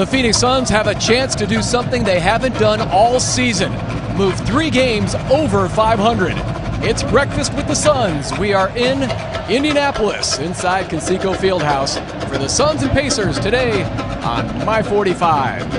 The Phoenix Suns have a chance to do something they haven't done all season. Move 3 games over 500. It's Breakfast with the Suns. We are in Indianapolis, inside Conseco Fieldhouse, for the Suns and Pacers today on My 45.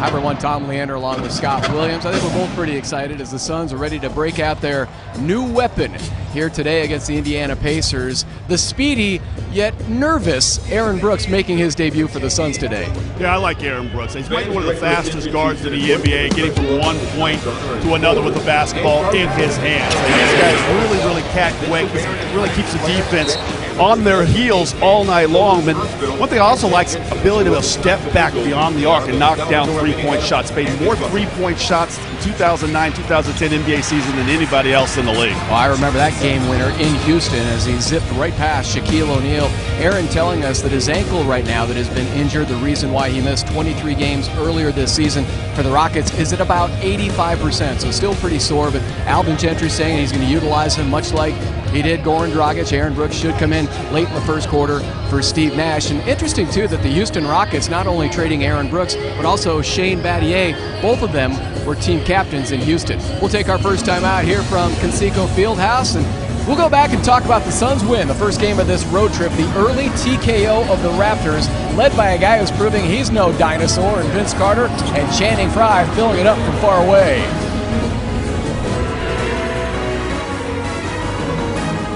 Hi everyone, Tom Leander along with Scott Williams. I think we're both pretty excited as the Suns are ready to break out their new weapon here today against the Indiana Pacers. The speedy yet nervous Aaron Brooks making his debut for the Suns today. Yeah, I like Aaron Brooks. He's maybe one of the fastest guards in the NBA, getting from one point to another with the basketball in his hands. And this guy's really cat quick. He really keeps the defense on their heels all night long. But one thing I also like is the ability to step back beyond the arc and knock down three-point shots. Made more three-point shots in 2009-2010 NBA season than anybody else in the league. Well, I remember that game winner in Houston as he zipped right past Shaquille O'Neal. Aaron telling us that his ankle right now that has been injured, the reason why he missed 23 games earlier this season for the Rockets, is at about 85%, so still pretty sore. But Alvin Gentry saying he's going to utilize him much like he did Goran Dragic. Aaron Brooks should come in late in the first quarter for Steve Nash. And interesting, too, that the Houston Rockets not only trading Aaron Brooks, but also Shane Battier, both of them were team captains in Houston. We'll take our first time out here from Conseco Fieldhouse, and we'll go back and talk about the Suns' win, the first game of this road trip, the early TKO of the Raptors, led by a guy who's proving he's no dinosaur, and Vince Carter and Channing Frye filling it up from far away.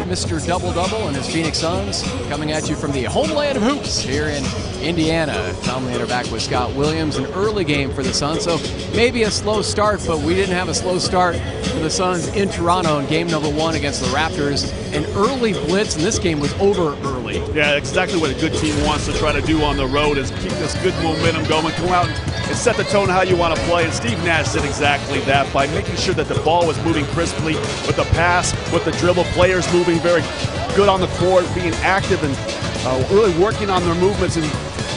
Mr. Double-Double and his Phoenix Suns coming at you from the homeland of hoops here in Indiana. Tom Leander back with Scott Williams. An early game for the Suns, so maybe a slow start, but we didn't have a slow start for the Suns in Toronto in game number 1 against the Raptors. An early blitz, and this game was over early. Yeah, exactly what a good team wants to try to do on the road is keep this good momentum going, come out and set the tone how you want to play. And Steve Nash did exactly that by making sure that the ball was moving crisply with the pass, with the dribble, players moving very good on the court, being active and really working on their movements and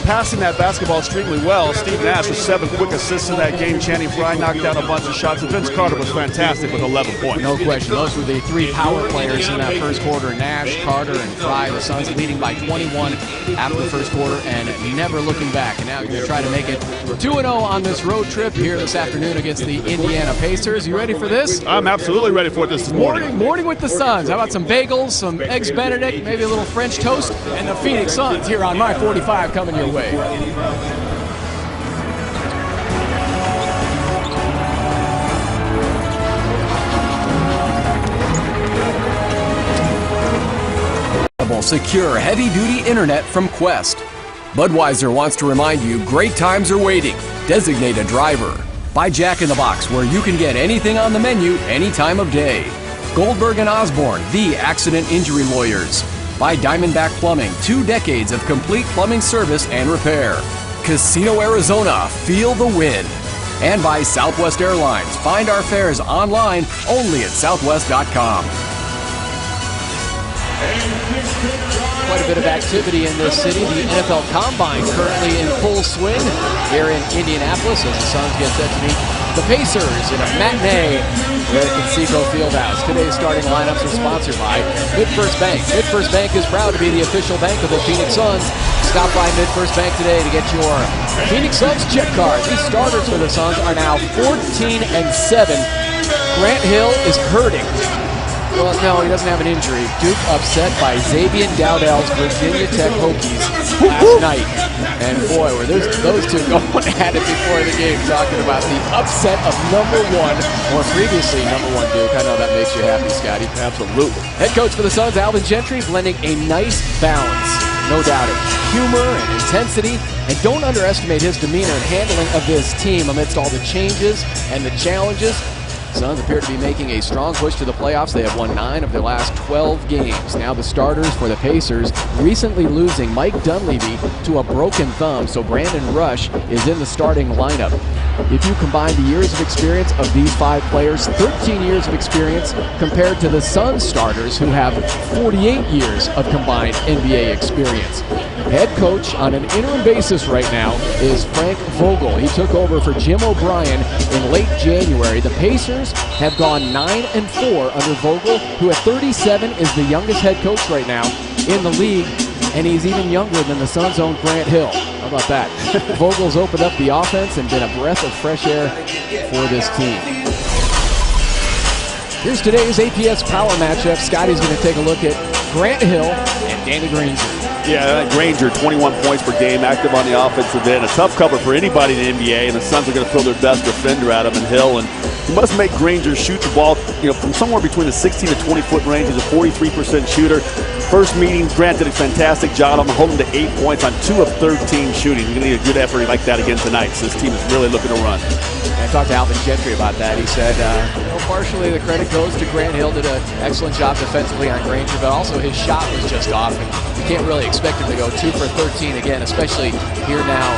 passing that basketball extremely well. Steve Nash with 7 quick assists in that game. Channing Frye knocked down a bunch of shots, and Vince Carter was fantastic with 11 points. No question. Those were the 3 power players in that first quarter. Nash, Carter, and Frye. The Suns leading by 21 after the first quarter and never looking back. And now you're going to try to make it 2-0 on this road trip here this afternoon against the Indiana Pacers. You ready for this? I'm absolutely ready for it this morning. Morning with the Suns. How about some bagels, some Eggs Benedict, maybe a little French toast, and the Phoenix Suns here on My 45 coming your way. Secure heavy-duty internet from Qwest. Budweiser wants to remind you great times are waiting. Designate a driver. Buy Jack in the Box, where you can get anything on the menu any time of day. Goldberg and Osborne, the accident injury lawyers. By Diamondback Plumbing, 2 decades of complete plumbing service and repair. Casino Arizona, feel the win. And by Southwest Airlines. Find our fares online only at southwest.com. Quite a bit of activity in this city. The NFL Combine currently in full swing here in Indianapolis as the Suns get set to meet the Pacers in a matinee here at Conseco Fieldhouse. Today's starting lineups are sponsored by MidFirst Bank. MidFirst Bank is proud to be the official bank of the Phoenix Suns. Stop by MidFirst Bank today to get your Phoenix Suns check card. These starters for the Suns are now 14-7. Grant Hill is hurting. Well, no, he doesn't have an injury. Duke upset by Xavier Dowdell's Virginia Tech Hokies last night. And boy, were those two going at it before the game, talking about the upset of number 1, or previously number 1 Duke. I know that makes you happy, Scotty. Absolutely. Head coach for the Suns, Alvin Gentry, blending a nice balance, no doubt, of humor and intensity. And don't underestimate his demeanor and handling of this team amidst all the changes and the challenges. Suns appear to be making a strong push to the playoffs. They have won 9 of their last 12 games. Now the starters for the Pacers recently losing Mike Dunleavy to a broken thumb, so Brandon Rush is in the starting lineup. If you combine the years of experience of these 5 players, 13 years of experience compared to the Suns starters who have 48 years of combined NBA experience. Head coach on an interim basis right now is Frank Vogel. He took over for Jim O'Brien in late January. The Pacers have gone 9-4 under Vogel, who at 37 is the youngest head coach right now in the league, and he's even younger than the Suns' own Grant Hill. about that? Vogel's opened up the offense and been a breath of fresh air for this team. Here's today's APS Power matchup. Scotty's going to take a look at Grant Hill and Danny Granger. Yeah, Granger, 21 points per game, active on the offensive end. A tough cover for anybody in the NBA, and the Suns are going to throw their best defender at him in Hill. And you must make Granger shoot the ball, from somewhere between the 16 to 20-foot range. He's a 43% shooter. First meeting, Grant did a fantastic job. I'm holding to 8 points on 2 of 13 shooting. He's going to need a good effort like that again tonight. So this team is really looking to run. I talked to Alvin Gentry about that. He said, partially the credit goes to Grant Hill, did an excellent job defensively on Granger, but also his shot was just off. And you can't really expect him to go 2 for 13 again, especially here now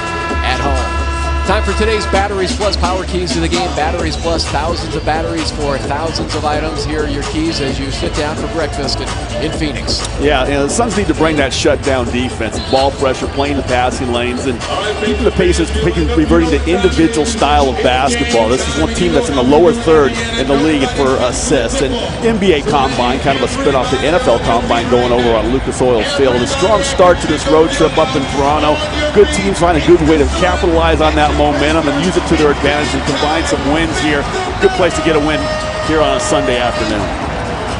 at home. Time for today's Batteries Plus Power Keys to the Game. Batteries Plus, thousands of batteries for thousands of items. Here are your keys as you sit down for breakfast in Phoenix. Yeah, the Suns need to bring that shutdown defense, ball pressure, playing the passing lanes, and keeping the Pacers reverting to individual style of basketball. This is one team that's in the lower third in the league for assists. And NBA Combine, kind of a spin off the NFL Combine going over on Lucas Oil Field. A strong start to this road trip up in Toronto. Good teams find a good way to capitalize on that momentum and use it to their advantage and combine some wins here. Good place to get a win here on a Sunday afternoon.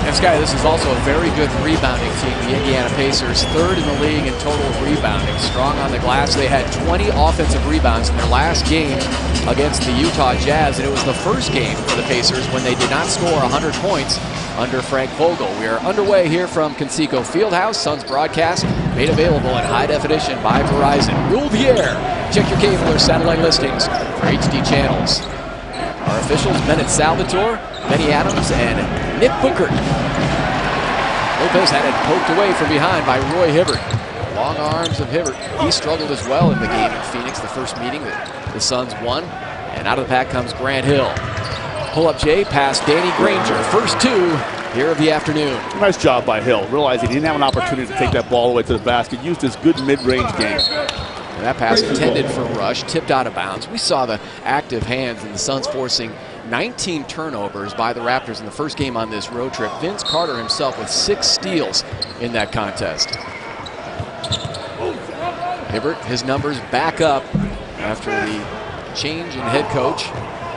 And Sky, this is also a very good rebounding team. The Indiana Pacers, third in the league in total rebounding. Strong on the glass. They had 20 offensive rebounds in their last game against the Utah Jazz, and it was the first game for the Pacers when they did not score 100 points under Frank Vogel. We are underway here from Conseco Fieldhouse. Suns broadcast made available in high definition by Verizon. Rule the air. Check your cable or satellite listings for HD channels. Our officials, Bennett Salvatore, Benny Adams, and Nick Booker. Lopez had it poked away from behind by Roy Hibbert. Long arms of Hibbert. He struggled as well in the game in Phoenix, the first meeting that the Suns won. And out of the pack comes Grant Hill. Pull-up Jay past Danny Granger. First two here of the afternoon. Nice job by Hill. Realizing he didn't have an opportunity to take that ball away to the basket. Used his good mid-range game. And that pass intended for Rush, tipped out of bounds. We saw the active hands and the Suns forcing 19 turnovers by the Raptors in the first game on this road trip. Vince Carter himself with 6 steals in that contest. Hibbert, his numbers back up after the change in head coach.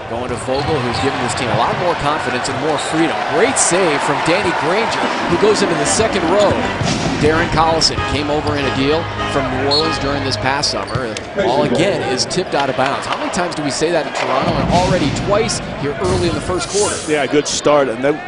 Going to Vogel, who's given this team a lot more confidence and more freedom. Great save from Danny Granger, who goes into the second row. Darren Collison came over in a deal from New Orleans during this past summer. The ball again is tipped out of bounds. How many times do we say that in Toronto? And already twice here early in the first quarter. Yeah, good start. And then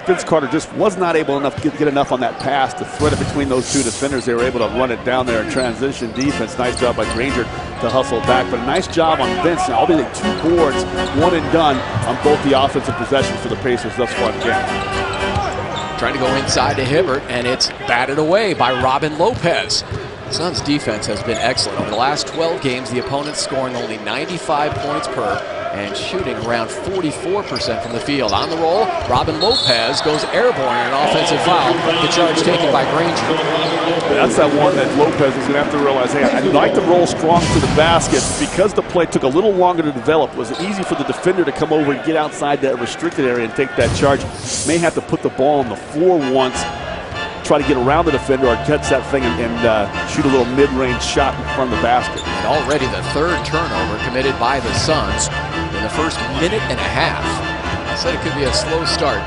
Vince Carter just was not able enough to get enough on that pass to thread it between those two defenders. They were able to run it down there in transition defense. Nice job by Granger to hustle back, but a nice job on Vince. Now, albeit 2 boards, 1 and done on both the offensive possessions for the Pacers thus far in the game. Trying to go inside to Hibbert, and it's batted away by Robin Lopez. Suns defense has been excellent. Over the last 12 games, the opponents scoring only 95 points per and shooting around 44% from the field. On the roll, Robin Lopez goes airborne in an offensive foul. The charge taken by Granger. That's that one that Lopez is going to have to realize, hey, I'd like to roll strong to the basket. Because the play took a little longer to develop, it was easy for the defender to come over and get outside that restricted area and take that charge. May have to put the ball on the floor once, try to get around the defender or catch that thing and shoot a little mid-range shot in front of the basket. And already the 3rd turnover committed by the Suns in the first minute and a half. I said it could be a slow start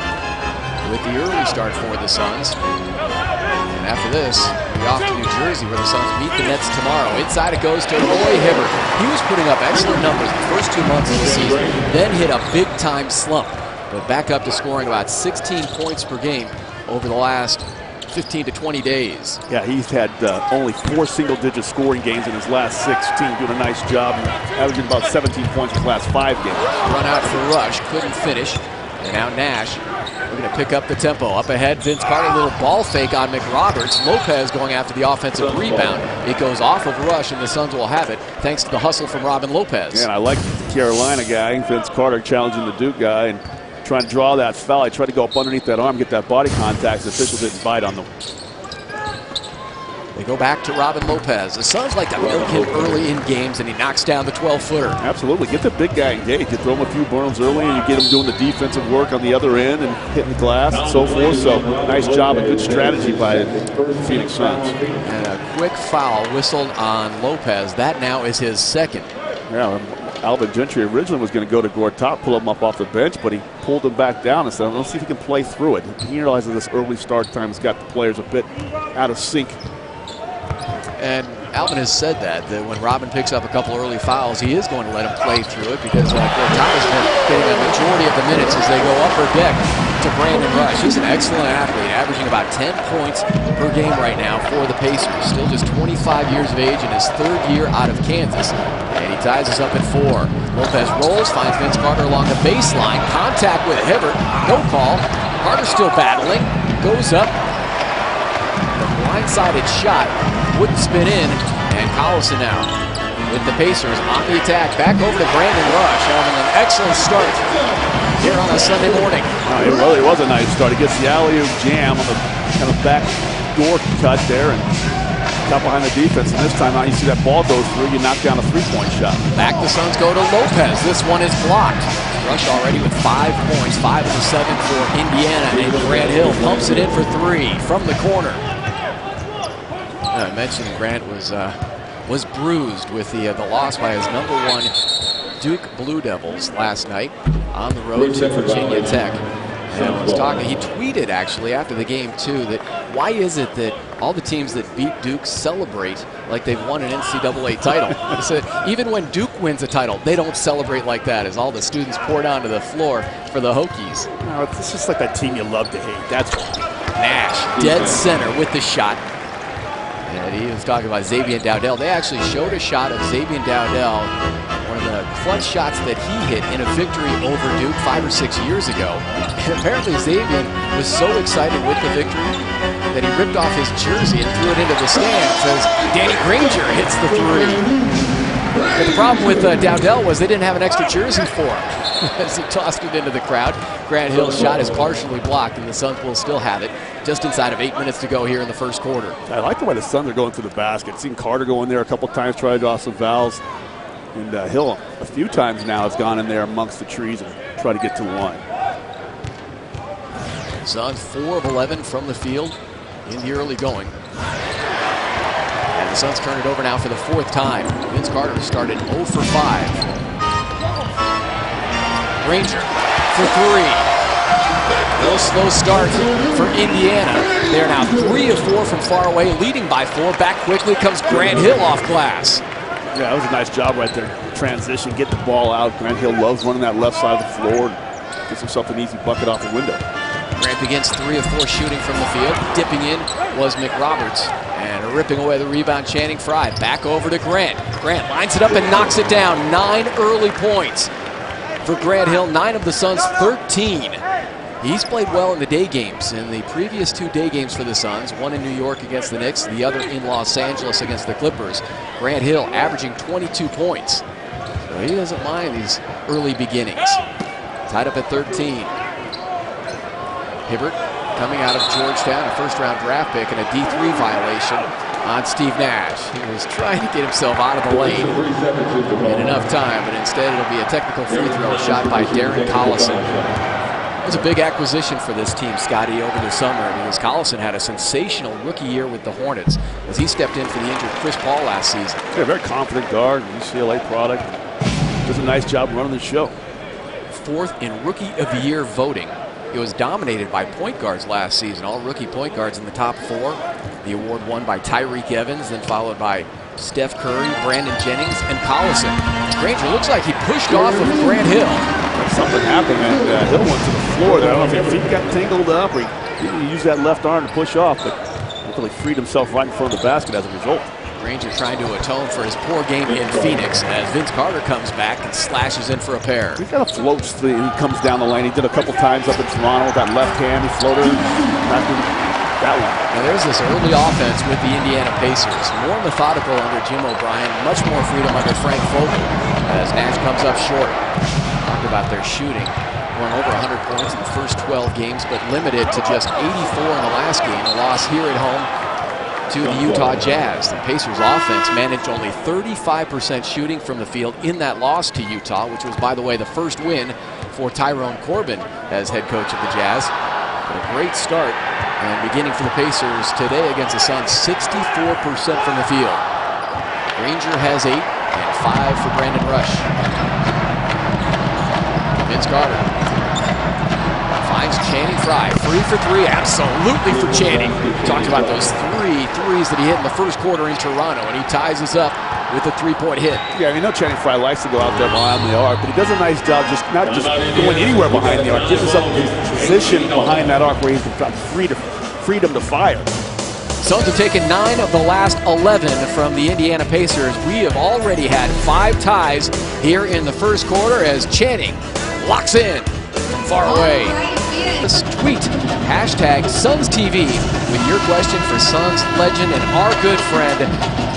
with the early start for the Suns. And after this, we're off to New Jersey where the Suns meet the Nets tomorrow. Inside it goes to Roy Hibbert. He was putting up excellent numbers the first 2 months of the season, then hit a big-time slump, but back up to scoring about 16 points per game over the last 15 to 20 days. Yeah, he's had only 4 single-digit scoring games in his last 16, doing a nice job, averaging about 17 points in his last 5 games. Run out for Rush, couldn't finish. And now Nash looking to pick up the tempo. Up ahead, Vince Carter, a little ball fake on McRoberts. Lopez going after the offensive rebound. It goes off of Rush, and the Suns will have it thanks to the hustle from Robin Lopez. Yeah, and I like the Carolina guy, Vince Carter, challenging the Duke guy and trying to draw that foul. I tried to go up underneath that arm, get that body contact. The official didn't bite on them. They go back to Robin Lopez. The Suns like to milk him early in games, and he knocks down the 12-footer. Absolutely. Get the big guy engaged. You throw him a few burns early, and you get him doing the defensive work on the other end and hitting the glass and so forth. So nice job, a good strategy by the Phoenix Suns. And a quick foul whistled on Lopez. That now is his second. Yeah, Alvin Gentry originally was going to go to Gortat, pull him up off the bench, but he pulled him back down and said, let's see if he can play through it. He realizes this early start time has got the players a bit out of sync. And Alvin has said that when Robin picks up a couple early fouls, he is going to let him play through it because Gortat has been getting a majority of the minutes as they go upper deck to Brandon Rush. He's an excellent athlete, averaging about 10 points per game right now for the Pacers. Still just 25 years of age in his third year out of Kansas. And he ties us up at 4. Lopez rolls, finds Vince Carter along the baseline. Contact with Hibbert. No call. Carter still battling. Goes up. The blindsided shot wouldn't spin in. And Collison now with the Pacers on the attack. Back over to Brandon Rush, having an excellent start here on a Sunday morning. It really was a nice start. He gets the alley-oop jam on the kind of back door cut there and cut behind the defense. And this time out, you see that ball go through, you knock down a three-point shot. Back the Suns go to Lopez. This one is blocked. Rush already with 5 points, 5 of the 7 for Indiana. And Grant Hill pumps it in for 3 from the corner. I mentioned Grant was bruised with the loss by his #1 Duke Blue Devils last night on the road to Virginia Tech. And I was talking, he tweeted actually after the game too, that why is it that all the teams that beat Duke celebrate like they've won an NCAA title? He said even when Duke wins a title, they don't celebrate like that, as all the students poured onto the floor for the Hokies. No, it's just like that team you love to hate. That's all. Nash, dead center with the shot. And he was talking about Xavier Dowdell. They actually showed a shot of Xavier Dowdell, one of the clutch shots that he hit in a victory over Duke 5 or 6 years ago. And apparently Xavier was so excited with the victory that he ripped off his jersey and threw it into the stands. Says Danny Granger hits the 3. But the problem with Dowdell was they didn't have an extra jersey for him as he tossed it into the crowd. Grant Hill's shot is partially blocked, and the Suns will still have it just inside of 8 minutes to go here in the first quarter. I like the way the Suns are going to the basket. Seen Carter go in there a couple times, try to draw some fouls. And Hill a few times now has gone in there amongst the trees and tried to get to one. Suns 4 of 11 from the field in the early going. And the Suns turn it over now for the 4th time. Vince Carter started 0 for 5. Granger for 3. A little slow start for Indiana. They're now 3 of 4 from far away, leading by 4. Back quickly comes Grant Hill off glass. Yeah, that was a nice job right there. Transition, get the ball out. Grant Hill loves running that left side of the floor. Gets himself an easy bucket off the window. Grant begins 3 of 4 shooting from the field. Dipping in was McRoberts. And ripping away the rebound, Channing Frye. Back over to Grant. Grant lines it up and knocks it down. 9 early points for Grant Hill. 9 of the Suns' 13. He's played well in the day games. In the previous 2 day games for the Suns, one in New York against the Knicks, the other in Los Angeles against the Clippers. Grant Hill averaging 22 points. So he doesn't mind these early beginnings. Tied up at 13. Hibbert coming out of Georgetown, a first-round draft pick and a D3 violation on Steve Nash. He was trying to get himself out of the lane in enough time, but instead it'll be a technical free throw shot by Darren Collison. It was a big acquisition for this team, Scotty, over the summer, because Collison had a sensational rookie year with the Hornets as he stepped in for the injured Chris Paul last season. Yeah, very confident guard, UCLA product. Does a nice job running the show. 4th in Rookie of the Year voting. It was dominated by point guards last season, all rookie point guards in the top 4. The award won by Tyreke Evans, then followed by Steph Curry, Brandon Jennings, and Collison. Granger looks like he pushed off of Grant Hill. Something happened, and Hill went to the floor there. I don't know if his feet got tangled up or he used that left arm to push off, but hopefully freed himself right in front of the basket as a result. Granger trying to atone for his poor game in Phoenix as Vince Carter comes back and slashes in for a pair. He kind of floats, he comes down the lane. He did a couple times up in Toronto with that left hand. He floated that one. Now there's this early offense with the Indiana Pacers. More methodical under Jim O'Brien, much more freedom under Frank Vogel as Nash comes up short. Talked about their shooting. Won over 100 points in the first 12 games, but limited to just 84 in the last game. A loss here at home to the Utah Jazz. The Pacers offense managed only 35% shooting from the field in that loss to Utah, which was, by the way, the first win for Tyrone Corbin as head coach of the Jazz. But a great start and beginning for the Pacers today against the Suns, 64% from the field. Granger has 8 and 5 for Brandon Rush. Vince Carter finds Channing Frye, 3 for 3, absolutely for Channing. We talked about those 3 threes that he hit in the first quarter in Toronto, and he ties us up with a 3-point hit. Yeah, I mean, Channing Frye likes to go out there behind the arc, but he does a nice job not just going anywhere behind the arc, gives himself a position behind that arc where he's got freedom to fire. Suns have taken 9 of the last 11 from the Indiana Pacers. We have already had 5 ties here in the first quarter as Channing locks in from far away. Let's tweet #SunsTV with your question for Suns legend and our good friend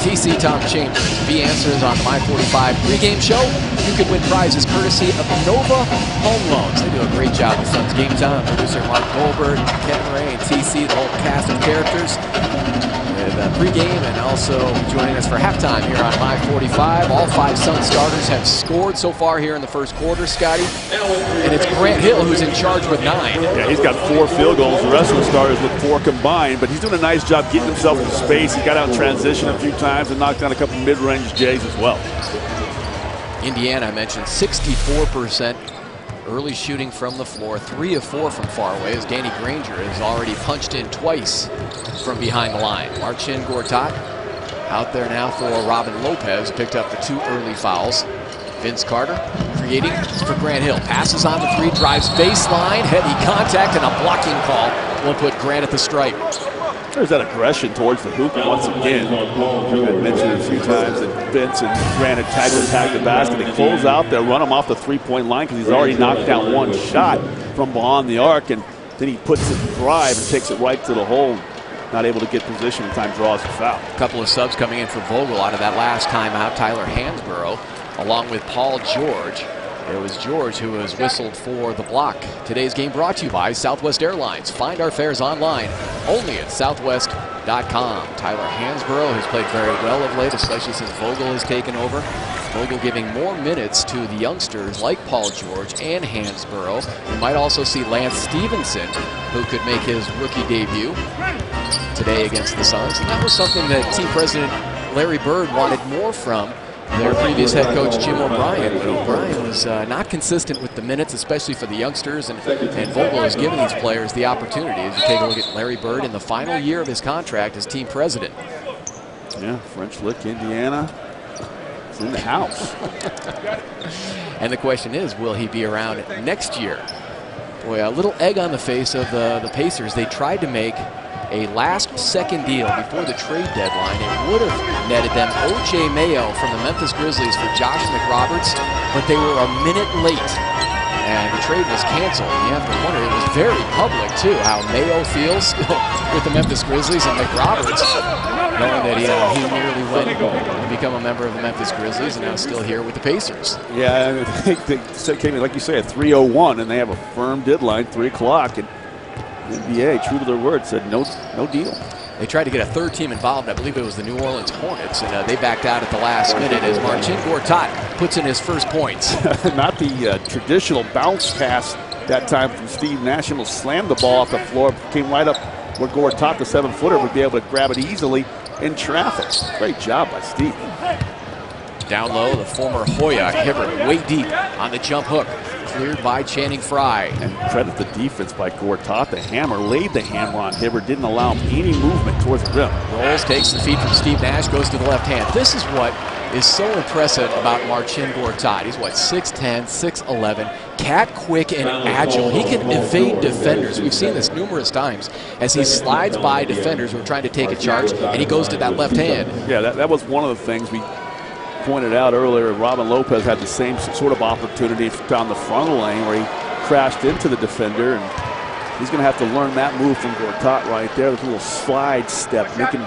TC Tom Chambers. He answers on the My45 pregame show. You can win prizes courtesy of Nova Home Loans. They do a great job with Suns Game Time. Producer Mark Goldberg, Kevin Ray, and TC, the whole cast of characters. With pregame and also joining us for halftime here on My45. All 5 Suns starters have scored so far here in the first quarter, Scotty. And it's Grant Hill who's in charge with 9. Yeah, he's got 4 field goals. The rest of the starters with 4 combined, but he's doing a nice job getting himself into space. He got out in transition a few times and knocked down a couple mid-range Jays as well. Indiana, I mentioned, 64% early shooting from the floor, 3 of 4 from far away, as Danny Granger has already punched in twice from behind the line. Marcin Gortat out there now for Robin Lopez, picked up the 2 early fouls. Vince Carter creating for Grant Hill, passes on the 3, drives baseline, heavy contact, and a blocking call will put Grant at the stripe. There's that aggression towards the hoop once again. I've mentioned it a few times that Vince and Grant attack the basket. They close out there, run him off the 3-point line because he's already knocked down 1 shot from beyond the arc, and then he puts it in drive and takes it right to the hole. Not able to get position in time, draws a foul. A couple of subs coming in for Vogel out of that last timeout. Tyler Hansborough along with Paul George. It was George who was whistled for the block. Today's game brought to you by Southwest Airlines. Find our fares online only at southwest.com. Tyler Hansborough has played very well of late, especially since Vogel has taken over. Vogel giving more minutes to the youngsters like Paul George and Hansborough. We might also see Lance Stevenson, who could make his rookie debut today against the Suns. And that was something that team president Larry Bird wanted more from their previous head coach Jim O'Brien. But O'Brien was not consistent with the minutes, especially for the youngsters, and Vogel has given these players the opportunity. As you take a look at Larry Bird in the final year of his contract as team president. Yeah, French Lick, Indiana is in the house. And the question is, will he be around next year? Boy, a little egg on the face of the Pacers. They tried to make a last-second deal before the trade deadline. It would have netted them O.J. Mayo from the Memphis Grizzlies for Josh McRoberts, but they were a minute late, and the trade was canceled. You have to wonder, it was very public, too, how Mayo feels with the Memphis Grizzlies and McRoberts, knowing that he nearly went to become a member of the Memphis Grizzlies and now still here with the Pacers. Yeah, I think they came in, like you say, at 3:01, and they have a firm deadline, 3 o'clock, and the NBA, true to their word, said no deal. They tried to get a third team involved. I believe it was the New Orleans Hornets, and they backed out at the last minute as Marcin Gortat puts in his first points. Not the traditional bounce pass that time from Steve Nash. He'll slam the ball off the floor, came right up where Gortat, the 7-footer, would be able to grab it easily in traffic. Great job by Steve. Down low, the former Hoya Hibbert way deep on the jump hook. Cleared by Channing Frye. And credit the defense by Gortat. The hammer laid the hammer on Hibbert, didn't allow him any movement towards the rim. Rolls, takes the feed from Steve Nash, goes to the left hand. This is what is so impressive about Marcin Gortat. He's what, 6'10", 6'11", cat quick and agile. He can evade defenders. We've seen this numerous times as he slides by defenders who are trying to take a charge, and he goes to that left hand. Yeah, that was one of the things we pointed out earlier. Robin Lopez had the same sort of opportunity down the front of the lane where he crashed into the defender, and he's going to have to learn that move from Gortat right there. This little slide step, making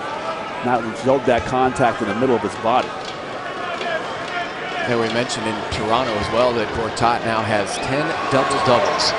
not result that contact in the middle of his body. And we mentioned in Toronto as well that Gortat now has 10 double-doubles.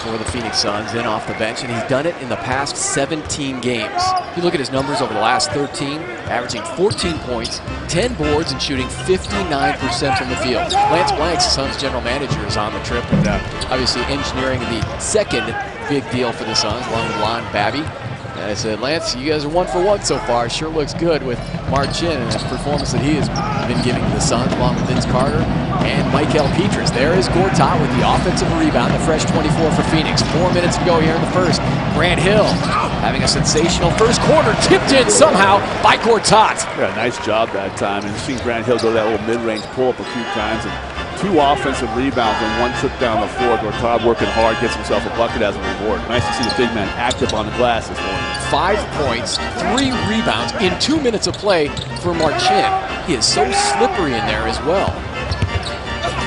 for the Phoenix Suns in off the bench, and he's done it in the past 17 games. You look at his numbers over the last 13, averaging 14 points, 10 boards, and shooting 59% from the field. Lance Blanks, Suns general manager, is on the trip, and obviously engineering the second big deal for the Suns, along with Lon Babby. And I said, Lance, you guys are 1 for 1 so far. Sure looks good with Mark Chin and his performance that he has been giving to the Suns, along with Vince Carter and Michael Petras. There is Gortat with the offensive rebound, the fresh 24 for Phoenix. 4 minutes to go here in the first. Grant Hill having a sensational first quarter, tipped in somehow by Gortat. Yeah, nice job that time. And you've seen Grant Hill go to that little mid-range pull-up a few times. And 2 offensive rebounds and 1 trip down the floor. Gortat working hard, gets himself a bucket as a reward. Nice to see the big man active on the glass this morning. 5 points, 3 rebounds in 2 minutes of play for Mark Chin. He is so slippery in there as well.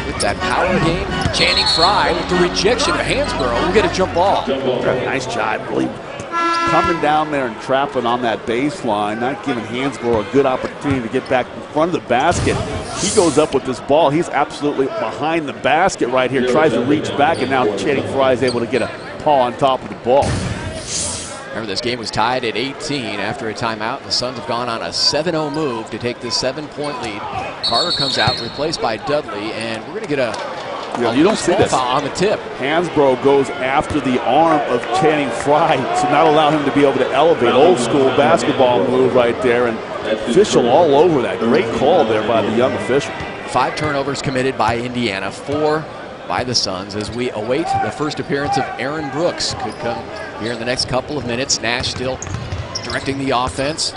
With that power game, Channing Frye with the rejection of Hansborough will get a jump ball. Nice job, really coming down there and trapping on that baseline, not giving Hansborough a good opportunity to get back in front of the basket. He goes up with this ball. He's absolutely behind the basket right here, tries to reach back, and now Channing Frye is able to get a paw on top of the ball. Remember, this game was tied at 18 after a timeout. The Suns have gone on a 7-0 move to take this 7-point lead. Carter comes out, replaced by Dudley, and we're going to get a you don't see this foul on the tip. Hansborough goes after the arm of Channing Frye to not allow him to be able to elevate. Old school basketball move right there, and official all over that. Great call there by the young official. 5 turnovers committed by Indiana, 4 by the Suns, as we await the first appearance of Aaron Brooks. Could come here in the next couple of minutes. Nash still directing the offense,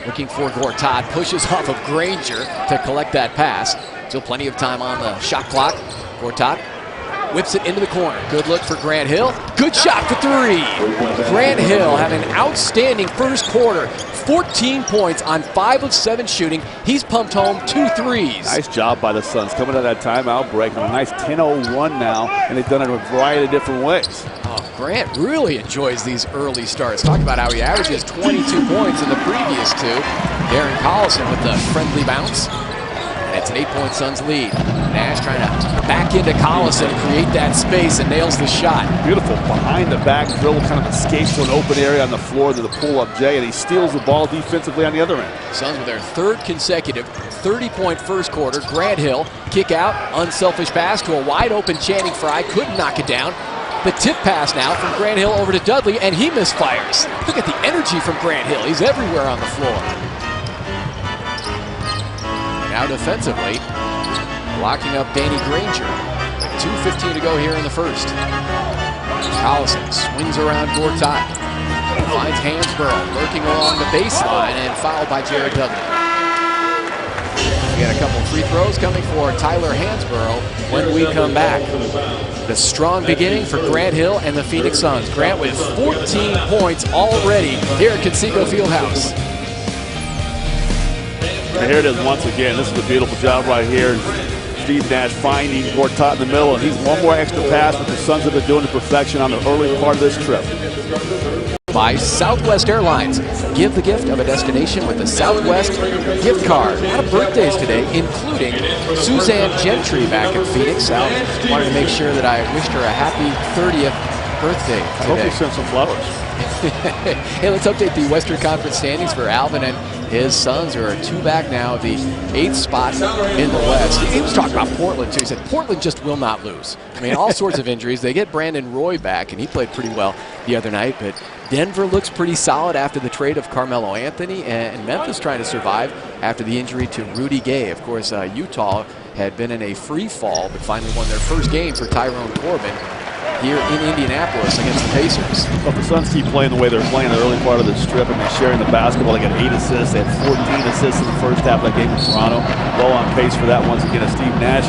looking for Gortat, pushes off of Granger to collect that pass. Still plenty of time on the shot clock. Gortat whips it into the corner. Good look for Grant Hill. Good shot for 3. Grant Hill had an outstanding first quarter. 14 points on 5 of 7 shooting. He's pumped home 2 threes. Nice job by the Suns coming out of that timeout break. A nice 10:01 now, and they've done it in a variety of different ways. Oh, Grant really enjoys these early starts. Talk about how he averages 22 points in the previous 2. Darren Collison with the friendly bounce. And it's an 8-point Suns lead. Nash trying to back into Collison, create that space, and nails the shot. Beautiful behind the back dribble, kind of escapes to an open area on the floor to the pull-up J, and he steals the ball defensively on the other end. Suns with their 3rd consecutive 30-point first quarter. Grant Hill, kick out, unselfish pass to a wide-open Channing Frye, couldn't knock it down. The tip pass now from Grant Hill over to Dudley, and he misfires. Look at the energy from Grant Hill. He's everywhere on the floor. Now defensively, locking up Danny Granger. 2:15 to go here in the first. Collison swings around Gortat. Finds Hansborough lurking along the baseline and fouled by Jared Dudley. We got a couple free throws coming for Tyler Hansborough when we come back. The strong beginning for Grant Hill and the Phoenix Suns. Grant with 14 points already here at Conseco Fieldhouse. And here it is once again. This is a beautiful job right here. Steve Nash finding Gortat in the middle, and he's one more extra pass that the Suns have been doing to perfection on the early part of this trip. By Southwest Airlines. Give the gift of a destination with the Southwest gift card. A lot of birthdays today, including Suzanne Gentry back in Phoenix. I wanted to make sure that I wished her a happy 30th birthday today. I hope you sent some flowers. Hey, let's update the Western Conference standings for Alvin and his Suns, who are 2 back now, the 8th spot in the West. He was talking about Portland, too. He said Portland just will not lose. I mean, all sorts of injuries. They get Brandon Roy back, and he played pretty well the other night. But Denver looks pretty solid after the trade of Carmelo Anthony, and Memphis trying to survive after the injury to Rudy Gay. Of course, Utah had been in a free fall, but finally won their first game for Tyrone Corbin here in Indianapolis against the Pacers. Well, the Suns keep playing the way they're playing the early part of the strip, and they're sharing the basketball. They got 8 assists. They had 14 assists in the first half of that game in Toronto. Well on pace for that once again as Steve Nash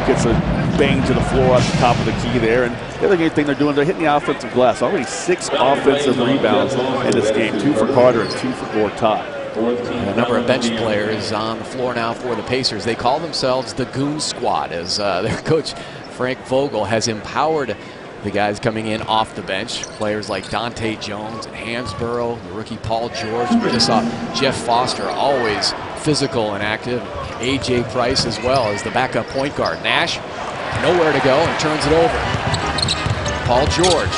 gets a bang to the floor at the top of the key there. And the other great thing they're doing, they're hitting the offensive glass. Already 6 offensive rebounds in this game, 2 for Carter and 2 for Gortat. A number of bench players on the floor now for the Pacers. They call themselves the Goon Squad, as their coach Frank Vogel has empowered the guys coming in off the bench. Players like Dante Jones and Hansborough, the rookie Paul George. We just saw Jeff Foster, always physical and active. A.J. Price as well as the backup point guard. Nash, nowhere to go, and turns it over. Paul George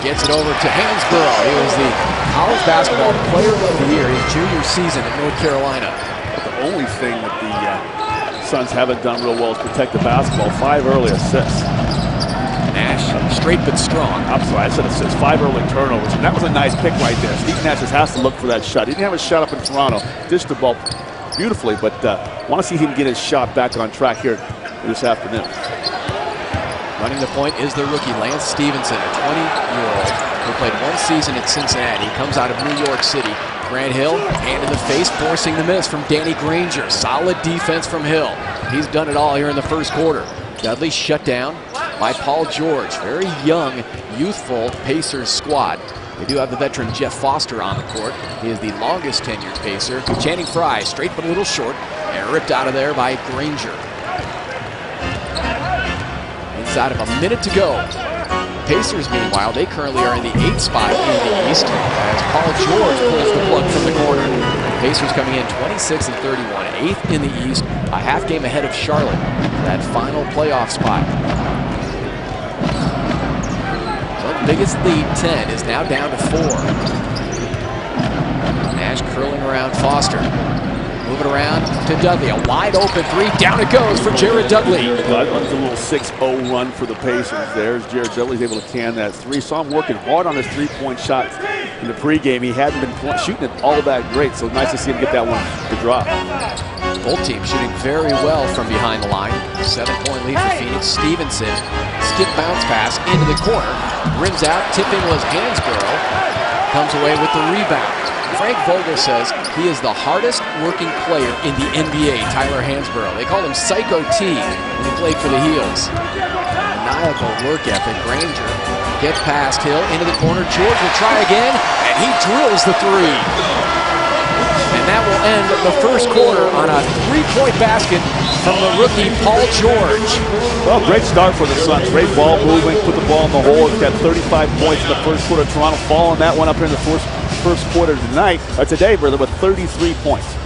gets it over to Hansborough. He was the college basketball player of the year his junior season at North Carolina. The only thing that the Suns haven't done real well is protect the basketball. 5 early assists. Nash, straight but strong. I'm sorry, I said assists. 5 early turnovers. And that was a nice pick right there. Steve Nash just has to look for that shot. He didn't have a shot up in Toronto. Dished the ball beautifully, but want to see him get his shot back on track here this afternoon. Running the point is the rookie Lance Stevenson, a 20-year-old who played 1 season at Cincinnati. He comes out of New York City. Grant Hill, hand in the face, forcing the miss from Danny Granger. Solid defense from Hill. He's done it all here in the first quarter. Dudley shut down by Paul George. Very young, youthful Pacers squad. They do have the veteran Jeff Foster on the court. He is the longest tenured Pacer. Channing Frye, straight but a little short, and ripped out of there by Granger. Inside of a minute to go. Pacers, meanwhile, they currently are in the 8th spot in the East as Paul George pulls the plug from the corner. Pacers coming in 26-31, 8th in the East, a half game ahead of Charlotte, that final playoff spot. So the biggest lead, 10, is now down to 4. Nash curling around Foster. Move it around to Dudley. A wide open 3. Down it goes for Jared Dudley. That was a little 6-0 run for the Pacers. There's Jared Dudley's able to can that 3. Saw him working hard on his 3-point shots in the pregame. He hadn't been shooting it all that great, so nice to see him get that one to drop. Both teams shooting very well from behind the line. 7-point lead for Phoenix. Stevenson, skip bounce pass into the corner. Rims out, tipping was Hansborough. Comes away with the rebound. Frank Vogel says he is the hardest working player in the NBA, Tyler Hansborough. They called him Psycho T when he played for the Heels. Maniacal work ethic. Granger gets past Hill into the corner. George will try again, and he drills the 3. And that will end the first quarter on a 3-point basket from the rookie Paul George. Well, great start for the Suns. Great ball movement, put the ball in the hole. He's got 35 points in the first quarter. Toronto following that one up here in the first quarter today, brother, with 33 points.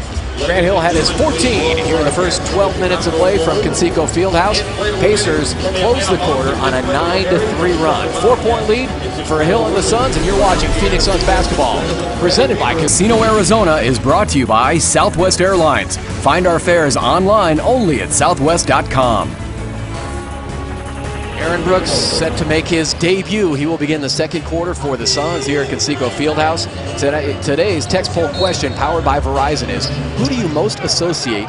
Grant Hill had his 14 here in the first 12 minutes of play from Conseco Fieldhouse. Pacers close the quarter on a 9-3 run. 4-point lead for Hill and the Suns, and you're watching Phoenix Suns basketball. Presented by Casino Arizona is brought to you by Southwest Airlines. Find our fares online only at southwest.com. Aaron Brooks set to make his debut. He will begin the second quarter for the Suns here at Conseco Fieldhouse. Today's text poll question, powered by Verizon, is who do you most associate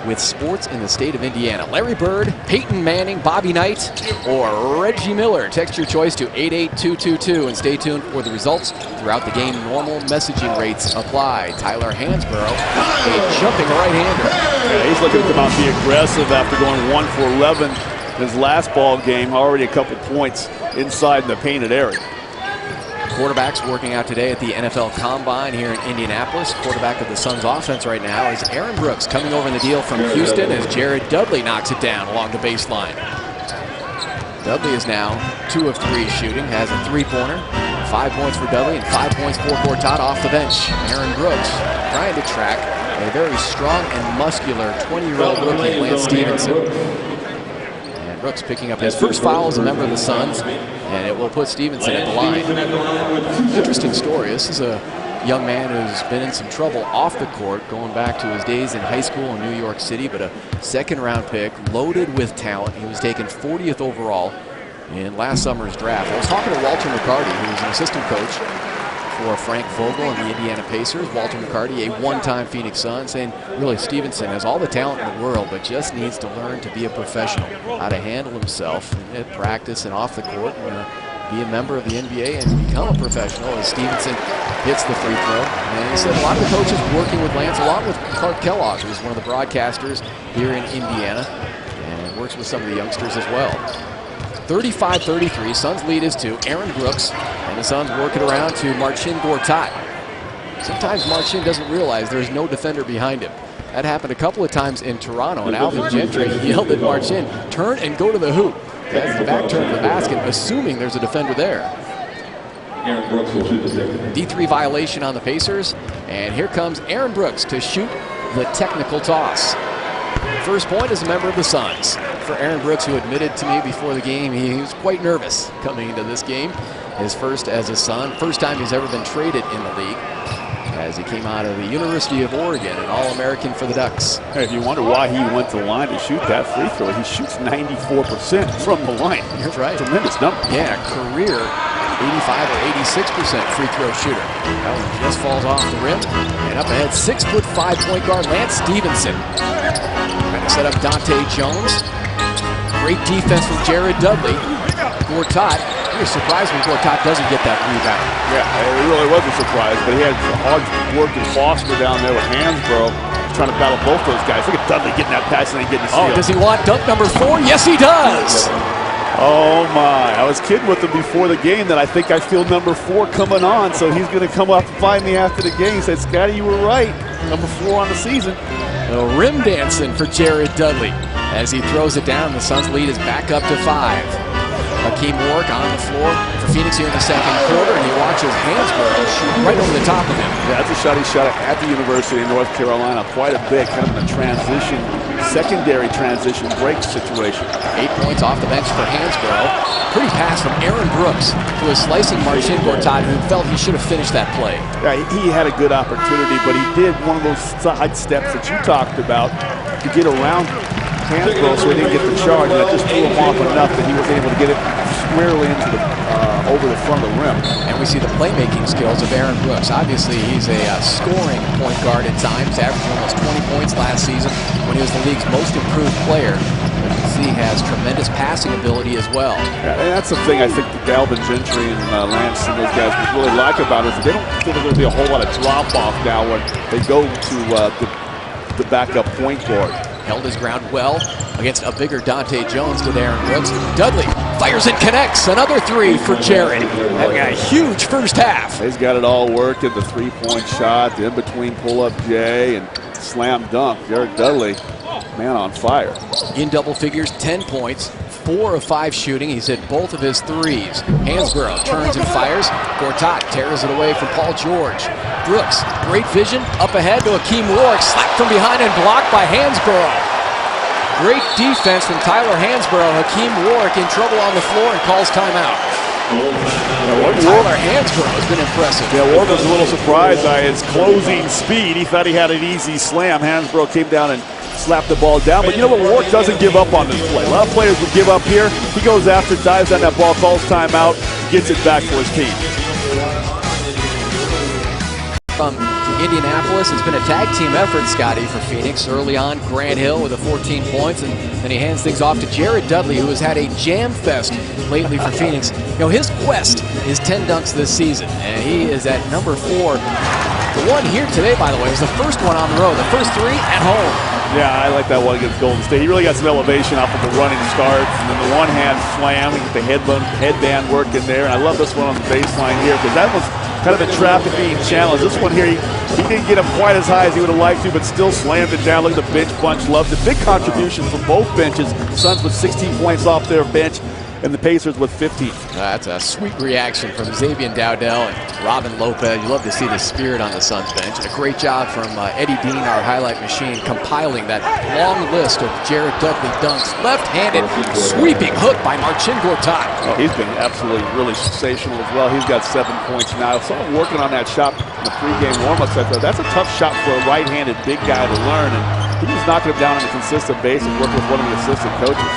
with sports in the state of Indiana? Larry Bird, Peyton Manning, Bobby Knight, or Reggie Miller? Text your choice to 88222 and stay tuned for the results throughout the game. Normal messaging rates apply. Tyler Hansborough, a jumping right-hander. Yeah, he's looking to come out and be aggressive after going 1 for 11. His last ball game, already a couple points inside the painted area. Quarterbacks working out today at the NFL Combine here in Indianapolis. Quarterback of the Suns offense right now is Aaron Brooks, coming over in the deal from Houston as Jared Dudley knocks it down along the baseline. Dudley is now 2 of 3 shooting, has a 3-pointer. 5 points for Dudley and 5 points for Gortat off the bench. Aaron Brooks trying to track a very strong and muscular 20-year-old rookie, Lance Stevenson. Brooks picking up his first foul as a member of the Suns, and it will put Stevenson at the line. Interesting story. This is a young man who's been in some trouble off the court, going back to his days in high school in New York City, but a second-round pick, loaded with talent. He was taken 40th overall in last summer's draft. I was talking to Walter McCarty, who was an assistant coach for Frank Vogel and the Indiana Pacers. Walter McCarty, a one-time Phoenix Sun, saying really Stevenson has all the talent in the world, but just needs to learn to be a professional, how to handle himself at practice and off the court, and be a member of the NBA and become a professional as Stevenson hits the free throw. And he said a lot of the coaches working with Lance, along with Clark Kellogg, who's one of the broadcasters here in Indiana, and works with some of the youngsters as well. 35-33, Suns lead is 2. Aaron Brooks, and the Suns work it around to Marcin Gortat. Sometimes Marcin doesn't realize there's no defender behind him. That happened a couple of times in Toronto, and Alvin Gentry yelled at Marcin, turn and go to the hoop. That's the back turn to the basket, assuming there's a defender there. D3 violation on the Pacers, and here comes Aaron Brooks to shoot the technical toss. First point is a member of the Suns. for Aaron Brooks, who admitted to me before the game he was quite nervous coming into this game. His first as a Sun, first time he's ever been traded in the league, as he came out of the University of Oregon, an All-American for the Ducks. Hey, if you wonder why he went to the line to shoot that free throw, he shoots 94% from the line. That's right. Tremendous number. Yeah, career 85 or 86% free throw shooter. That one just falls off the rim. And up ahead, 6'5" point guard Lance Stevenson. Trying to set up Dante Jones. Great defense from Jared Dudley. Gortat. You're surprised when Gortat doesn't get that rebound. Yeah, it really was a surprise, but he had hard work in Foster down there with Hansbrough, trying to battle both those guys. Look at Dudley getting that pass and then getting the steal. Oh, does he want dunk number 4? Yes, he does. Oh my, I was kidding with him before the game that I think I feel number 4 coming on, so he's going to come up and find me after the game. He said, Scotty, you were right. Number 4 on the season. The rim dancing for Jared Dudley. As he throws it down, the Suns lead is back up to 5. Hakeem Warrick on the floor for Phoenix here in the second quarter, and he watches Hansbrough shoot right over the top of him. Yeah, that's a shot he shot at the University of North Carolina quite a bit, kind of in a transition, secondary transition break situation. 8 points off the bench for Hansbrough. Pretty pass from Aaron Brooks, who was slicing Marcin Gortat, who felt he should have finished that play. Yeah, he had a good opportunity, but he did one of those side steps that you talked about to get around Hansbrough so he didn't get the charge, and it just threw him off enough that he was able to get it squarely into the over the front of the rim. And we see the playmaking skills of Aaron Brooks. Obviously, he's a scoring point guard at times, averaging almost 20 points last season when he was the league's most improved player. But you can see he has tremendous passing ability as well. Yeah, and that's the thing I think that Alvin Gentry and Lance and those guys really like about it, is they don't feel there's going to be a whole lot of drop-off now when they go to the backup point guard. Held his ground well against a bigger Dante Jones with Aaron Brooks. Dudley fires and connects. Another 3 for Jared. Having a huge first half. He's got it all working. The three-point shot, the in-between pull-up J, and slam dunk. Jared Dudley, man on fire. In double figures, 10 points. 4 of 5 shooting. He's hit both of his threes. Hansbrough turns and fires. Gortat tears it away from Paul George. Brooks, great vision, up ahead to Hakeem Warrick, slapped from behind and blocked by Hansbrough. Great defense from Tyler Hansbrough. Hakeem Warrick in trouble on the floor and calls timeout. Tyler Hansbrough has been impressive. Yeah, Warrick was a little surprised by his closing speed. He thought he had an easy slam. Hansbrough came down and slapped the ball down. But you know what? Warrick doesn't give up on this play. A lot of players would give up here. He goes after, dives on that ball, calls timeout, gets it back for his team. From Indianapolis, it's been a tag team effort, Scotty, for Phoenix. Early on, Grant Hill with the 14 points, and then he hands things off to Jared Dudley, who has had a jam fest lately for Phoenix. You know, his quest is 10 dunks this season, and he is at number 4. The one here today, by the way, was the first one on the road, the first 3 at home. Yeah, I like that one against Golden State. He really got some elevation off of the running starts, and then the one-hand slam, he get the headband work in there, and I love this one on the baseline here, because that was kind of a trap to being challenged. This one here, he didn't get him quite as high as he would have liked to, but still slammed it down. Look at the bench bunch. Loved it. Big contribution from both benches. Suns with 16 points off their bench, and the Pacers with 15. That's a sweet reaction from Xavier Dowdell and Robin Lopez. You love to see the spirit on the Suns bench. And a great job from Eddie Dean, our highlight machine, compiling that long list of Jared Dudley dunks. Left-handed sweeping hook by Marcin Gortat. Oh, he's been absolutely really sensational as well. He's got 7 points now. I saw him working on that shot in the pregame warm-up. That's a tough shot for a right-handed big guy to learn. And he was knocking him down on a consistent basis, working with one of the assistant coaches.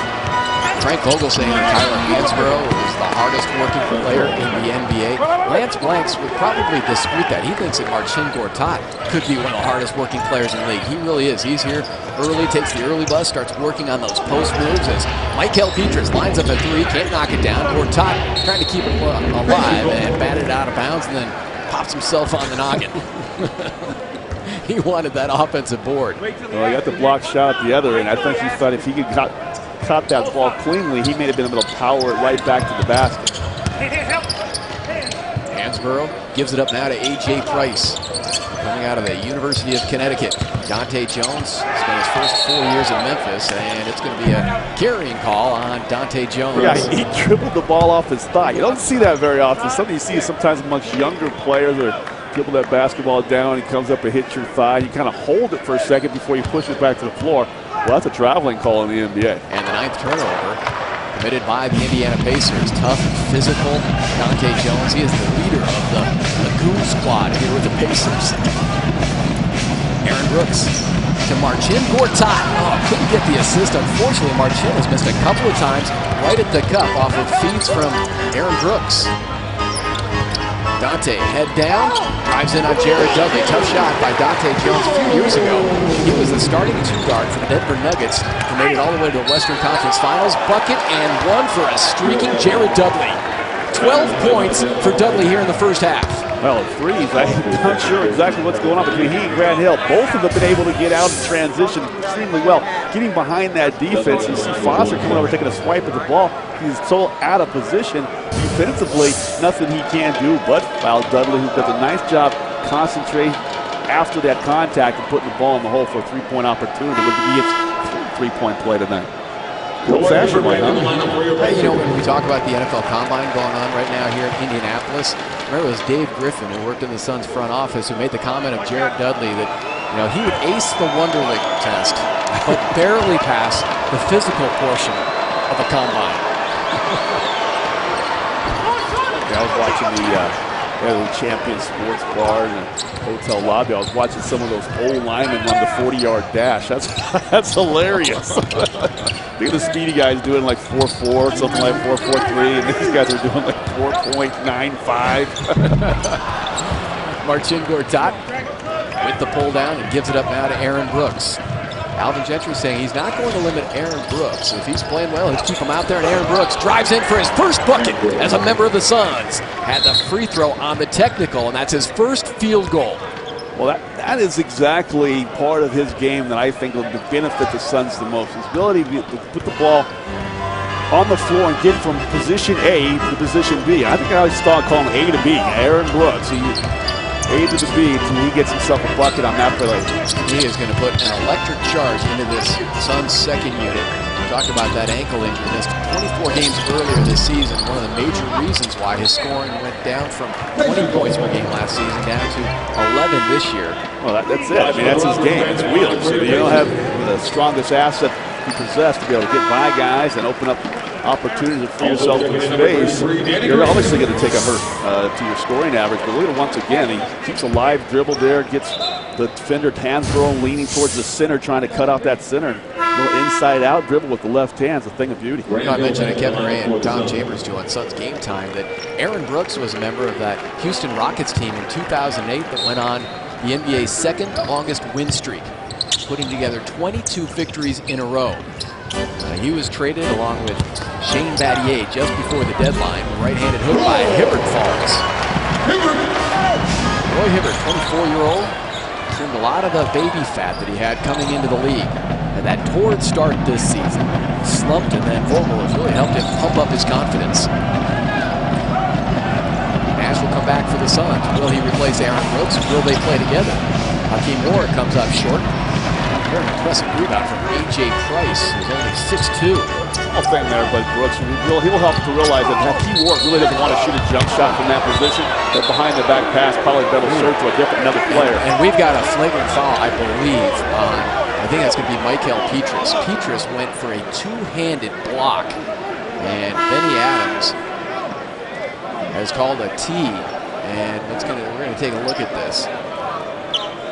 Frank Vogel saying that Tyler Hansbrough is the hardest working player in the NBA. Lance Blanks would probably dispute that. He thinks that Marcin Gortat could be one of the hardest working players in the league. He really is. He's here early, takes the early bus, starts working on those post moves as Michael Petras lines up a 3, can't knock it down. Gortat trying to keep it alive and batted it out of bounds and then pops himself on the noggin. He wanted that offensive board. Well, he got the block shot at the other end. I think he thought if he could caught that ball cleanly, he may have been able to power it right back to the basket. Hansbrough gives it up now to A.J. Price, coming out of the University of Connecticut. Dante Jones spent his first 4 years in Memphis, and it's going to be a carrying call on Dante Jones. Yeah, he dribbled the ball off his thigh. You don't see that very often. Something you see sometimes amongst younger players, or dribble that basketball down, he comes up and hits your thigh. You kind of hold it for a second before you push it back to the floor. Well, that's a traveling call in the NBA. And the 9th turnover committed by the Indiana Pacers. Tough, physical Dante Jones. He is the leader of the Lagoon squad here with the Pacers. Aaron Brooks to Marcin Gortat. Oh, couldn't get the assist. Unfortunately, Marcin has missed a couple of times right at the cup off of feeds from Aaron Brooks. Dante head down, drives in on Jared Dudley. Tough shot by Dante Jones a few years ago. He was the starting 2-guard for the Denver Nuggets who made it all the way to the Western Conference Finals. Bucket and one for a streaking Jared Dudley. 12 points for Dudley here in the first half. Well, threes, I'm not sure exactly what's going on between he and Grant Hill. Both of them have been able to get out and transition extremely well. Getting behind that defense, you see Foster coming over taking a swipe at the ball. He's so out of position. Defensively, nothing he can do but foul Dudley, who does a nice job concentrating after that contact and putting the ball in the hole for a three-point opportunity. Would be its three-point play tonight. Old-fashioned way, huh? Hey, you know, when we talk about the NFL Combine going on right now here in Indianapolis, remember it was Dave Griffin, who worked in the Suns front office, who made the comment of Jared Dudley that, you know, he would ace the Wonderlic test, but barely pass the physical portion of the Combine. I was watching the Champion Sports Bar in the hotel lobby. I was watching some of those old linemen run the 40-yard dash. That's hilarious. Look at the speedy guys doing like 4.4, something like 4.43, and these guys are doing like 4.95. Marcin Gortat with the pull down and gives it up now to Aaron Brooks. Alvin Gentry saying he's not going to limit Aaron Brooks. If he's playing well, he'll keep him out there, and Aaron Brooks drives in for his first bucket as a member of the Suns. Had the free throw on the technical, and that's his first field goal. Well, that is exactly part of his game that I think will benefit the Suns the most. His ability to put the ball on the floor and get from position A to position B. I think I always start calling A to B. Aaron Brooks, A to the B until he gets himself a bucket on that play. He is going to put an electric charge into this Suns second unit. We talked about that ankle injury. Missed 24 games earlier this season. One of the major reasons why his scoring went down from 20 points per game last season down to 11 this year. Well, that's it. I mean, that's his game. It's wheels. You don't have the strongest asset you possess to be able to get by guys and open up opportunities for yourself in space. You're obviously going to take a hurt to your scoring average, but look at it once again. He keeps a live dribble there, gets the defender hands thrown, leaning towards the center, trying to cut off that center. A little inside-out dribble with the left hand is a thing of beauty. I mentioned to Kevin Ray and Tom Chambers too on Suns Game Time that Aaron Brooks was a member of that Houston Rockets team in 2008 that went on the NBA's second longest win streak, putting together 22 victories in a row. He was traded along with Shane Battier just before the deadline. Right-handed hook by Hibbert falls. Roy Hibbert, 24-year-old, trimmed a lot of the baby fat that he had coming into the league. And that torrid start this season, slumped, and then Vogel has really helped him pump up his confidence. Nash will come back for the Suns. Will he replace Aaron Brooks? Will they play together? Hakeem Moore comes up short. Very impressive rebound from A.J. Price, who's only 6'2". Small thing there, but Brooks, he'll help to realize that Hakeem Moore really doesn't want to shoot a jump shot from that position. That behind the back pass, probably better serve to another player. And we've got a flagrant foul, I believe, on, I think that's going to be Michael Petrus. Petrus went for a two-handed block, and Benny Adams has called a T, and we're going to take a look at this.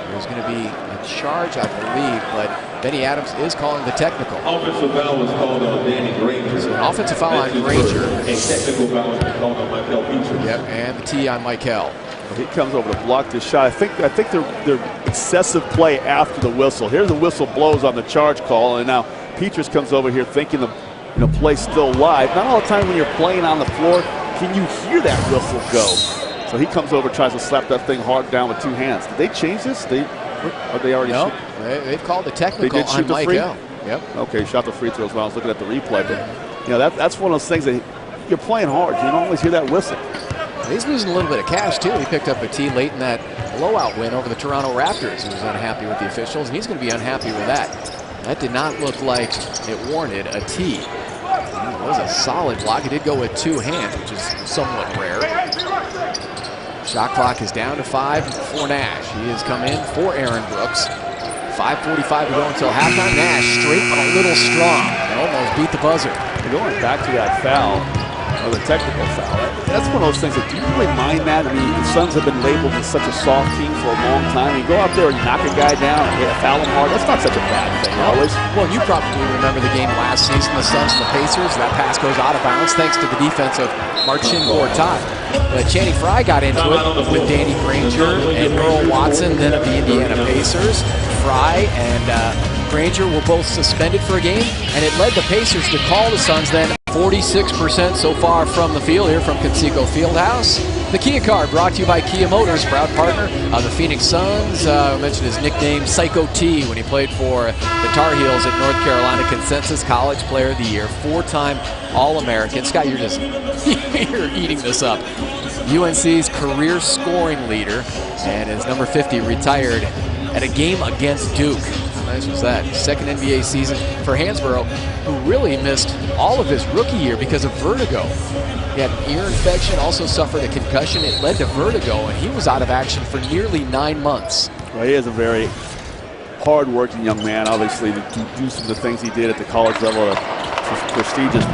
There's going to be a charge, I believe, but Benny Adams is calling the technical. Offensive foul was called on Danny Granger. So an offensive foul on Granger. A technical foul was called on Michael Petrus. Yep, and the T on Michael. He comes over to block this shot. I think they're excessive play after the whistle. Here's the whistle blows on the charge call, and now Petrus comes over here thinking the play's still live. Not all the time when you're playing on the floor can you hear that whistle go. So he comes over, tries to slap that thing hard down with two hands. Did they change this? Are they already? No, they've called the technical on Michael. Yep. Okay, shot the free throws when I was looking at the replay. But that's one of those things that you're playing hard. You don't always hear that whistle. He's losing a little bit of cash too. He picked up a T late in that blowout win over the Toronto Raptors. He was unhappy with the officials, and he's going to be unhappy with that. That did not look like it warranted a T. It was a solid block. It did go with two hands, which is somewhat rare. Shot clock is down to 5 for Nash. He has come in for Aaron Brooks. 5:45 to go until halftime. Nash straight but a little strong. They almost beat the buzzer. Going back to that foul, or the technical foul, that's one of those things that, do you really mind that? I mean, the Suns have been labeled as such a soft team for a long time. You go out there and knock a guy down and foul him hard, that's not such a bad thing, always. Well, you probably remember the game last season, the Suns and the Pacers. That pass goes out of bounds thanks to the defense of Marcin Gortat. Channing Frye got into it with Danny Granger and Earl Watson, then of the Indiana Pacers. Frye and Granger were both suspended for a game, and it led the Pacers to call the Suns then 46% so far from the field here from Conseco Fieldhouse. The Kia card brought to you by Kia Motors, proud partner of the Phoenix Suns. I mentioned his nickname, Psycho T, when he played for the Tar Heels at North Carolina. Consensus College Player of the Year, 4-time All-American. Scott, you're eating this up. UNC's career scoring leader, and his number 50 retired at a game against Duke. How nice was that? Second NBA season for Hansborough, who really missed all of his rookie year because of vertigo. He had an ear infection, also suffered a concussion. It led to vertigo, and he was out of action for nearly 9 months. Well, he is a very hard-working young man, obviously, to do some of the things he did at the college level at a prestigious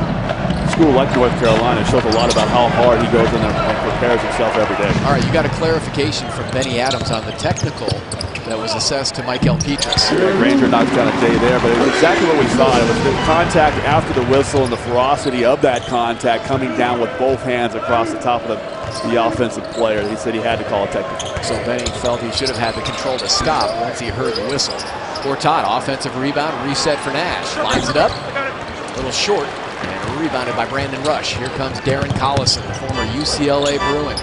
school like North Carolina. It shows a lot about how hard he goes in there and prepares himself every day. All right, you got a clarification from Benny Adams on the technical that was assessed to Mike Elpetras. Granger knocked down a day there, but it was exactly what we thought. It was the contact after the whistle and the ferocity of that contact coming down with both hands across the top of the offensive player. He said he had to call a technical. So Benny felt he should have had the control to stop once he heard the whistle. Gortat, offensive rebound, reset for Nash. Lines it up, a little short, and rebounded by Brandon Rush. Here comes Darren Collison, the former UCLA Bruin.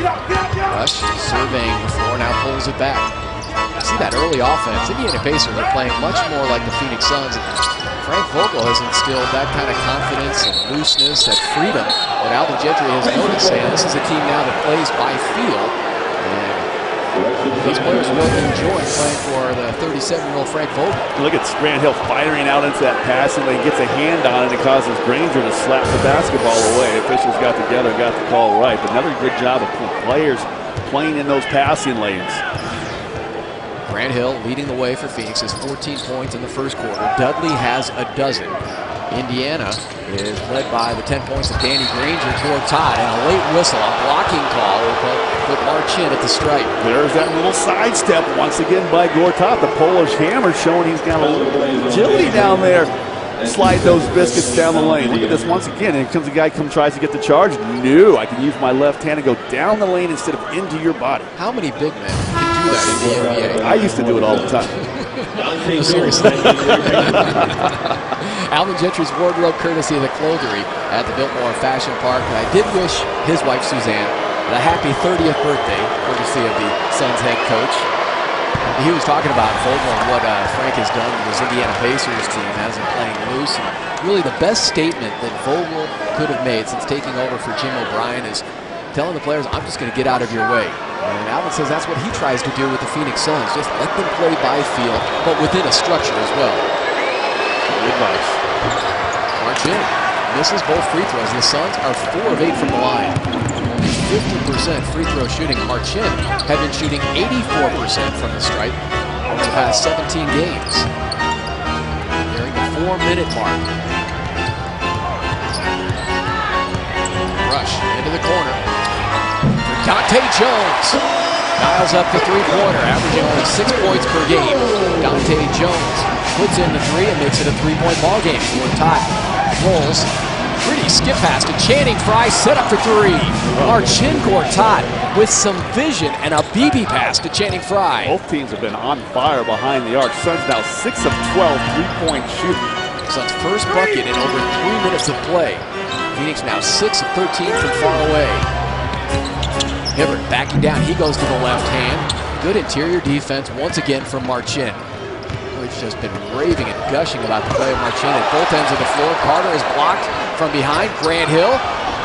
Rush surveying the floor, now pulls it back. See that early offense. Indiana Pacers are playing much more like the Phoenix Suns. Frank Vogel has instilled that kind of confidence and looseness, that freedom that Alvin Gentry has noticed, saying this is a team now that plays by feel. And these players will enjoy playing for the 37-year-old Frank Vogel. Look at Grant Hill firing out into that passing lane, gets a hand on it, and causes Granger to slap the basketball away. The officials got together and got the call right. But another good job of players playing in those passing lanes. Grant Hill leading the way for Phoenix is 14 points in the first quarter. Dudley has a dozen. Indiana is led by the 10 points of Danny Granger. Gortat, and a late whistle, a blocking call will put Marcin at the stripe. There's that little sidestep once again by Gortat. The Polish hammer showing he's got a little agility down there. Slide those biscuits down the lane. Look at this once again. Here comes a guy, tries to get the charge. No, I can use my left hand and go down the lane instead of into your body. How many big men can do that in the NBA? I used to do it all the time. No, seriously. Alvin Gentry's wardrobe courtesy of the Clothery at the Biltmore Fashion Park. And I did wish his wife Suzanne the happy 30th birthday, courtesy of the Suns head coach. He was talking about Vogel and what Frank has done with his Indiana Pacers team, has him playing loose. And really the best statement that Vogel could have made since taking over for Jim O'Brien is telling the players, I'm just going to get out of your way. And Alvin says that's what he tries to do with the Phoenix Suns. Just let them play by feel, but within a structure as well. Good advice. Marcin misses both free throws. The Suns are 4 of 8 from the line. 50% free throw shooting. Marcin had been shooting 84% from the stripe over the past 17 games. Nearing the 4-minute mark. Rush into the corner for Dante Jones. Dials up the three-pointer, averaging only 6 points per game. Dante Jones puts in the three and makes it a 3-point ball game. Gortat rolls. Pretty skip pass to Channing Frye, set up for three. Marcin Gortat with some vision and a BB pass to Channing Frye. Both teams have been on fire behind the arc. Suns now 6 of 12 3-point shooting. Suns' first bucket in over 3 minutes of play. Phoenix now 6 of 13 from far away. Hibbert backing down, he goes to the left hand. Good interior defense once again from Marcin. He's just been raving and gushing about the play of Marcin at both ends of the floor. Carter is blocked from behind. Grant Hill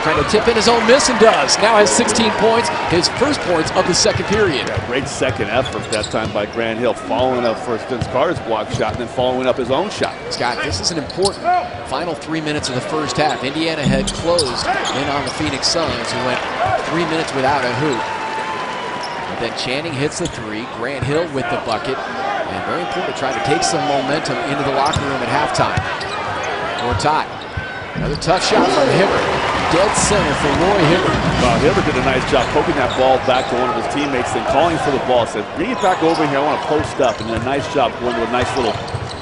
trying to tip in his own miss and does. Now has 16 points, his first points of the second period. Yeah, great second effort that time by Grant Hill, following up first Vince Carter's block shot and then following up his own shot. Scott, this is an important final 3 minutes of the first half. Indiana had closed in on the Phoenix Suns, who went 3 minutes without a hoop. Then Channing hits the three. Grant Hill with the bucket. And very important to try to take some momentum into the locker room at halftime. Gortat. Another tough shot from Hibbert. Dead center for Roy Hibbert. Hibbert did a nice job poking that ball back to one of his teammates, then calling for the ball. Said, bring it back over here. I want to post up. And did a nice job going to a nice little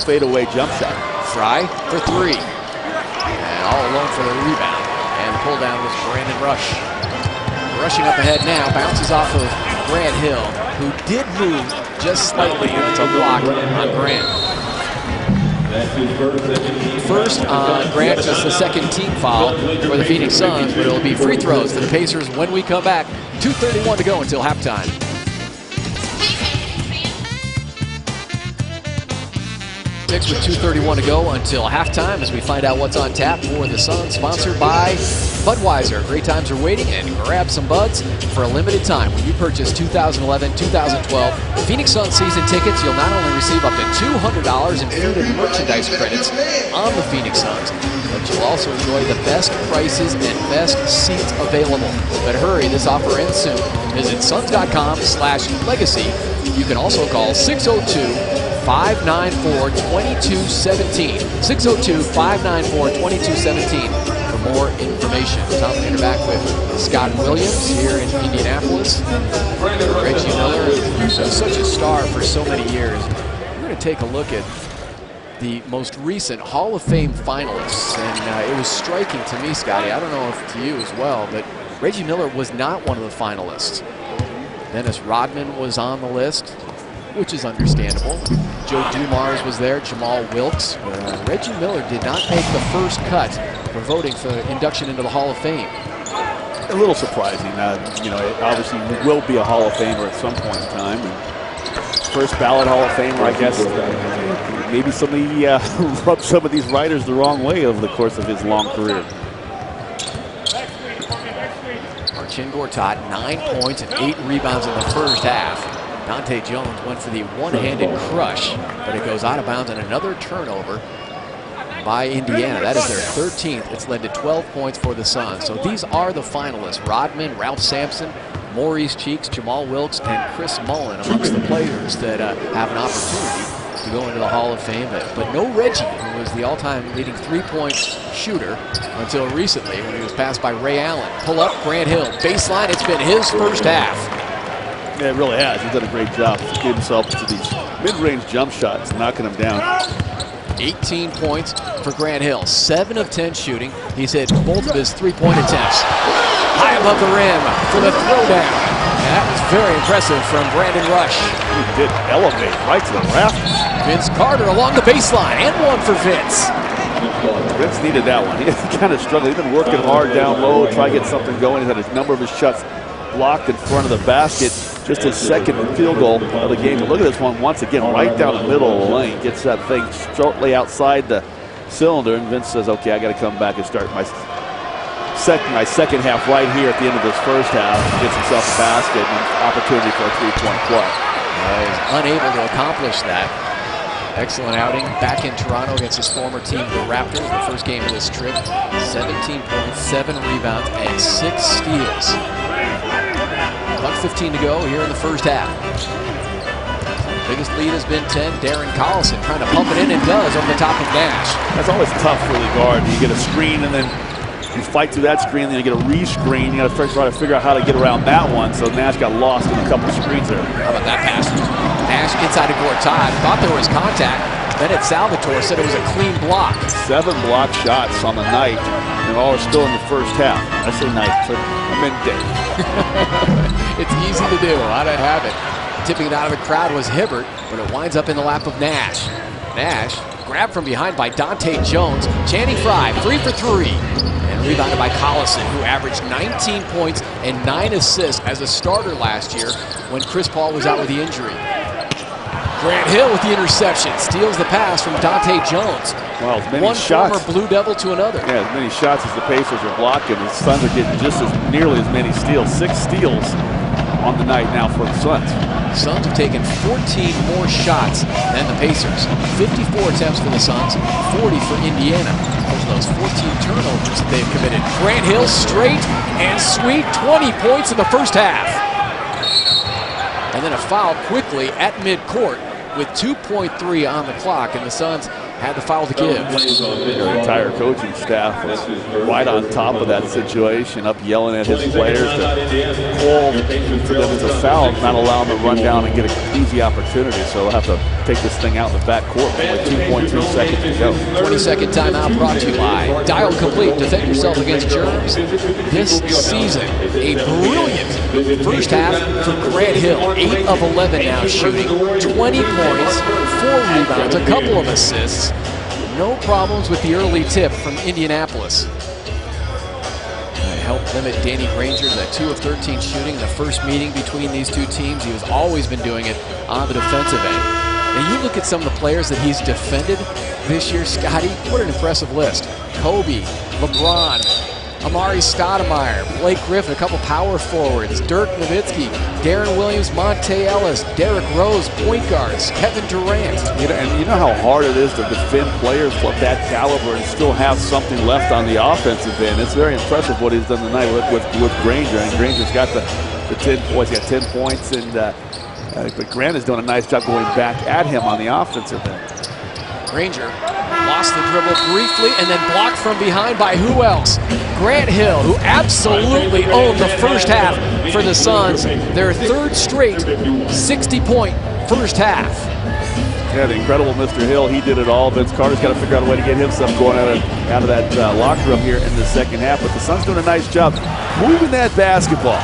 fadeaway jump shot. Fry for three. And all alone for the rebound. And the pull down was Brandon Rush. Rushing up ahead now. Bounces off of Grant Hill, who did move just slightly to block on Grant. First on Grant, just the second team foul for the Phoenix Suns, but it'll be free throws for the Pacers when we come back. 2:31 to go until halftime. 6 with 2:31 to go until halftime as we find out what's on tap for the Suns, sponsored by Budweiser. Great times are waiting, and grab some buds for a limited time. When you purchase 2011-2012 Phoenix Suns season tickets, you'll not only receive up to $200 in food and merchandise credits on the Phoenix Suns, but you'll also enjoy the best prices and best seats available. But hurry, this offer ends soon. Visit suns.com/legacy. You can also call 602-594-2217. 602-594-2217 for more information. Tom Leander back with Scott Williams here in Indianapolis. Reggie Miller, who's such a star for so many years. We're going to take a look at the most recent Hall of Fame finalists. And it was striking to me, Scotty, I don't know if to you as well, but Reggie Miller was not one of the finalists. Dennis Rodman was on the list, which is understandable. Joe Dumars was there, Jamal Wilkes. Reggie Miller did not make the first cut for voting for induction into the Hall of Fame. A little surprising. Obviously he will be a Hall of Famer at some point in time. And first ballot Hall of Famer, I guess. Maybe somebody rubbed some of these writers the wrong way over the course of his long career. Marcin Gortat, 9 points and 8 rebounds in the first half. Dante Jones went for the one-handed crush, but it goes out of bounds, and another turnover by Indiana. That is their 13th. It's led to 12 points for the Suns. So these are the finalists: Rodman, Ralph Sampson, Maurice Cheeks, Jamal Wilkes, and Chris Mullin amongst the players that have an opportunity to go into the Hall of Fame. But no Reggie, who was the all-time leading three-point shooter until recently when he was passed by Ray Allen. Pull up, Grant Hill. Baseline, it's been his first half. Yeah, it really has. He's done a great job to get himself to these mid-range jump shots, knocking them down. 18 points for Grant Hill. 7 of 10 shooting. He's hit both of his three-point attempts. High above the rim for the throwdown. And that was very impressive from Brandon Rush. He did elevate right to the rafters. Vince Carter along the baseline, and one for Vince. Vince needed that one. He kind of struggled. He's been working hard down low, trying to get something going. He's had a number of his shots blocked in front of the basket. Just his second field goal of the game. But look at this one once again, right down the middle of the lane. Gets that thing shortly outside the cylinder, and Vince says, okay, I got to come back and start my second half right here at the end of this first half. Gets himself a basket and opportunity for a three-point play. He's unable to accomplish that. Excellent outing back in Toronto against his former team, the Raptors, the first game of this trip. 17 points, 7 rebounds, and 6 steals. 1:15 to go here in the first half. Biggest lead has been 10. Darren Collison trying to pump it in, and does over the top of Nash. That's always tough for the guard. You get a screen, and then you fight through that screen, then you get a re-screen. You got to try to figure out how to get around that one. So Nash got lost in a couple of screens there. How about that pass? Nash inside of Gortat. Thought there was contact. Bennett Salvatore said it was a clean block. 7 block shots on the night, and all are still in the first half. I say night, so I meant day. It's easy to do, out of habit. Tipping it out of the crowd was Hibbert, but it winds up in the lap of Nash. Nash grabbed from behind by Dante Jones. Channing Frye, 3 for 3. And rebounded by Collison, who averaged 19 points and 9 assists as a starter last year when Chris Paul was out with the injury. Grant Hill with the interception, steals the pass from Dante Jones. Well, as many one shots, former Blue Devil to another. Yeah, as many shots as the Pacers are blocking. The Suns are getting just as nearly as many steals. 6 steals on the night now for the Suns. Suns have taken 14 more shots than the Pacers. 54 attempts for the Suns, 40 for Indiana. Those 14 turnovers that they've committed. Grant Hill straight and sweet, 20 points in the first half. then a foul quickly at midcourt with 2.3 on the clock, and the Suns had the foul to give. The entire coaching staff was right on top of that situation, up yelling at his players to call for them as a foul, not allow them to run down and get an easy opportunity. So they'll have to take this thing out in the backcourt with 2.2 seconds to go. 20-second timeout brought to you by Dial Complete. Defend yourself against germs. This season, a brilliant first half for Grant Hill. 8 of 11 now shooting, 20 points, 4 rebounds, a couple of assists. No problems with the early tip from Indianapolis. That helped limit Danny Granger to that 2 of 13 shooting in the first meeting between these two teams. He has always been doing it on the defensive end. And you look at some of the players that he's defended this year, Scotty, what an impressive list. Kobe, LeBron, Amari Stoudemire, Blake Griffin, a couple power forwards, Dirk Nowitzki, Darren Williams, Monte Ellis, Derrick Rose, point guards, Kevin Durant. And you know how hard it is to defend players of that caliber and still have something left on the offensive end. It's very impressive what he's done tonight with Granger. And Granger's got the 10 points. He's got 10 points, and but Grant is doing a nice job going back at him on the offensive end. Granger lost the dribble briefly and then blocked from behind by who else? Grant Hill, who absolutely owned the first half for the Suns. Their third straight 60-point first half. Yeah, the incredible Mr. Hill, he did it all. Vince Carter's got to figure out a way to get himself going out of that locker room here in the second half. But the Suns doing a nice job moving that basketball.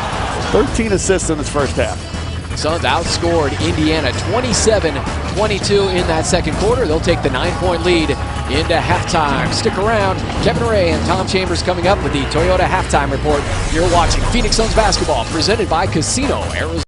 13 assists in this first half. Suns outscored Indiana 27-22 in that second quarter. They'll take the 9-point lead into halftime. Stick around. Kevin Ray and Tom Chambers coming up with the Toyota Halftime Report. You're watching Phoenix Suns basketball presented by Casino Arizona.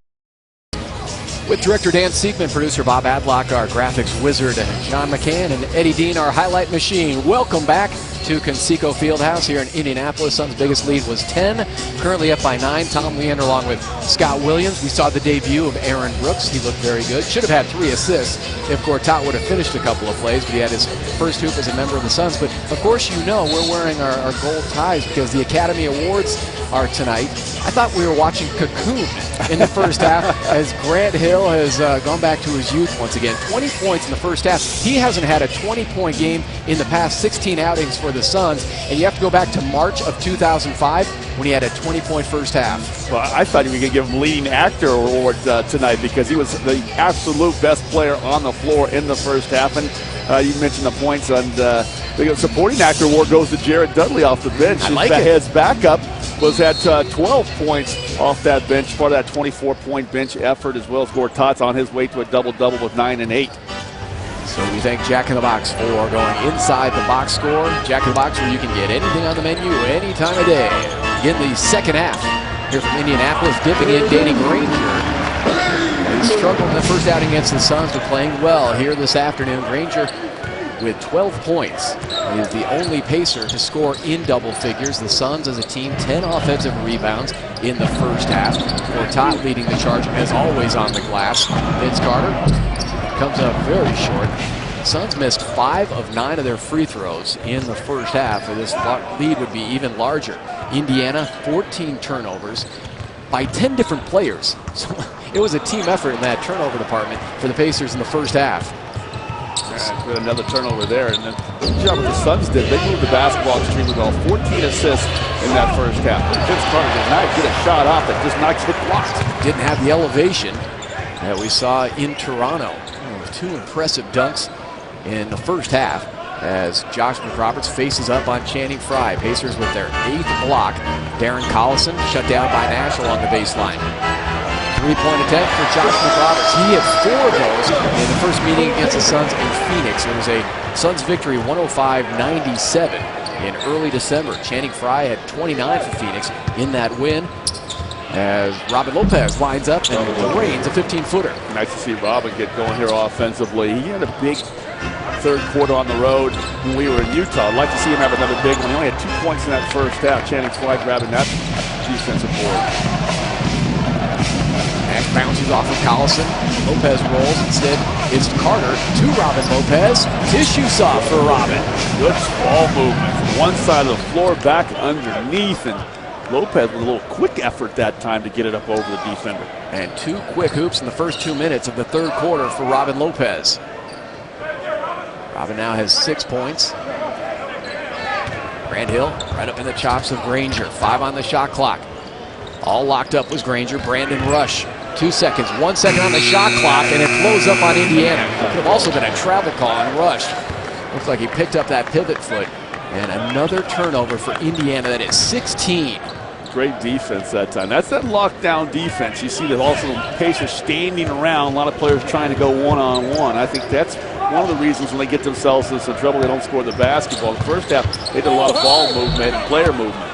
With director Dan Siegman, producer Bob Adlock, our graphics wizard Sean McCann, and Eddie Dean, our highlight machine. Welcome back to Conseco Fieldhouse here in Indianapolis. Suns' biggest lead was 10, currently up by 9. Tom Leander along with Scott Williams. We saw the debut of Aaron Brooks. He looked very good. Should have had 3 assists if Gortat would have finished a couple of plays, but he had his first hoop as a member of the Suns. But of course, you know, we're wearing our gold ties because the Academy Awards are tonight. I thought we were watching Cocoon in the first half as Grant Hill has gone back to his youth once again. 20 points in the first half. He hasn't had a 20-point game in the past 16 outings for the Suns, and you have to go back to March of 2005 when he had a 20-point first half. Well, I thought you were going to give him leading actor award tonight because he was the absolute best player on the floor in the first half. And you mentioned the points, and the supporting actor award goes to Jared Dudley off the bench. I like it. His backup was at 12 points off that bench, part of that 24-point bench effort, as well as Gortat's on his way to a double-double with 9 and 8. So we thank Jack in the Box for going inside the box score. Jack in the Box, where you can get anything on the menu any time of day. In the second half, here from Indianapolis, dipping in Danny Granger. He struggled in the first outing against the Suns, but playing well here this afternoon. Granger with 12 points. He is the only Pacer to score in double figures. The Suns as a team, 10 offensive rebounds in the first half. Gortat leading the charge as always on the glass. Vince Carter comes up very short. Suns missed 5 of 9 of their free throws in the first half, or this lead would be even larger. Indiana, 14 turnovers by 10 different players. So it was a team effort in that turnover department for the Pacers in the first half. With another turnover there, and then the job what the Suns did, they moved the basketball extremely well. 14 assists in that first half. Vince Carter did not get a shot off it, just not get blocked. Didn't have the elevation that we saw in Toronto. 2 impressive dunks in the first half as Josh McRoberts faces up on Channing Frye. Pacers with their 8th block. Darren Collison shut down by Nash along the baseline. 3-point attempt for Josh McRoberts. He had 4 of those in the first meeting against the Suns in Phoenix. It was a Suns victory 105-97 in early December. Channing Frye had 29 for Phoenix in that win as Robin Lopez lines up and rains a 15-footer. Nice to see Robin get going here offensively. He had a big third quarter on the road when we were in Utah. I'd like to see him have another big one. He only had 2 points in that first half. Channing Frye grabbing that defensive board. Nash bounces off of Collison. Lopez rolls. Instead, it's Carter to Robin Lopez. Tissue soft for Robin. Good ball movement from one side of the floor back underneath, and Lopez with a little quick effort that time to get it up over the defender. And 2 quick hoops in the first 2 minutes of the third quarter for Robin Lopez. Robin now has 6 points. Grant Hill right up in the chops of Granger. 5 on the shot clock. All locked up was Granger. Brandon Rush. 2 seconds, 1 second on the shot clock, and it blows up on Indiana. Could have also been a travel call on Rush. Looks like he picked up that pivot foot. And another turnover for Indiana. That is 16. Great defense that time. That's that lockdown defense. You see that also the Pacers standing around, a lot of players trying to go one-on-one. I think that's one of the reasons when they get themselves in some trouble, they don't score the basketball. The first half, they did a lot of ball movement and player movement.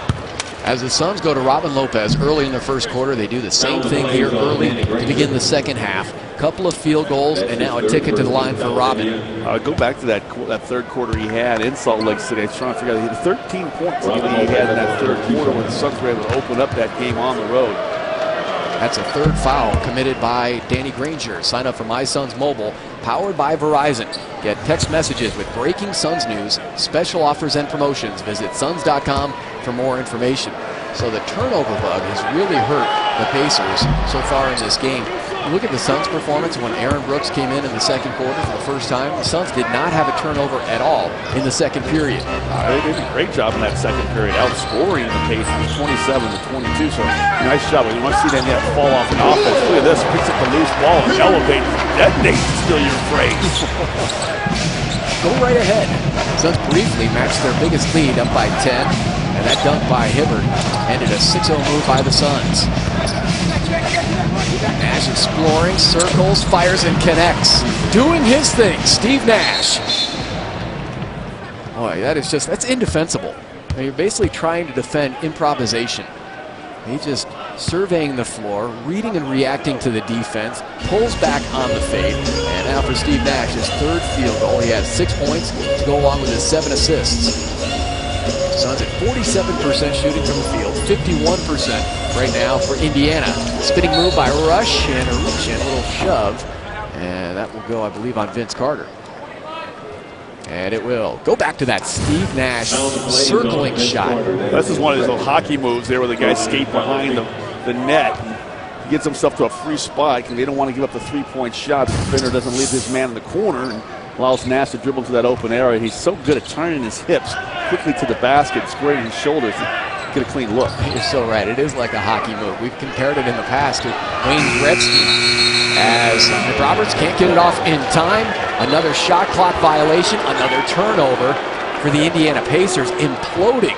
As the Suns go to Robin Lopez early in the first quarter, they do the same thing here early to begin the second half. Couple of field goals and now a ticket to the line for Robin. Go back to that third quarter he had in Salt Lake City. I was trying to figure out, he had 13 points he had in that third quarter when the Suns were able to open up that game on the road. That's a third foul committed by Danny Granger. Sign up for My Suns Mobile, powered by Verizon. Get text messages with breaking Suns news, special offers and promotions. Visit suns.com for more information. So the turnover bug has really hurt the Pacers so far in this game. You look at the Suns' performance when Aaron Brooks came in the second quarter for the first time. The Suns did not have a turnover at all in the second period. They did a great job in that second period, outscoring the Pacers 27-22. So nice job. You want to see them fall off in offense. Look at this, picks up the loose ball and elevates. Detonates still your phrase. Go right ahead. Suns briefly matched their biggest lead up by 10. And that dunk by Hibbert ended a 6-0 move by the Suns. Nash exploring, circles, fires, and connects. Doing his thing, Steve Nash. Boy, that's indefensible. I mean, you're basically trying to defend improvisation. He's just surveying the floor, reading and reacting to the defense, pulls back on the fade. And now for Steve Nash, his third field goal. He has 6 points to go along with his 7 assists. Suns at 47% shooting from the field, 51% right now for Indiana. Spinning move by Rush and a reach and a little shove. And that will go, I believe, on Vince Carter. And it will go back to that Steve Nash circling shot. This is one of those little hockey moves there where the guys skate behind the net. He gets himself to a free spot because they don't want to give up the three-point shot. The defender doesn't leave his man in the corner and allows Nash to dribble to that open area. He's so good at turning his hips quickly to the basket, squaring his shoulders to get a clean look. You're so right. It is like a hockey move. We've compared it in the past to Wayne Gretzky. As Roberts can't get it off in time. Another shot clock violation. Another turnover for the Indiana Pacers, imploding.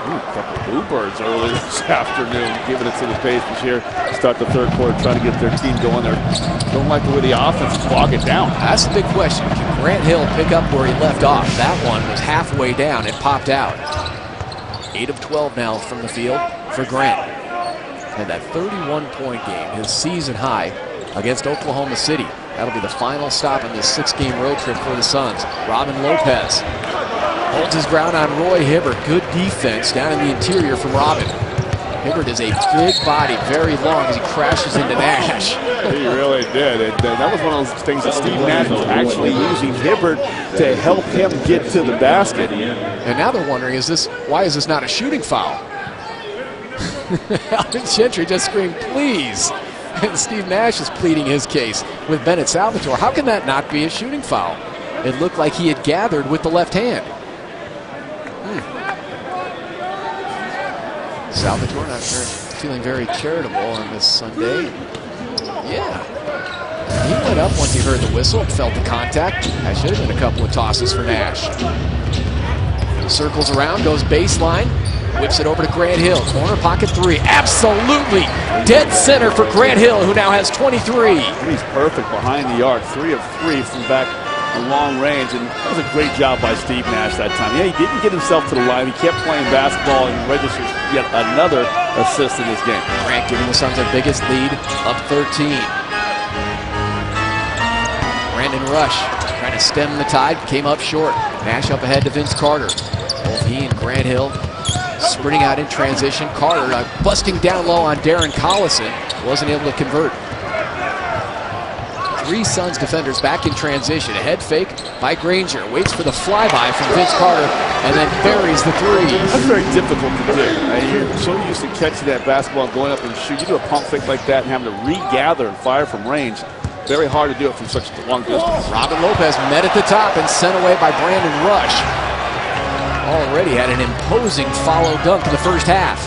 A couple of bluebirds earlier this afternoon, giving it to the Pacers here to start the third quarter, trying to get their team going there. Don't like the way the offense is bogging down. That's the big question. Can Grant Hill pick up where he left off? That one was halfway down and popped out. 8 of 12 now from the field for Grant. Had that 31-point game, his season high against Oklahoma City. That'll be the final stop on this 6-game road trip for the Suns. Robin Lopez holds his ground on Roy Hibbert. Good defense down in the interior from Robin. Hibbert is a big body, very long, as he crashes into Nash. He really did. And that was one of those things that Steve Nash was actually using Hibbert to help him get to the basket. And now they're wondering, why is this not a shooting foul? Alvin Gentry just screamed, please. And Steve Nash is pleading his case with Bennett Salvatore. How can that not be a shooting foul? It looked like he had gathered with the left hand. Salvatore, not sure, feeling very charitable on this Sunday. Yeah. He went up once he heard the whistle and felt the contact. That should have been a couple of tosses for Nash. Circles around, goes baseline, whips it over to Grant Hill. Corner pocket three. Absolutely dead center for Grant Hill, who now has 23. He's perfect behind the arc. 3 of 3 from back a long range, and that was a great job by Steve Nash that time. Yeah, he didn't get himself to the line. He kept playing basketball and registers yet another assist in this game. Grant giving the Suns their biggest lead, up 13. Brandon Rush trying to stem the tide, came up short. Nash up ahead to Vince Carter. Both he and Grant Hill sprinting out in transition. Carter busting down low on Darren Collison. Wasn't able to convert. 3 Suns defenders back in transition. A head fake by Granger. Waits for the flyby from Vince Carter and then buries the 3. That's very difficult to do. You're so used to catching that basketball and going up and shoot. You do a pump fake like that and having to regather and fire from range. Very hard to do it from such a long distance. Robin Lopez met at the top and sent away by Brandon Rush. Already had an imposing follow dunk in the first half.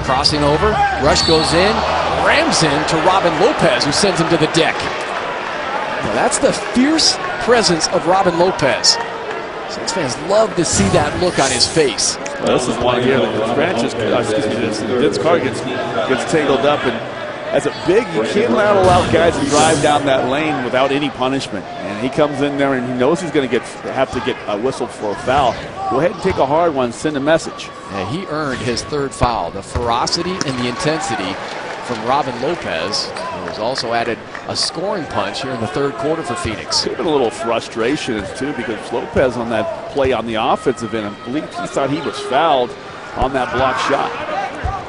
Crossing over, Rush goes in, rams in to Robin Lopez, who sends him to the deck. Now that's the fierce presence of Robin Lopez. Suns fans love to see that look on his face. Well, this is one here that Vince Carter gets tangled up, and as a big, you can't allow guys to drive down that lane without any punishment. And he comes in there and he knows he's going to have to get whistled for a foul. Go ahead and take a hard one, send a message. Yeah, he earned his 3rd foul. The ferocity and the intensity from Robin Lopez, who has also added a scoring punch here in the 3rd quarter for Phoenix. There's been a little frustration too, because Lopez on that play on the offensive end, I believe he thought he was fouled on that block shot.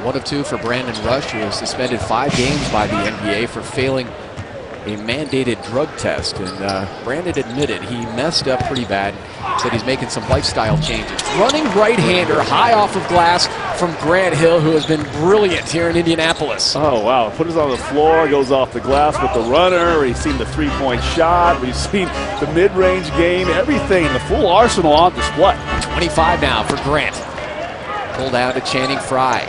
1 of 2 for Brandon Rush, who was suspended 5 games by the NBA for failing a mandated drug test. And Brandon admitted he messed up pretty bad. Said he's making some lifestyle changes. Running right-hander high off of glass from Grant Hill, who has been brilliant here in Indianapolis. Oh, wow. Put it on the floor, goes off the glass with the runner. We've seen the 3-point shot. We've seen the mid-range game. Everything, the full arsenal on display. 25 now for Grant. Pulled down to Channing Frye.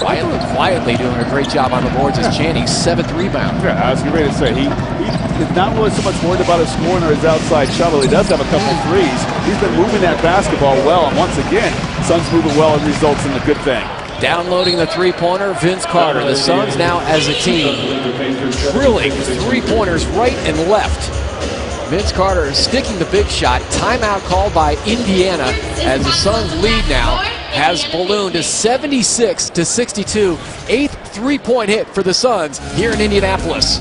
Quietly doing a great job on the boards as Channing's 7th rebound. Yeah, I was getting ready to say, he is not really so much worried about his scoring or his outside shot. He does have a couple threes. He's been moving that basketball well, and once again, Suns moving well and results in the good thing. Downloading the 3-pointer, Vince Carter. The Suns now as a team drilling 3-pointers right and left. Vince Carter sticking the big shot. Timeout called by Indiana as the Suns lead now has ballooned to 76-62. 8th 3-point hit for the Suns here in Indianapolis.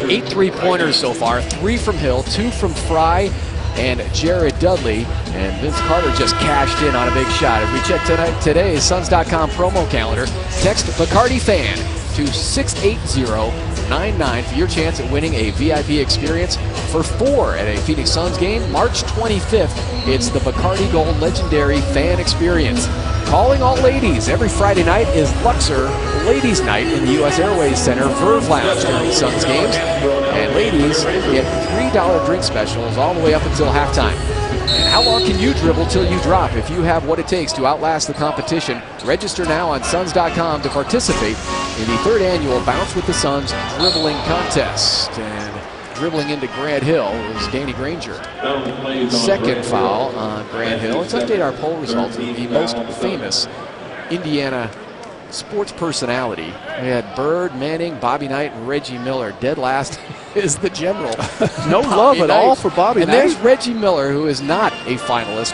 8 3-pointers so far, 3 from Hill, 2 from Frye and Jared Dudley. And Vince Carter just cashed in on a big shot. If we check today's Suns.com promo calendar, text Bacardi Fan to 68099 for your chance at winning a VIP experience for 4 at a Phoenix Suns game. March 25th, it's the Bacardi Gold Legendary Fan Experience. Calling all ladies. Every Friday night is Luxor Ladies Night in the U.S. Airways Center Verve Lounge during Suns games. And ladies get $3 drink specials all the way up until halftime. And how long can you dribble till you drop? If you have what it takes to outlast the competition, register now on Suns.com to participate in the 3rd annual Bounce with the Suns dribbling contest. And dribbling into Grant Hill is Danny Granger. 2nd foul on Grant Hill. Let's update our poll results. The most famous Indiana sports personality. We had Bird, Manning, Bobby Knight, and Reggie Miller. Dead last is the general. No love at all for Bobby Knight. And there's Reggie Miller, who is not a finalist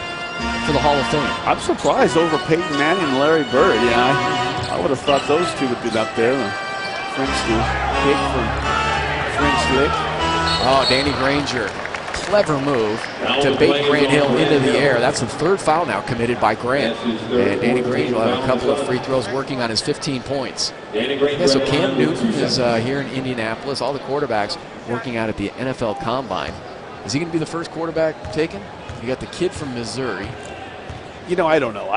for the Hall of Fame. I'm surprised over Peyton Manning and Larry Bird. Yeah, I would have thought those two would be up there. French kick from French Lick. Oh, Danny Granger. Clever move to bait Grant Hill into the air. That's the 3rd foul now committed by Grant. And Danny Granger will have a couple of free throws working on his 15 points. Yeah, so Cam Newton is here in Indianapolis. All the quarterbacks working out at the NFL Combine. Is he going to be the first quarterback taken? You got the kid from Missouri. You know, I don't know.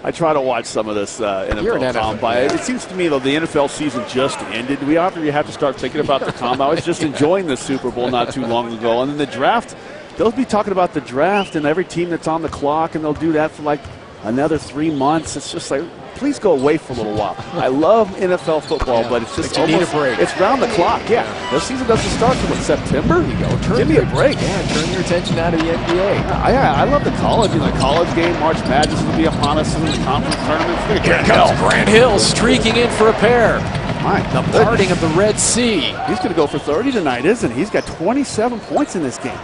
I try to watch some of this NFL Combine. Yeah. It seems to me, though, the NFL season just ended. We obviously have to start thinking about the Combine. I was just enjoying the Super Bowl not too long ago. And then the draft, they'll be talking about the draft and every team that's on the clock, and they'll do that for like another 3 months. It's just like, please go away for a little while. I love NFL football, but it's just almost, need a break. It's round the clock. Yeah, the season doesn't start until September. There you go. Give me a break. Yeah, turn your attention out of the NBA. I love the college. The college game, March Madness will be upon us in the conference tournaments. Here comes Grant Hill streaking in for a pair. The goodness. parting of the Red Sea. He's going to go for 30 tonight, isn't he? He's got 27 points in this game.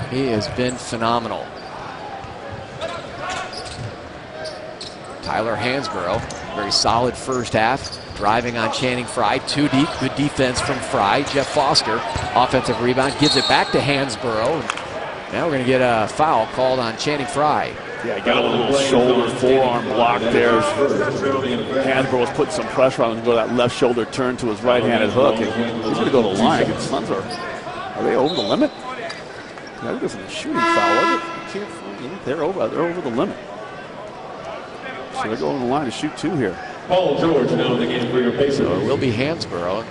He has been phenomenal. Tyler Hansborough, very solid first half, driving on Channing Frye, 2 deep, good defense from Frye. Jeff Foster, offensive rebound, gives it back to Hansborough. Now we're going to get a foul called on Channing Frye. Yeah, he got a little shoulder, forearm block there. Hansbrough was putting some pressure on him to go that left shoulder turn to his right-handed hook. And he's going to go to the line. The Suns are they over the limit? Yeah, I think this is a shooting foul, wasn't it? They're over the limit. So they're going to the line to shoot 2 here. Paul George now in the game for your Pacers. So it will be Hansbrough.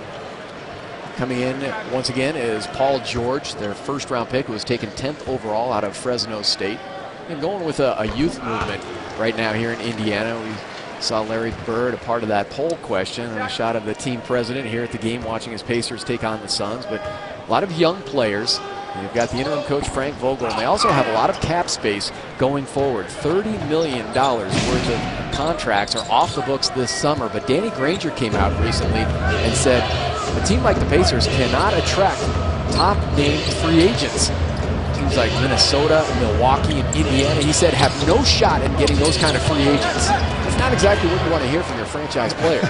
Coming in once again is Paul George, their first-round pick, who was taken 10th overall out of Fresno State. And going with a youth movement right now here in Indiana. We saw Larry Bird, a part of that poll question, and a shot of the team president here at the game watching his Pacers take on the Suns. But a lot of young players. They've got the interim coach Frank Vogel, and they also have a lot of cap space going forward. $30 million worth of contracts are off the books this summer. But Danny Granger came out recently and said a team like the Pacers cannot attract top-name free agents. Teams like Minnesota, Milwaukee, and Indiana, he said, have no shot in getting those kind of free agents. It's not exactly what you want to hear from your franchise player.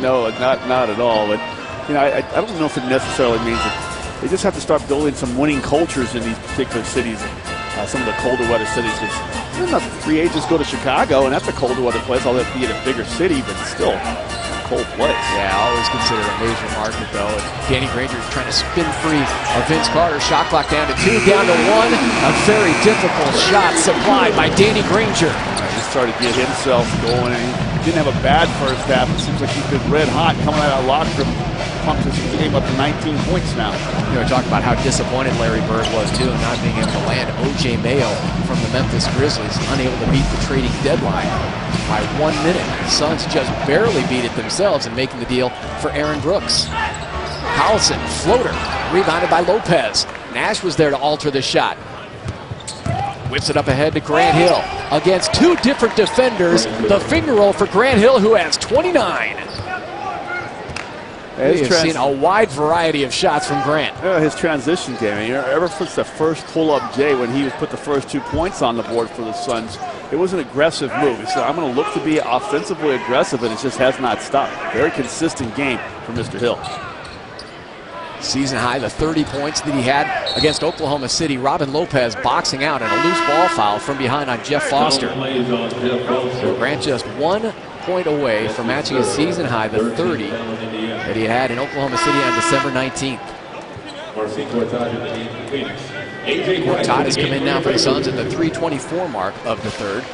No, not at all. But you know, I don't know if it necessarily means that they just have to start building some winning cultures in these particular cities, some of the colder weather cities. Enough free agents go to Chicago, and that's a colder weather place, although it'd be in a bigger city, but still a cold place. Yeah, always considered a major market, though. And Danny Granger is trying to spin free of Vince Carter. Shot clock down to 2, down to 1. A very difficult shot supplied by Danny Granger. He started to get himself going, and he didn't have a bad first half. It seems like he's been red hot coming out of that locker room. Pumped his game up to 19 points now. You know, talk about how disappointed Larry Bird was, too, in not being able to land O.J. Mayo from the Memphis Grizzlies, unable to beat the trading deadline by 1 minute. The Suns just barely beat it themselves in making the deal for Aaron Brooks. Collison, floater, rebounded by Lopez. Nash was there to alter the shot. Whips it up ahead to Grant Hill against 2 different defenders. The finger roll for Grant Hill, who has 29. We have seen a wide variety of shots from Grant. His transition game. I mean, ever since the first pull-up J, when he put the first 2 points on the board for the Suns, it was an aggressive move. He said, I'm going to look to be offensively aggressive, and it just has not stopped. Very consistent game for Mr. Hill. Season high, the 30 points that he had against Oklahoma City. Robin Lopez boxing out and a loose ball foul from behind on Jeff Foster. So Grant just 1 point away from matching his season high, the 30 that he had in Oklahoma City on December 19th. Gortat has come in now for the Suns at the 3:24 mark of the 3rd.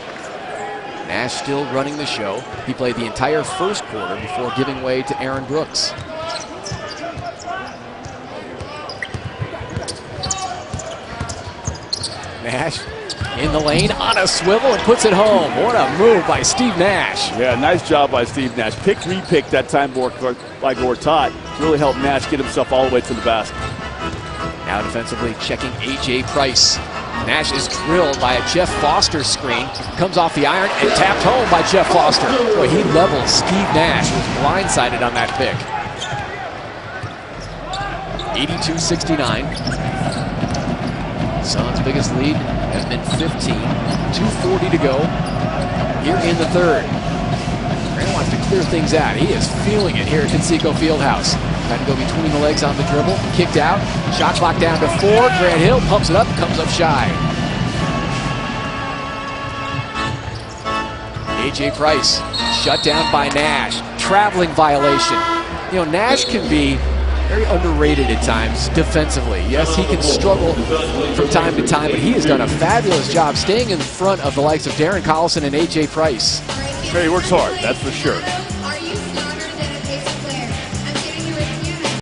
Nash still running the show. He played the entire first quarter before giving way to Aaron Brooks. Nash in the lane on a swivel and puts it home. What a move by Steve Nash. Yeah, nice job by Steve Nash. Repick that time by Gortat. Really helped Nash get himself all the way to the basket. Now defensively checking A.J. Price. Nash is drilled by a Jeff Foster screen. Comes off the iron and tapped home by Jeff Foster. Boy, he levels Steve Nash, who was blindsided on that pick. 82-69. Suns' biggest lead has been 15. 2:40 to go here in the 3rd. Grant wants to clear things out. He is feeling it here at Conseco Fieldhouse. Trying to go between the legs on the dribble. Kicked out. Shot clock down to 4. Grant Hill pumps it up, comes up shy. A.J. Price shut down by Nash. Traveling violation. You know, Nash can be very underrated at times defensively. Yes, he can struggle from time to time, but he has done a fabulous job staying in front of the likes of Darren Collison and A.J. Price. He works hard, that's for sure.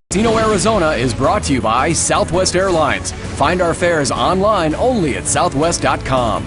Tino, Arizona is brought to you by Southwest Airlines. Find our fares online only at southwest.com.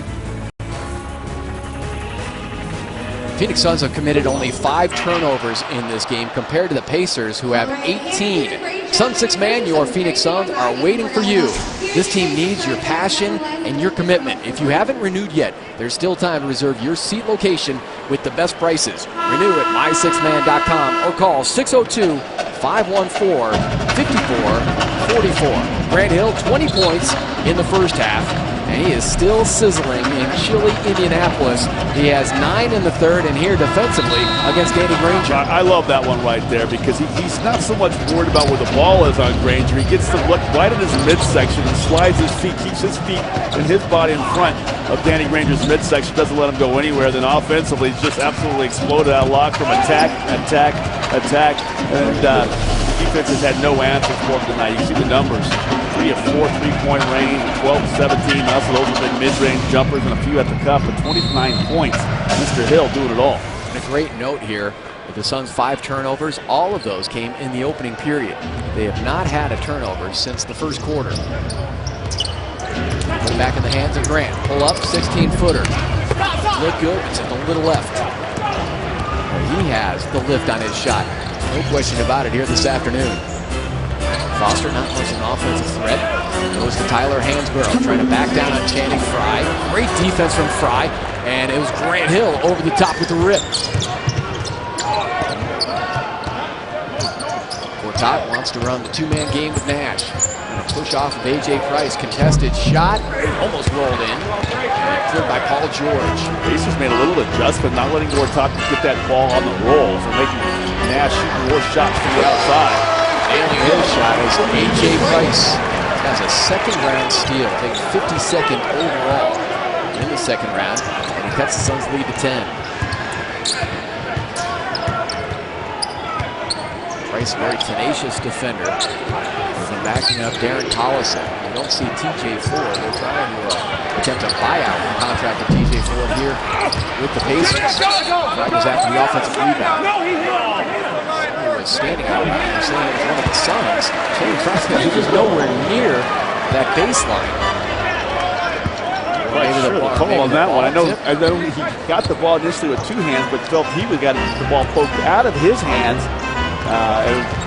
Phoenix Suns have committed only 5 turnovers in this game compared to the Pacers, who have 18. Sun 6-man, your Phoenix Suns are waiting for you. This team needs your passion and your commitment. If you haven't renewed yet, there's still time to reserve your seat location with the best prices. Renew at my6man.com or call 602-514-5444. Grant Hill, 20 points in the first half. And he is still sizzling in chilly Indianapolis. He has 9 in the third, and here defensively against Danny Granger. I love that one right there because he's not so much worried about where the ball is on Granger. He gets to look right at his midsection and slides his feet, keeps his feet and his body in front of Danny Granger's midsection, doesn't let him go anywhere. Then offensively, he's just absolutely exploded out lock from attack, and the defense has had no answers for him tonight. You see the numbers. 3 of 4 3-point range, 12 of 17. Also, those have been mid-range jumpers and a few at the cup, but 29 points. Mr. Hill doing it all. And a great note here with the Suns' 5 turnovers. All of those came in the opening period. They have not had a turnover since the first quarter. Put it back in the hands of Grant. Pull up, 16-footer. Look good, it's in the little left. He has the lift on his shot. No question about it here this afternoon. Foster not much an offensive threat. Goes to Tyler Hansborough, trying to back down on Channing Frye. Great defense from Frye, and it was Grant Hill over the top with the rip. Gortat wants to run the 2-man game with Nash. And a push off of A.J. Price. Contested shot, almost rolled in. And cleared by Paul George. Pacers made a little adjustment, not letting Gortat get that ball on the roll, so making Nash shoot more shots from the outside. Nailing his shot is A.J. Price. Has a second-round steal, takes 52nd overall in the second round, and he cuts the Suns' lead to 10. Price, a very tenacious defender. He's been backing up Darren Collison. You don't see T.J. Ford. They're trying to attempt a buyout in contract with T.J. Ford here with the Pacers. That was after the offensive rebound. Standing out, you're saying it was one of the Suns. He was nowhere near that baseline. Right, sure, the call on that one. I know he got the ball initially with 2 hands, but felt he would got the ball poked out of his hands.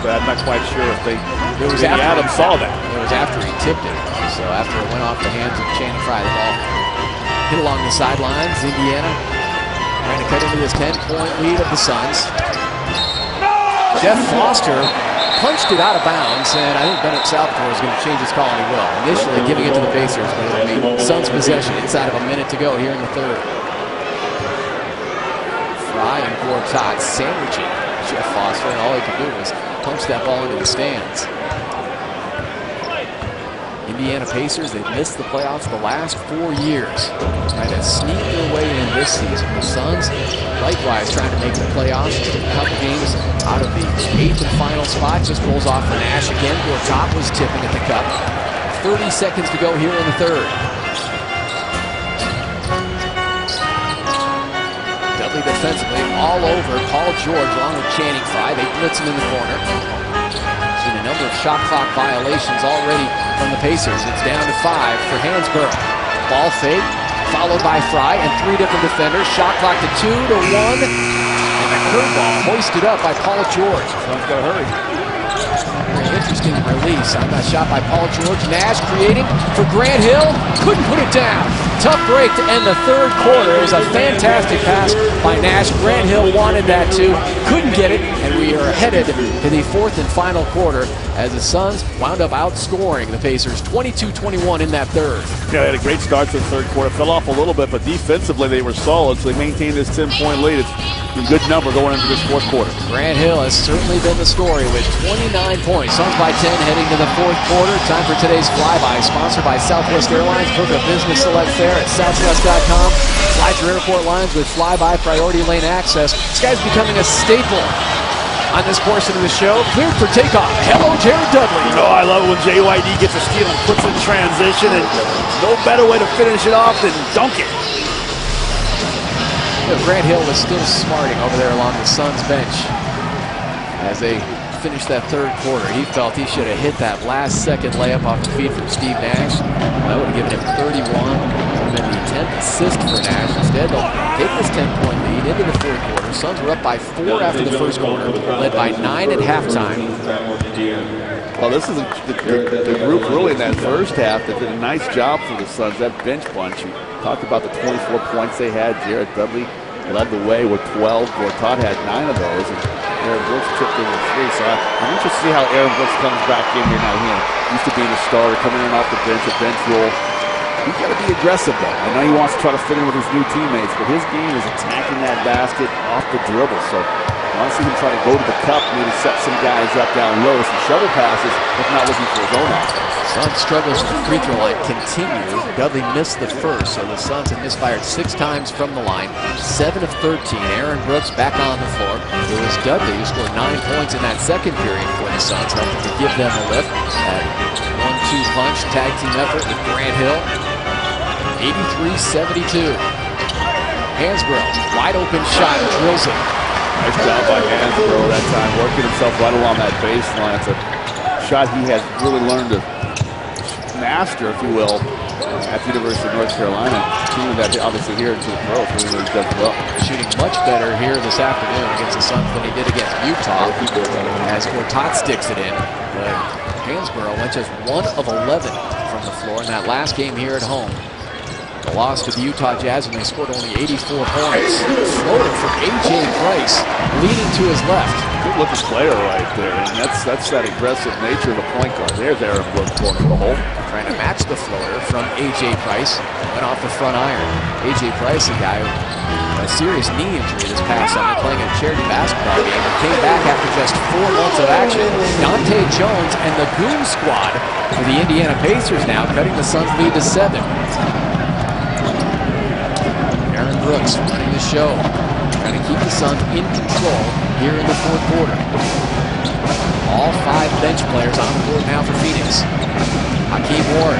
But I'm not quite sure if Adam saw that. It was after he tipped it. So after it went off the hands of Channing Frye, the ball hit along the sidelines. Indiana trying to cut into this 10-point lead of the Suns. Jeff Foster punched it out of bounds, and I think Bennett Southport is going to change his call, and he will. Initially giving it to the Pacers, but it'll be Suns possession inside of a minute to go here in the third. Frye and Gortat sandwiching Jeff Foster, and all he could do was punch that ball into the stands. Indiana Pacers, they've missed the playoffs the last 4 years. Trying to sneak their way in this season. The Suns, likewise, trying to make the playoffs. Just a couple games out of the 8th and final spot. Just rolls off for Nash again. Gortat was tipping at the cup. 30 seconds to go here in the third. Dudley defensively all over Paul George along with Channing Frye. They blitz him in the corner. Seen a number of shot clock violations already from the Pacers. It's down to 5 for Hansborough. Ball fake, followed by Frye and 3 different defenders. Shot clock to 2 to 1. And the curveball hoisted up by Paul George. Suns got to hurry. Very interesting release on that shot by Paul George. Nash creating for Grant Hill. Couldn't put it down. Tough break to end the third quarter. It was a fantastic pass by Nash. Grant Hill wanted that too. Couldn't get it. And we are headed to the 4th and final quarter as the Suns wound up outscoring the Pacers 22-21 in that third. Yeah, they had a great start to the third quarter. Fell off a little bit, but defensively they were solid, so they maintained this 10-point lead. It's a good number going into this fourth quarter. Grant Hill has certainly been the story with 29 points. Suns by 10 heading to the fourth quarter. Time for today's Flyby, sponsored by Southwest Airlines. Book a business select fare at southwest.com. Fly through airport lines with Flyby priority lane access. This guy's becoming a staple on this portion of the show. Cleared for takeoff. Hello, Jared Dudley. You know, I love it when JYD gets a steal and puts in transition, and no better way to finish it off than dunk it. Grant Hill was still smarting over there along the Suns bench as they finished that third quarter. He felt he should have hit that last-second layup off the feed from Steve Nash. That would have given him 31. And then the 10th assist for Nash. Instead, they'll take this 10-point lead into the fourth quarter. Suns were up by 4 after the first quarter, led by 9 at halftime. Well, this is the group really in that first half that did a nice job for the Suns. That bench bunch. You talked about the 24 points they had. Jared Dudley led the way with 12. Gortat had 9 of those. And Aaron Brooks chipped in with 3. So I'm interested to see how Aaron Brooks comes back in here now. He used to be the starter, coming in off the bench, a bench role. He's got to be aggressive, though. I know he wants to try to fit in with his new teammates, but his game is attacking that basket off the dribble. So I want to see him try to go to the cup, maybe set some guys up down low, some shovel passes, if not looking for his own offense. Suns struggles with the free throw line continue. Dudley missed the first, so the Suns have misfired 6 times from the line. 7 of 13. Aaron Brooks back on the floor. It was Dudley who scored 9 points in that second period for the Suns, helping to give them a lift. That 1-2 punch, tag team effort with Grant Hill. 83-72. Hansbrough, wide open shot, drills it. Nice job by Hansbrough that time, working himself right along that baseline. It's a shot he has really learned to master, if you will, at the University of North Carolina. Team that obviously here to the pros really does well. Shooting much better here this afternoon against the Suns than he did against Utah, as Gortat sticks it in. But Hansbrough went just 1 of 11 from the floor in that last game here at home. The loss to the Utah Jazz, and they scored only 84 points. Floater from A.J. Price, leading to his left. Good looking player right there, and that's that aggressive nature of the point guard. There's Aaron Brooks going to the hole. Trying to match the floater from A.J. Price. Went off the front iron. A.J. Price, a guy with a serious knee injury this past summer, playing a charity basketball game, and came back after just 4 months of action. Dante Jones and the Goon Squad for the Indiana Pacers now, cutting the Suns' lead to 7. Aaron Brooks running the show, trying to keep the Suns in control here in the fourth quarter. All 5 bench players on the court now for Phoenix. Hakeem Ward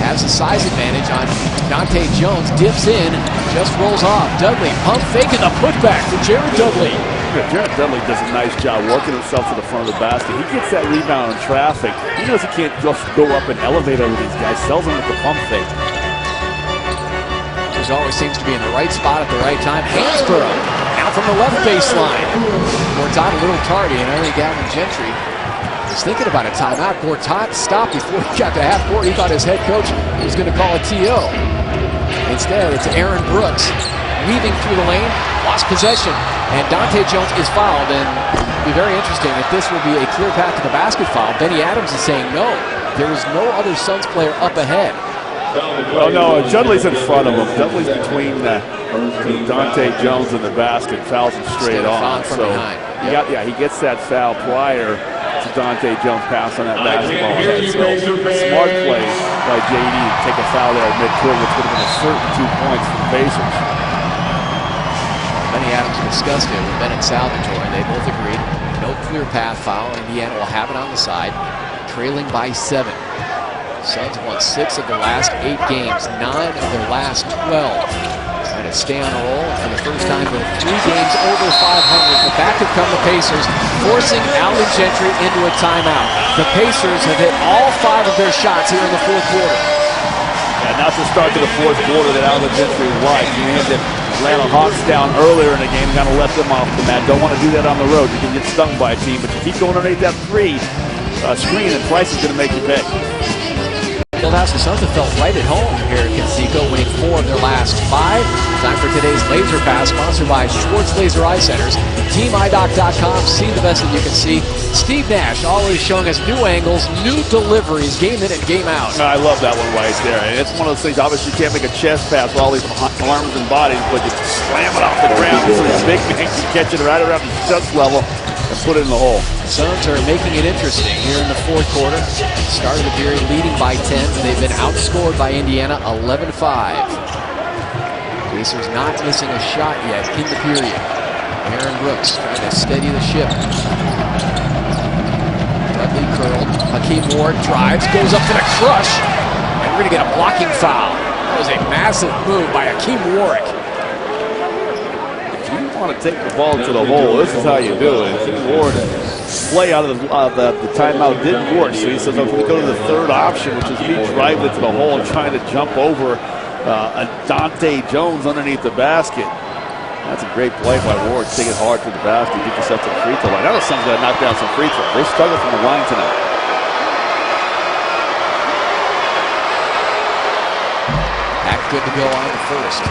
has a size advantage on Dante Jones, dips in, just rolls off. Dudley pump faking the putback to Jared Dudley. Yeah, Jared Dudley does a nice job working himself to the front of the basket. He gets that rebound in traffic. He knows he can't just go up and elevate over these guys. Sells them with the pump fake. Always seems to be in the right spot at the right time. Hansbrough now from the left baseline. Gortat a little tardy, and I think Alvin Gentry was thinking about a timeout. Gortat stopped before he got to half court. He thought his head coach was going to call a TO. Instead, it's Aaron Brooks weaving through the lane, lost possession, and Dante Jones is fouled. And it'll be very interesting if this will be a clear path to the basket foul. Benny Adams is saying no. There is no other Suns player up ahead. Oh no, Dudley's in front of him. Dudley's between Dante Jones and the basket, fouls him straight on. So he gets that foul prior to Dante Jones pass on that basketball. So smart play by JD to take a foul there at midcourt, which would have been a certain 2 points for the Pacers. Benny Adams discussed it with Bennett Salvatore. They both agreed no clear path foul. Indiana will have it on the side, trailing by 7. Suns won 6 of their last 8 games, 9 of their last 12. Trying to stay on a roll, and for the first time in 3 games over 500. But back have come the Pacers, forcing Alvin Gentry into a timeout. The Pacers have hit all 5 of their shots here in the fourth quarter. Yeah, not to start to the fourth quarter that Alvin Gentry liked. You had the Atlanta Hawks down earlier in the game, kind of left them off the mat. Don't want to do that on the road. You can get stung by a team, but you keep going underneath that screen, and Price is going to make you pay. Fieldhouse, the Suns have felt right at home here at Conseco, winning 4 of their last 5. Time for today's Laser Pass, sponsored by Schwartz Laser Eye Centers. TeamEyeDoc.com, see the best that you can see. Steve Nash always showing us new angles, new deliveries, game in and game out. I love that one right there. And it's one of those things, obviously you can't make a chest pass with all these arms and bodies, but you slam it off the ground so the big man can catch it right around the chest level and put it in the hole. Suns are making it interesting here in the fourth quarter. Start of the period leading by 10. They've been outscored by Indiana 11-5. Pacers not missing a shot yet in the period. Aaron Brooks trying to steady the ship. Dudley curled. Hakeem Ward drives, goes up to the crush. And we're going to get a blocking foul. That was a massive move by Hakeem Warwick. If you want to take the ball to the hole, this is how you do it. Hakeem Ward play out of the timeout didn't work, so he says I'm going to go to the third option, which is me driving it to the hole and trying to jump over a Dante Jones underneath the basket. That's a great play by Ward. Take it hard to the basket, get yourself to the free throw line. Now the Suns got to knock down some free throws. They struggle from the line tonight. Back good to go on the first.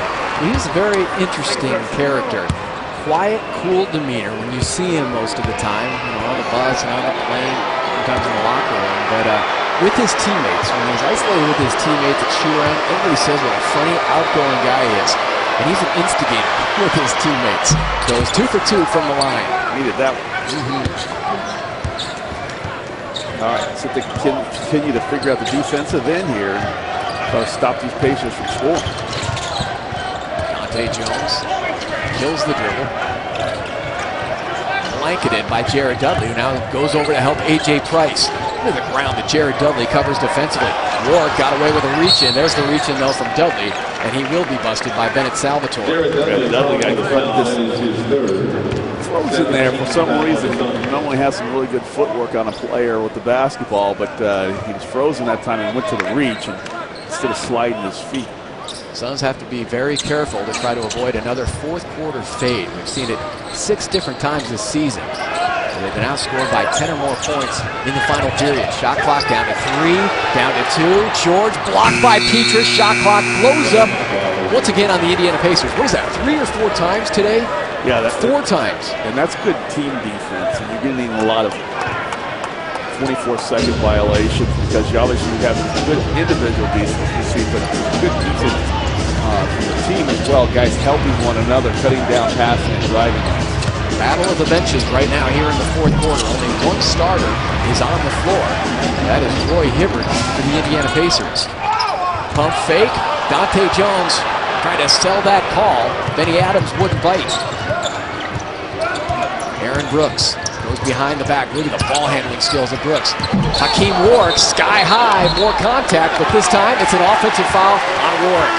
He's a very interesting character. Quiet, cool demeanor when you see him most of the time. You know, all the buzz and all the playing, sometimes in the locker room. But with his teammates, when he's isolated with his teammates at shoe end, everybody says what a funny, outgoing guy he is. And he's an instigator with his teammates. So it's 2 for 2 from the line. Needed that one. All right, so they continue to figure out the defensive end here. Try to stop these Pacers from scoring. Dante Jones kills the dribble. Blanketed by Jared Dudley, who now goes over to help A.J. Price. Into the ground that Jared Dudley covers defensively. Warwick got away with a reach-in. There's the reach-in, though, from Dudley, and he will be busted by Bennett Salvatore. Jared Dudley got throws in there for some reason. He normally has some really good footwork on a player with the basketball, but he was frozen that time and went to the reach instead of sliding his feet. Suns have to be very careful to try to avoid another fourth quarter fade. We've seen it 6 different times this season. They've been outscored by 10 or more points in the final period. Shot clock down to 3, down to 2. George blocked by Petrus. Shot clock blows up once again on the Indiana Pacers. What is that, 3 or 4 times today? Yeah, that's 4 times. And that's good team defense. And you're getting a lot of 24-second violations because you obviously have good individual defense, but good defense from the team as well. Guys helping one another, cutting down passing and driving. Battle of the benches right now here in the fourth quarter. Only one starter is on the floor. That is Roy Hibbert for the Indiana Pacers. Pump fake. Dante Jones trying to sell that call. Benny Adams wouldn't bite. Aaron Brooks goes behind the back. Look at the ball handling skills of Brooks. Hakeem Warwick, sky high, more contact, but this time it's an offensive foul on Warwick.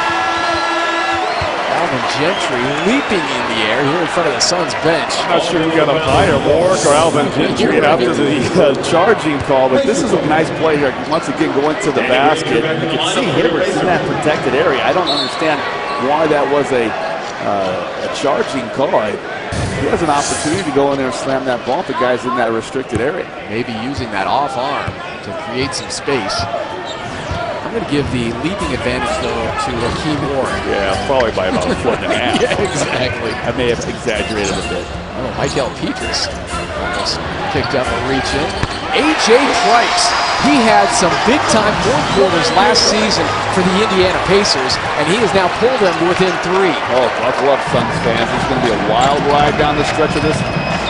Alvin Gentry leaping in the air here in front of the Suns bench. I'm not sure who got up higher, Warwick or Alvin Gentry after the charging call, but this is a nice play here. Once again, going to the basket. You can see Hibbert in that protected area. I don't understand why that was a charging call. He has an opportunity to go in there and slam that ball if the guy's in that restricted area. Maybe using that off arm to create some space. I'm going to give the leaping advantage, though, to Hakeem Warwick. Yeah, probably by about a foot and a half. Yeah, exactly. I may have exaggerated a bit. Oh, Michael Petrus almost picked up a reach in. A.J. Price, he had some big-time fourth quarters last season for the Indiana Pacers, and he has now pulled them to within 3. Oh, buckle up, Suns fans. It's going to be a wild ride down the stretch of this.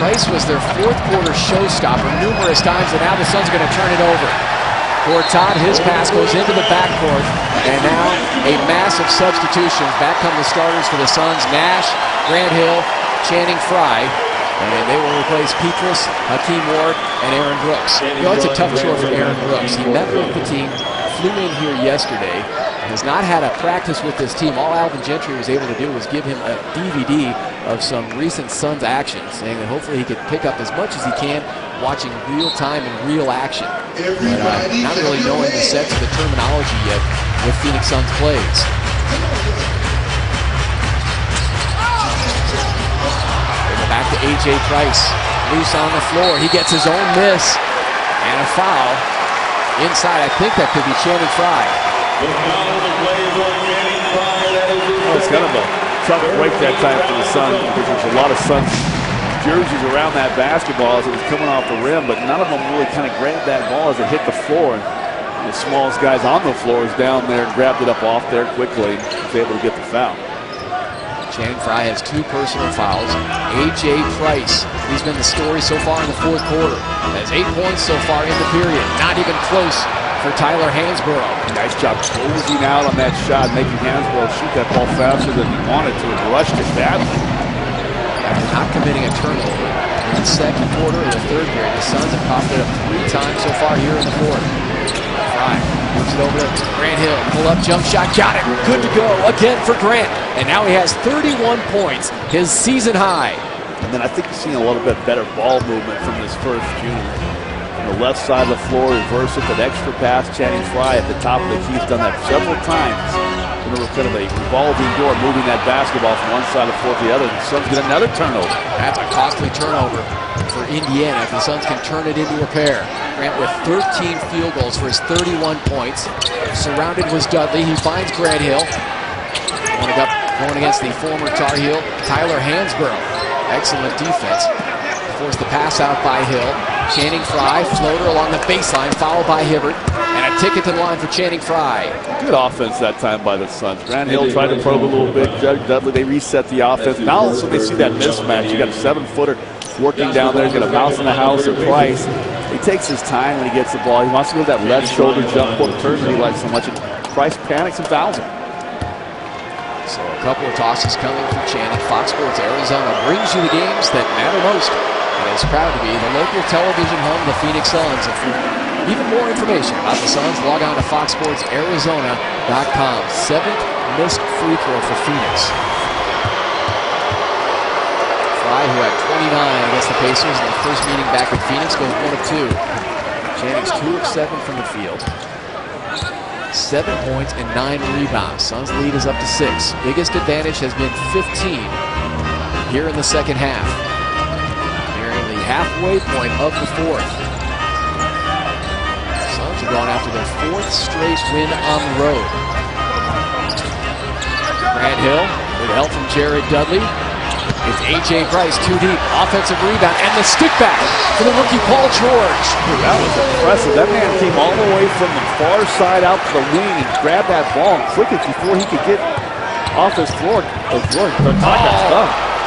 Price was their fourth quarter showstopper numerous times, and now the Suns are going to turn it over. Gortat, his pass goes into the backcourt, and now a massive substitution. Back come the starters for the Suns, Nash, Grant Hill, Channing Frye, and they will replace Petrus, Hakeem Warwick, and Aaron Brooks. You know, it's a tough chore for Aaron Brooks. He met with the team, flew in here yesterday, has not had a practice with this team. All Alvin Gentry was able to do was give him a DVD of some recent Suns action, saying that hopefully he could pick up as much as he can watching real time and real action. But not really knowing the sense of the terminology yet with Phoenix Suns plays. Back to A.J. Price, loose on the floor. He gets his own miss and a foul inside. I think that could be Channing Frye. Oh, it's kind of a tough break that time for the Suns because there's a lot of Suns jerseys around that basketball as it was coming off the rim, but none of them really kind of grabbed that ball as it hit the floor. And the smallest guys on the floor is down there and grabbed it up off there quickly and was able to get the foul. Channing Frye has 2 personal fouls. A.J. Price, he's been the story so far in the fourth quarter. Has 8 points so far in the period. Not even close for Tyler Hansborough. Nice job closing out on that shot, making Hansborough shoot that ball faster than he wanted to and rushed it badly. After not committing a turnover in the second quarter of the third period, the Suns have popped it up 3 times so far here in the fourth. Frye moves it over to Grant Hill. Pull up jump shot. Got it. Good to go again for Grant. And now he has 31 points, his season high. And then I think you're seeing a little bit better ball movement from this first junior. On the left side of the floor, reverse it, that extra pass. Channing Frye at the top of the key. He's done that several times. You know, kind of a revolving door, moving that basketball from one side of the floor to the other. The Suns get another turnover. That's a costly turnover for Indiana if the Suns can turn it into a pair. Grant with 13 field goals for his 31 points. Surrounded was Dudley. He finds Grant Hill. Going against the former Tar Heel, Tyler Hansborough. Excellent defense. Forced the pass out by Hill. Channing Frye, floater along the baseline, fouled by Hibbert. And a ticket to the line for Channing Frye. Good offense that time by the Suns. Grant Hill tried to probe a little bit. Judge Dudley, they reset the offense. Now also they see that mismatch. You got a 7-footer working down there. He's got a mouse in the house of Price. He takes his time when he gets the ball. He wants to go that left shoulder jump ball turn that he likes so much. And Price panics and fouls him. So a couple of tosses coming from Channing. Fox Sports Arizona brings you the games that matter most. And is proud to be the local television home of the Phoenix Suns. And for even more information about the Suns, log on to foxsportsarizona.com. 7th missed free throw for Phoenix. Frye, who had 29 against the Pacers in the first meeting back in Phoenix, goes 1 of 2. Channing's 2 of 7 from the field. 7 points and 9 rebounds. Suns lead is up to 6. Biggest advantage has been 15 here in the second half. Nearing the halfway point of the fourth. Suns are going after their 4th straight win on the road. Grant Hill with help from Jared Dudley. It's A.J. Price, 2 deep, offensive rebound, and the stick back for the rookie Paul George. That was impressive. That man came all the way from the far side out to the wing and grabbed that ball and quick it before he could get off his floor.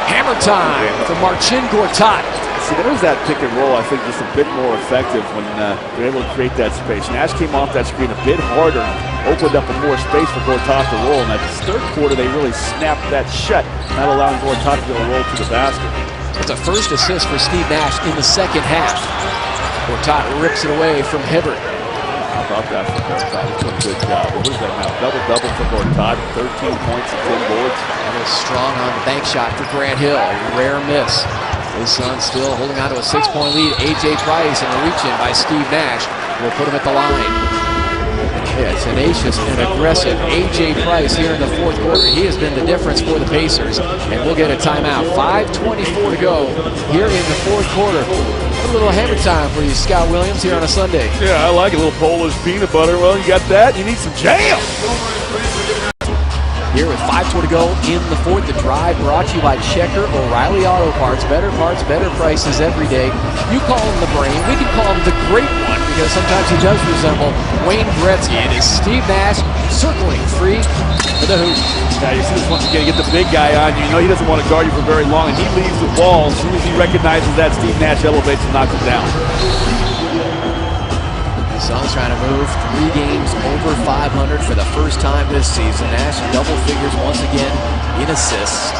Hammer time for Marcin Gortat. See, there's that pick and roll, I think, just a bit more effective when they're able to create that space. Nash came off that screen a bit harder and opened up more space for Gortat to roll. And that third quarter, they really snapped that shut, not allowing Gortat to be able to roll to the basket. It's a first assist for Steve Nash in the second half. Gortat rips it away from Hibbert. How about that for Gortat? He's doing a good job. What is that now? Double-double for Gortat, 13 points and 10 boards. And a strong on the bank shot for Grant Hill. A rare miss. His son still holding on to a 6-point lead. A.J. Price and a reach-in by Steve Nash will put him at the line. Yeah, tenacious and aggressive A.J. Price here in the fourth quarter. He has been the difference for the Pacers, and we'll get a timeout. 5:24 to go here in the fourth quarter. A little hammer time for you, Scott Williams, here on a Sunday. Yeah, I like a little Polish peanut butter. Well, you got that. You need some jam. Here with 5:4 to go in the fourth. The drive brought to you by Checker O'Reilly Auto Parts. Better parts, better prices every day. You call him the brain. We can call him the great one because sometimes he does resemble Wayne Gretzky. It is Steve Nash circling free for the hoop. Now you see this once again, get the big guy on you. You know he doesn't want to guard you for very long, and he leaves the ball. As soon as he recognizes that, Steve Nash elevates and knocks him down. Suns trying to move 3 games over 500 for the first time this season. Nash double figures once again in assists.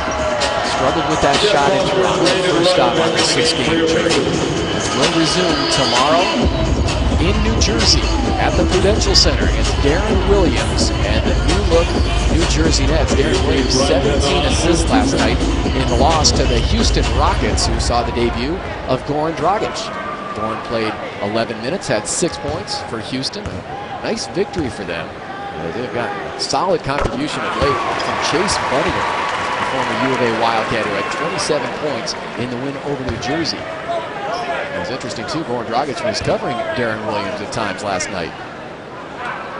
Struggled with that shot in Toronto. First stop on the 6-game trip. Will resume tomorrow in New Jersey at the Prudential Center against Darren Williams and the new-look New Jersey Nets. Darren Williams 17 assists last night in the loss to the Houston Rockets, who saw the debut of Goran Dragic. Goran played 11 minutes, had 6 points for Houston. A nice victory for them. They've got a solid contribution of late from Chase Bunningham, the former U of A Wildcat, who had 27 points in the win over New Jersey. It was interesting, too. Goran Dragic was covering Darren Williams at times last night.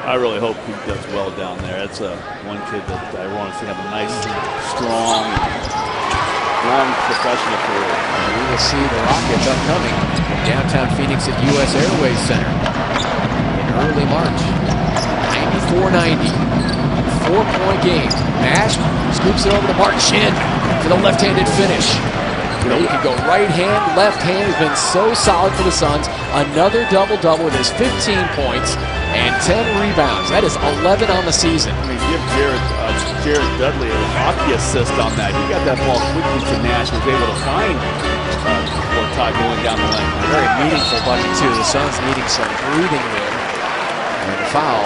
I really hope he does well down there. That's one kid that I want to see have a nice, strong, long professional career. And we will see the Rockets upcoming in downtown Phoenix at U.S. Airways Center in early March. 94-90. 4-point game. Nash scoops it over to Marcin for the left-handed finish. You know, he can go right hand, left hand. Has been so solid for the Suns. Another double-double with his 15 points and 10 rebounds. That is 11 on the season. I mean, give Jared Dudley a hockey assist on that. He got that ball quickly to Nash, was able to find Gortat going down the lane. A very meaningful bucket, too. The Suns needing some breathing room. And a foul.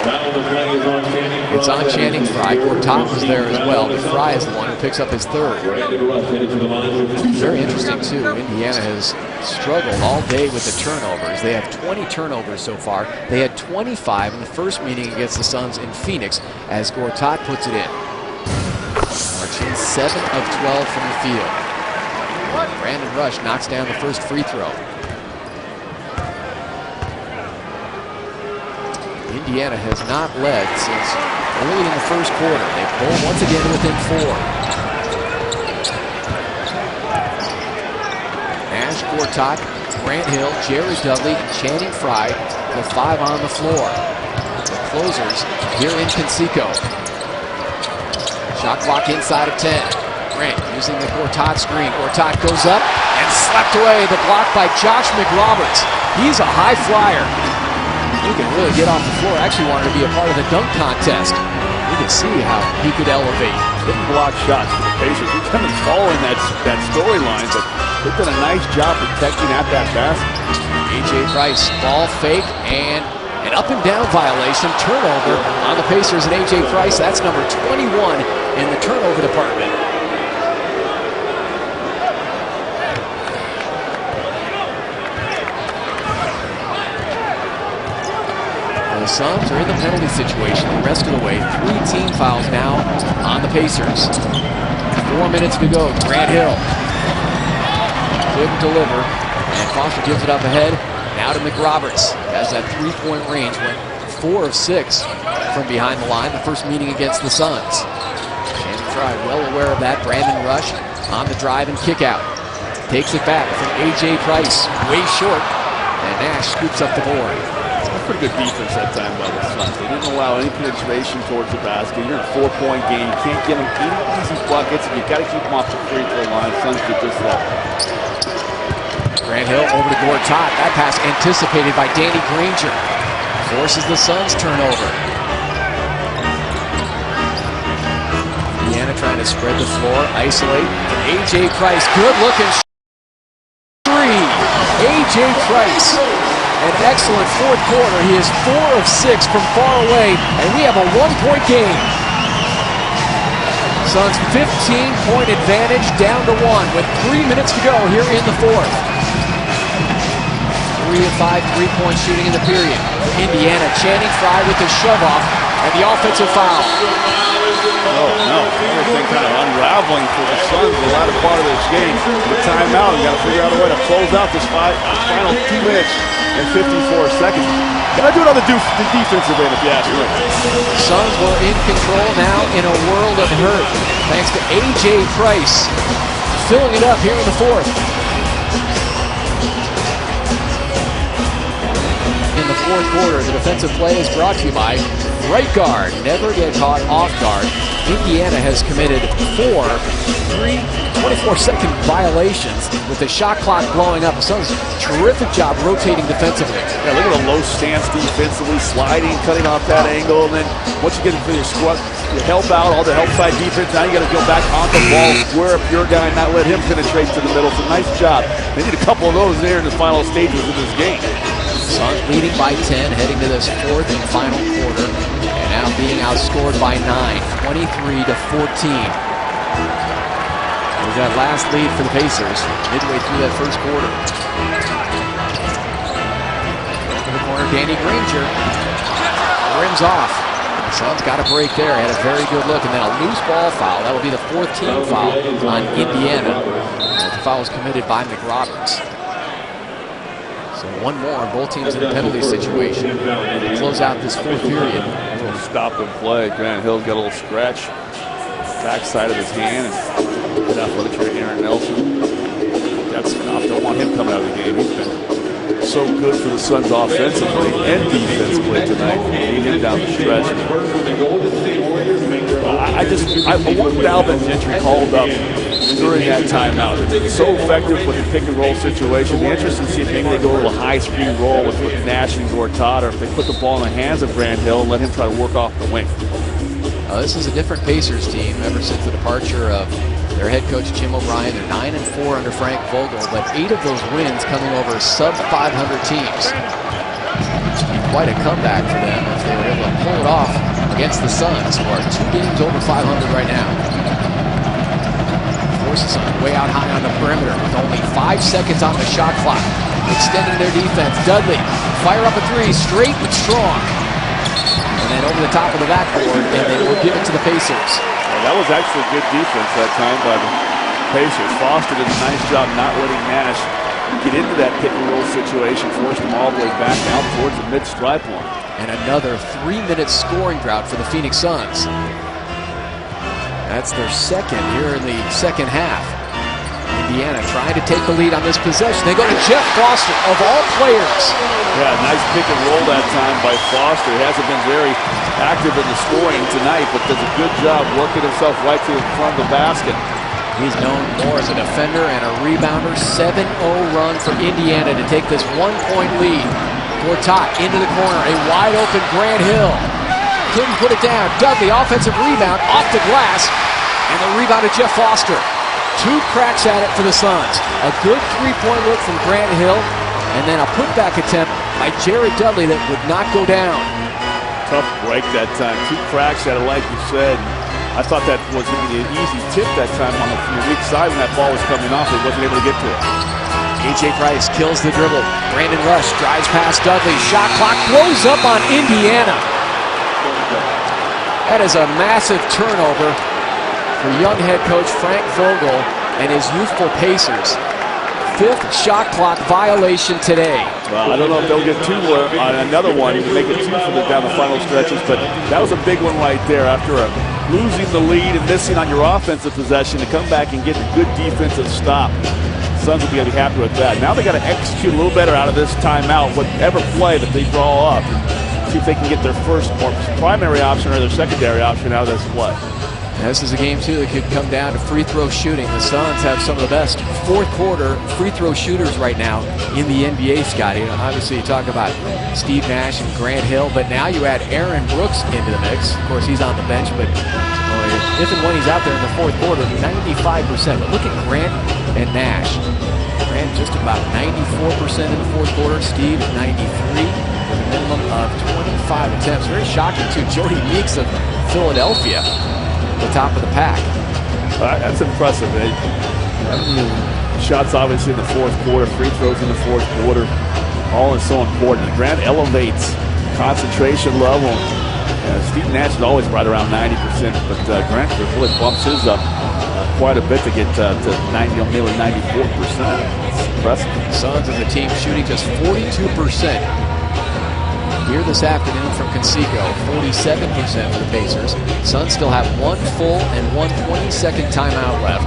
It's on Channing Frye. Gortat was there as well, but Frye is the one who picks up his third. Very interesting, too. Indiana has struggled all day with the turnovers. They have 20 turnovers so far. They had 25 in the first meeting against the Suns in Phoenix as Gortat puts it in. Marcin 7 of 12 from the field. Brandon Rush knocks down the first free throw. Indiana has not led since early in the first quarter. They pull once again within 4. Nash, Gortat, Grant Hill, Jared Dudley, and Channing Frye with 5 on the floor. closers here in Conseco. Shot clock inside of 10. Grant using the Gortat screen. Gortat goes up and slapped away. The block by Josh McRoberts. He's a high flyer. He can really get off the floor. Actually wanted to be a part of the dunk contest. You can see how he could elevate. Didn't block shots for the Pacers. We've kind of following that storyline, but they've done a nice job protecting at that basket. A.J. Price, ball fake, and an up and down violation, turnover on the Pacers and A.J. Price. That's number 21 in the turnover department. The Suns are in the penalty situation the rest of the way. 3 team fouls now on the Pacers. 4 minutes to go. Grant Hill couldn't deliver, and Foster gives it up ahead. Now to McRoberts. Has that three-point range. Went 4 of 6 from behind the line. The first meeting against the Suns. Shannon Fry well aware of that. Brandon Rush on the drive and kick out. Takes it back from A.J. Price. Way short. And Nash scoops up the board. Pretty good defense that time by the Suns. They didn't allow any penetration towards the basket. You're in a 4-point game. You can't get them any easy buckets, and you've got to keep them off the free throw line. Suns did just that. Grant Hill over to Gortat. That pass anticipated by Danny Granger. Forces the Suns turnover. Indiana trying to spread the floor, isolate. A.J. Price, good looking three. A.J. Price. An excellent fourth quarter. He is 4 of 6 from far away, and we have a 1-point game. Suns 15-point advantage down to 1 with 3 minutes to go here in the fourth. 3 of 5 3-point shooting in the period. Indiana, Channing Frye with the shove-off and the offensive foul. Oh, no. Everything kind of unraveling for the Suns the latter part of this game. The timeout, you got to figure out a way to close out this final 2 minutes and 54 seconds. Got to do another defensive end if you ask me. Suns were in control now in a world of hurt, thanks to A.J. Price filling it up here in the fourth. In the fourth quarter, the defensive play is brought to you by right guard. Never get caught off guard. Indiana has committed 4 24-second violations with the shot clock blowing up. The Suns, terrific job rotating defensively. Yeah, look at the low stance defensively, sliding, cutting off that angle, and then once you get into your squat, you help out, all the help side defense, now you got to go back on the ball, square up your guy, and not let him penetrate to the middle. So nice job. They need a couple of those there in the final stages of this game. Suns leading by 10, heading to this fourth and final quarter, and now being outscored by 9, 23 to 14. There's that last lead for the Pacers midway through that first quarter. To the corner, Danny Granger rims off. The Suns got a break there, had a very good look, and then a loose ball foul. That will be the 4th team foul on Indiana. The foul was committed by McRoberts. So one more, both teams in a penalty situation to close out this fourth period. A little stop and play. Grant Hill's got a little scratch. Backside of his hand. And good athletic trainer Aaron Nelson. That's enough. Don't want him coming out of the game. He's been so good for the Suns offensively and defensively tonight. Leading him down the stretch. I wonder what Alvin Gentry called up during that timeout. It's so effective with the pick and roll situation. The interest in seeing if maybe they go a little high screen roll with Nash and Gortat, or if they put the ball in the hands of Grant Hill and let him try to work off the wing. This is a different Pacers team ever since the departure of their head coach Jim O'Brien. They're 9-4 under Frank Vogel, but 8 of those wins coming over sub-500 teams. It's been quite a comeback for them if they were able to pull it off against the Suns, who are 2 games over 500 right now. Forces Suns way out high on the perimeter with only 5 seconds on the shot clock, extending their defense. Dudley, fire up a 3, straight but strong. And then over the top of the backboard, and they will give it to the Pacers. Yeah, that was actually good defense that time by the Pacers. Foster did a nice job not letting Nash get into that pick and roll situation, forced them all the way back out towards the mid-stripe line. And another 3-minute scoring drought for the Phoenix Suns. That's their second here in the second half. Indiana trying to take the lead on this possession. They go to Jeff Foster, of all players. Yeah, nice pick and roll that time by Foster. He hasn't been very active in the scoring tonight, but does a good job working himself right to the front of the basket. He's known more as a defender and a rebounder. 7-0 run for Indiana to take this 1-point lead. Gortat into the corner, a wide open Grant Hill. Couldn't put it down. Dudley, offensive rebound, off the glass, and the rebound to Jeff Foster. 2 cracks at it for the Suns. A good 3-point look from Grant Hill, and then a putback attempt by Jared Dudley that would not go down. Tough break that time. 2 cracks at it, like you said. I thought that was going to be an easy tip that time on the weak side when that ball was coming off. He wasn't able to get to it. A.J. Price kills the dribble. Brandon Rush drives past Dudley. Shot clock blows up on Indiana. That is a massive turnover for young head coach Frank Vogel and his youthful Pacers. 5th shot clock violation today. Well, I don't know if they'll get 2 on another one to make it 2 for down the final stretches, but that was a big one right there after losing the lead and missing on your offensive possession to come back and get a good defensive stop. Suns will be happy with that. Now they got to execute a little better out of this timeout, whatever play that they draw up, and see if they can get their first or primary option or their secondary option out of this play. This is a game, too, that could come down to free throw shooting. The Suns have some of the best fourth-quarter free throw shooters right now in the NBA, Scotty. Obviously, you talk about Steve Nash and Grant Hill, but now you add Aaron Brooks into the mix. Of course, he's on the bench, but if and when he's out there in the fourth quarter, 95%. But look at Grant and Nash. Grant just about 94% in the fourth quarter. Steve at 93 with a minimum of 25 attempts. Very shocking, too. Jody Meeks of Philadelphia, the top of the pack. That's impressive. Shots obviously in the fourth quarter, free throws in the fourth quarter, all is so important. Grant elevates concentration level. Steve Nash is always right around 90%, but Grant really bumps his up quite a bit to get to 90, nearly 94%. It's impressive. Suns as a team shooting just 42%. Here this afternoon from Conseco, 47% for the Pacers. Suns still have 1 full and 1 20-second timeout left.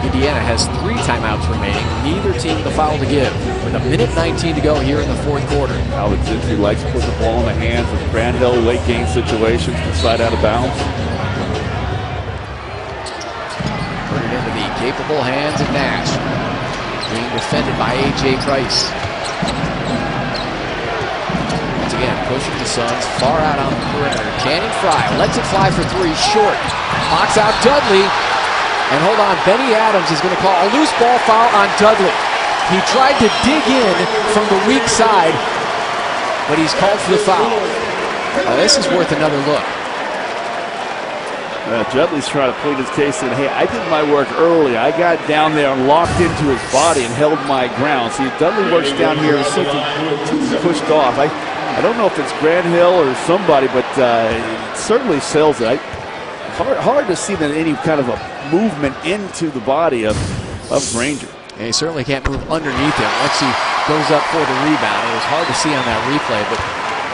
Indiana has 3 timeouts remaining. Neither team with a foul to give. With 1:19 to go here in the fourth quarter. Alvin Gentry likes to put the ball in the hands of Grant Hill late game situations to slide out of bounds. Put it into the capable hands of Nash. Being defended by A.J. Price. Again, pushing the Suns far out on the perimeter. Cannon Fry lets it fly for 3, short. Knocks out Dudley. And hold on, Benny Adams is going to call a loose ball foul on Dudley. He tried to dig in from the weak side, but he's called for the foul. This is worth another look. Dudley's trying to plead his case and hey, I did my work early. I got down there and locked into his body and held my ground. See, Dudley works down here to see if he's pushed off. I don't know if it's Grant Hill or somebody, but it certainly sells it. Hard to see that any kind of a movement into the body of Granger. And he certainly can't move underneath him once he goes up for the rebound. It was hard to see on that replay, but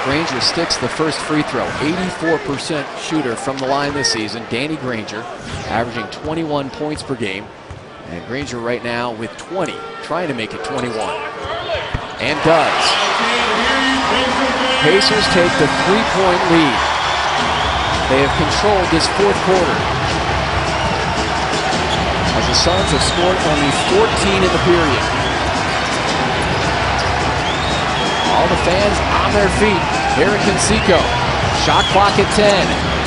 Granger sticks the first free throw. 84% shooter from the line this season. Danny Granger averaging 21 points per game. And Granger right now with 20, trying to make it 21. And does. Pacers take the 3-point lead. They have controlled this fourth quarter. As the Suns have scored only 14 in the period. All the fans on their feet here at Conseco. Shot clock at 10.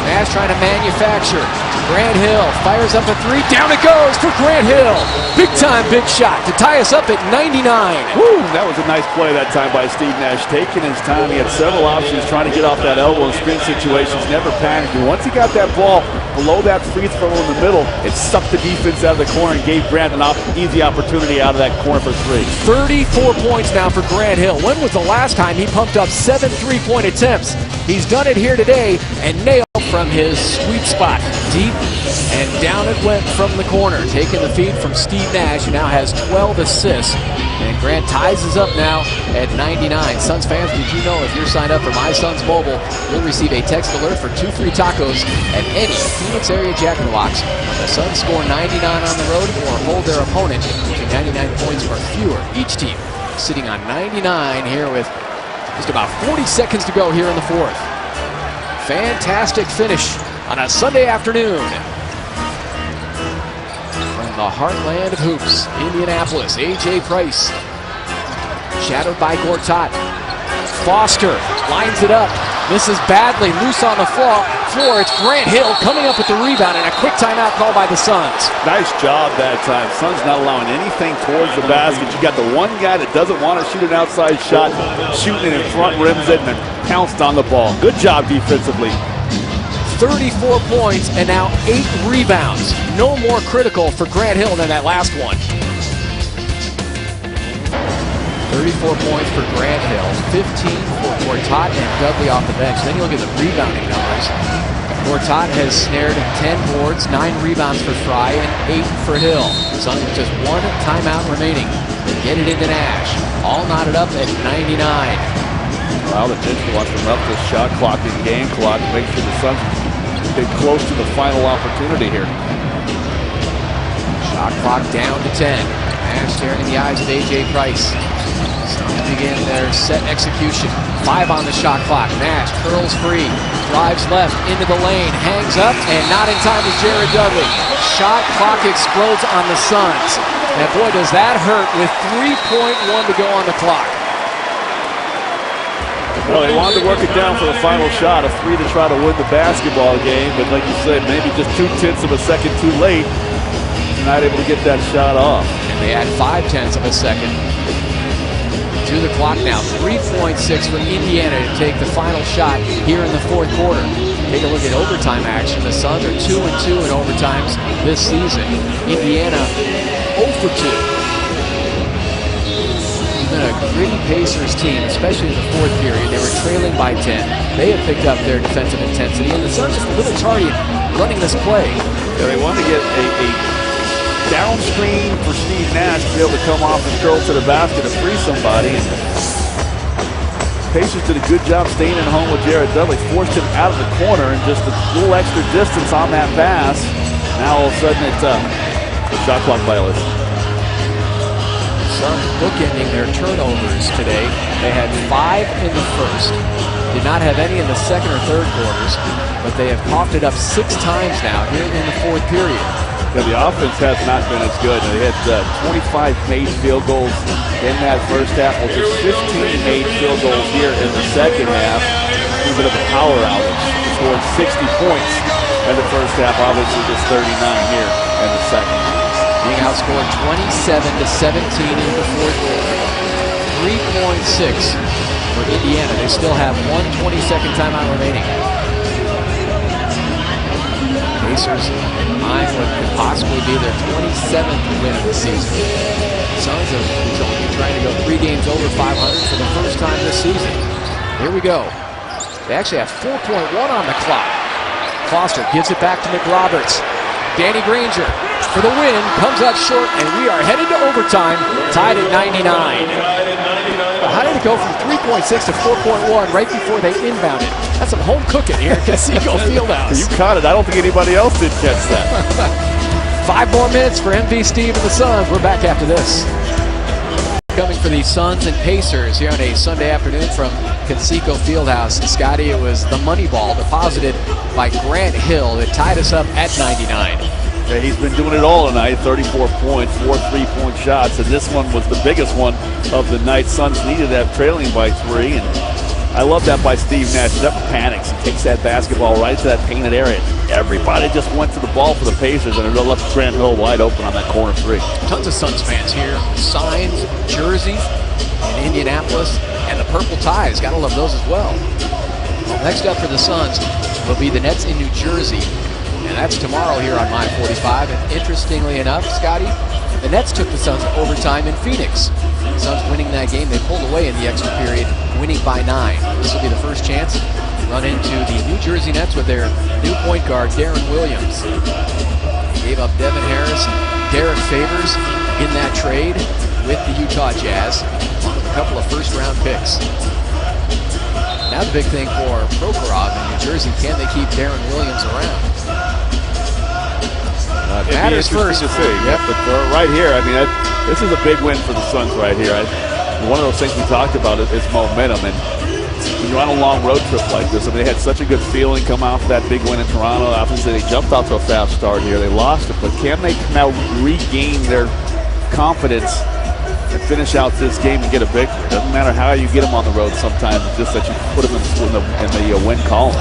Nash trying to manufacture. Grant Hill fires up a 3. Down it goes for Grant Hill. Big time, big shot to tie us up at 99. Woo, that was a nice play that time by Steve Nash. Taking his time. He had several options trying to get off that elbow and screen situations. Never panicked. And once he got that ball below that free throw in the middle, it sucked the defense out of the corner and gave Grant an easy opportunity out of that corner for 3. 34 points now for Grant Hill. When was the last time he pumped up 7 3-point attempts? He's done it here today and nailed from his sweet spot, deep And down it went from the corner, taking the feed from Steve Nash, who now has 12 assists. And Grant ties us up now at 99. Suns fans, did you know if you're signed up for My Suns Mobile, you'll receive a text alert for 2 free tacos at any Phoenix area Jack in the Box. The Suns score 99 on the road or hold their opponent to 99 points or fewer. Each team sitting on 99 here with just about 40 seconds to go here in the fourth. Fantastic finish on a Sunday afternoon. From the heartland of hoops, Indianapolis, A.J. Price. Shadowed by Gortat. Foster lines it up. Misses badly, loose on the floor. It's Grant Hill coming up with the rebound and a quick timeout called by the Suns. Nice job that time. Suns not allowing anything towards the basket. You got the one guy that doesn't want to shoot an outside shot, shooting it in front, rims it, and then pounced on the ball. Good job defensively. 34 points and now 8 rebounds. No more critical for Grant Hill than that last one. 34 points for Grant Hill, 15 for Gortat and Dudley off the bench. Then you look at the rebounding numbers. Gortat has snared 10 boards, 9 rebounds for Fry, and 8 for Hill. Suns with just 1 timeout remaining. They get it into Nash. All knotted up at 99. Well, the bench wants to up the shot clock and game clock to make sure the Suns get close to the final opportunity here. Shot clock down to 10. Nash staring in the eyes of A.J. Price. Suns begin their set execution. 5 on the shot clock. Nash curls free, drives left into the lane, hangs up, and not in time is Jared Dudley. Shot clock explodes on the Suns. And boy, does that hurt with 3.1 to go on the clock. Well, they wanted to work it down for the final shot, a 3 to try to win the basketball game, but like you said, maybe just 0.2 of a second too late. Not able to get that shot off. And they add 0.5 of a second to the clock now. 3.6 for Indiana to take the final shot here in the fourth quarter. Take a look at overtime action. The Suns are 2-2 in overtimes this season. Indiana 0 for 2. It's been a gritty Pacers team, especially in the fourth period. They were trailing by 10. They have picked up their defensive intensity, and the Suns just a little tardy running this play. Yeah, they want to get a down screen for Steve Nash to be able to come off and curl to the basket to free somebody. And Pacers did a good job staying at home with Jared Dudley, forced him out of the corner and just a little extra distance on that pass. Now all of a sudden it's a shot clock violation. Suns bookending their turnovers today. They had 5 in the first, did not have any in the second or third quarters, but they have popped it up 6 times now here in the fourth period. Yeah, the offense has not been as good. They had 25 made field goals in that first half. Well, just 15 made field goals here in the second half. A little bit of a power outage. Scored 60 points in the first half. Obviously, just 39 here in the second. Being outscored 27-17 in the fourth quarter. 3.6 for Indiana. They still have 1 20-second timeout remaining. Pacers eyeing what could possibly be their 27th win of the season. Suns have only trying to go 3 games over 500 for the first time this season. Here we go. They actually have 4.1 on the clock. Foster gives it back to McRoberts. Danny Granger for the win, comes up short, and we are headed to overtime, tied at 99. How did it go from 3.6 to 4.1 right before they inbounded? That's some home cooking here at Conseco Fieldhouse. You caught it. I don't think anybody else did catch that. 5 more minutes for MV Steve and the Suns. We're back after this. Coming for the Suns and Pacers here on a Sunday afternoon from Conseco Fieldhouse. Scotty, it was the money ball deposited by Grant Hill that tied us up at 99. Yeah, he's been doing it all tonight. 34 points, 4 3-point shots, and this one was the biggest one of the night. Suns needed that, trailing by 3, and I love that by Steve Nash. He never panics. He takes that basketball right to that painted area. Everybody just went to the ball for the Pacers, and it left Grant Hill wide open on that corner 3. Tons of Suns fans here. Signs, jerseys in Indianapolis, and the purple ties. Gotta love those as well. Next up for the Suns will be the Nets in New Jersey. And that's tomorrow here on My 45. And interestingly enough, Scotty, the Nets took the Suns to overtime in Phoenix. The Suns winning that game. They pulled away in the extra period, winning by 9. This will be the first chance run into the New Jersey Nets with their new point guard, Darren Williams. Gave up Devin Harris and Derek Favors in that trade with the Utah Jazz. A couple of first-round picks. Now the big thing for Prokhorov in New Jersey, can they keep Darren Williams around? Matters first. To see. Yep. But right here, I mean, this is a big win for the Suns right here. One of those things we talked about is momentum. And when you're on a long road trip like this, I mean, they had such a good feeling come off that big win in Toronto. Obviously, they jumped out to a fast start here. They lost it, but can they now regain their confidence and finish out this game and get a victory? It doesn't matter how you get them on the road sometimes, it's just that you put them in the win column.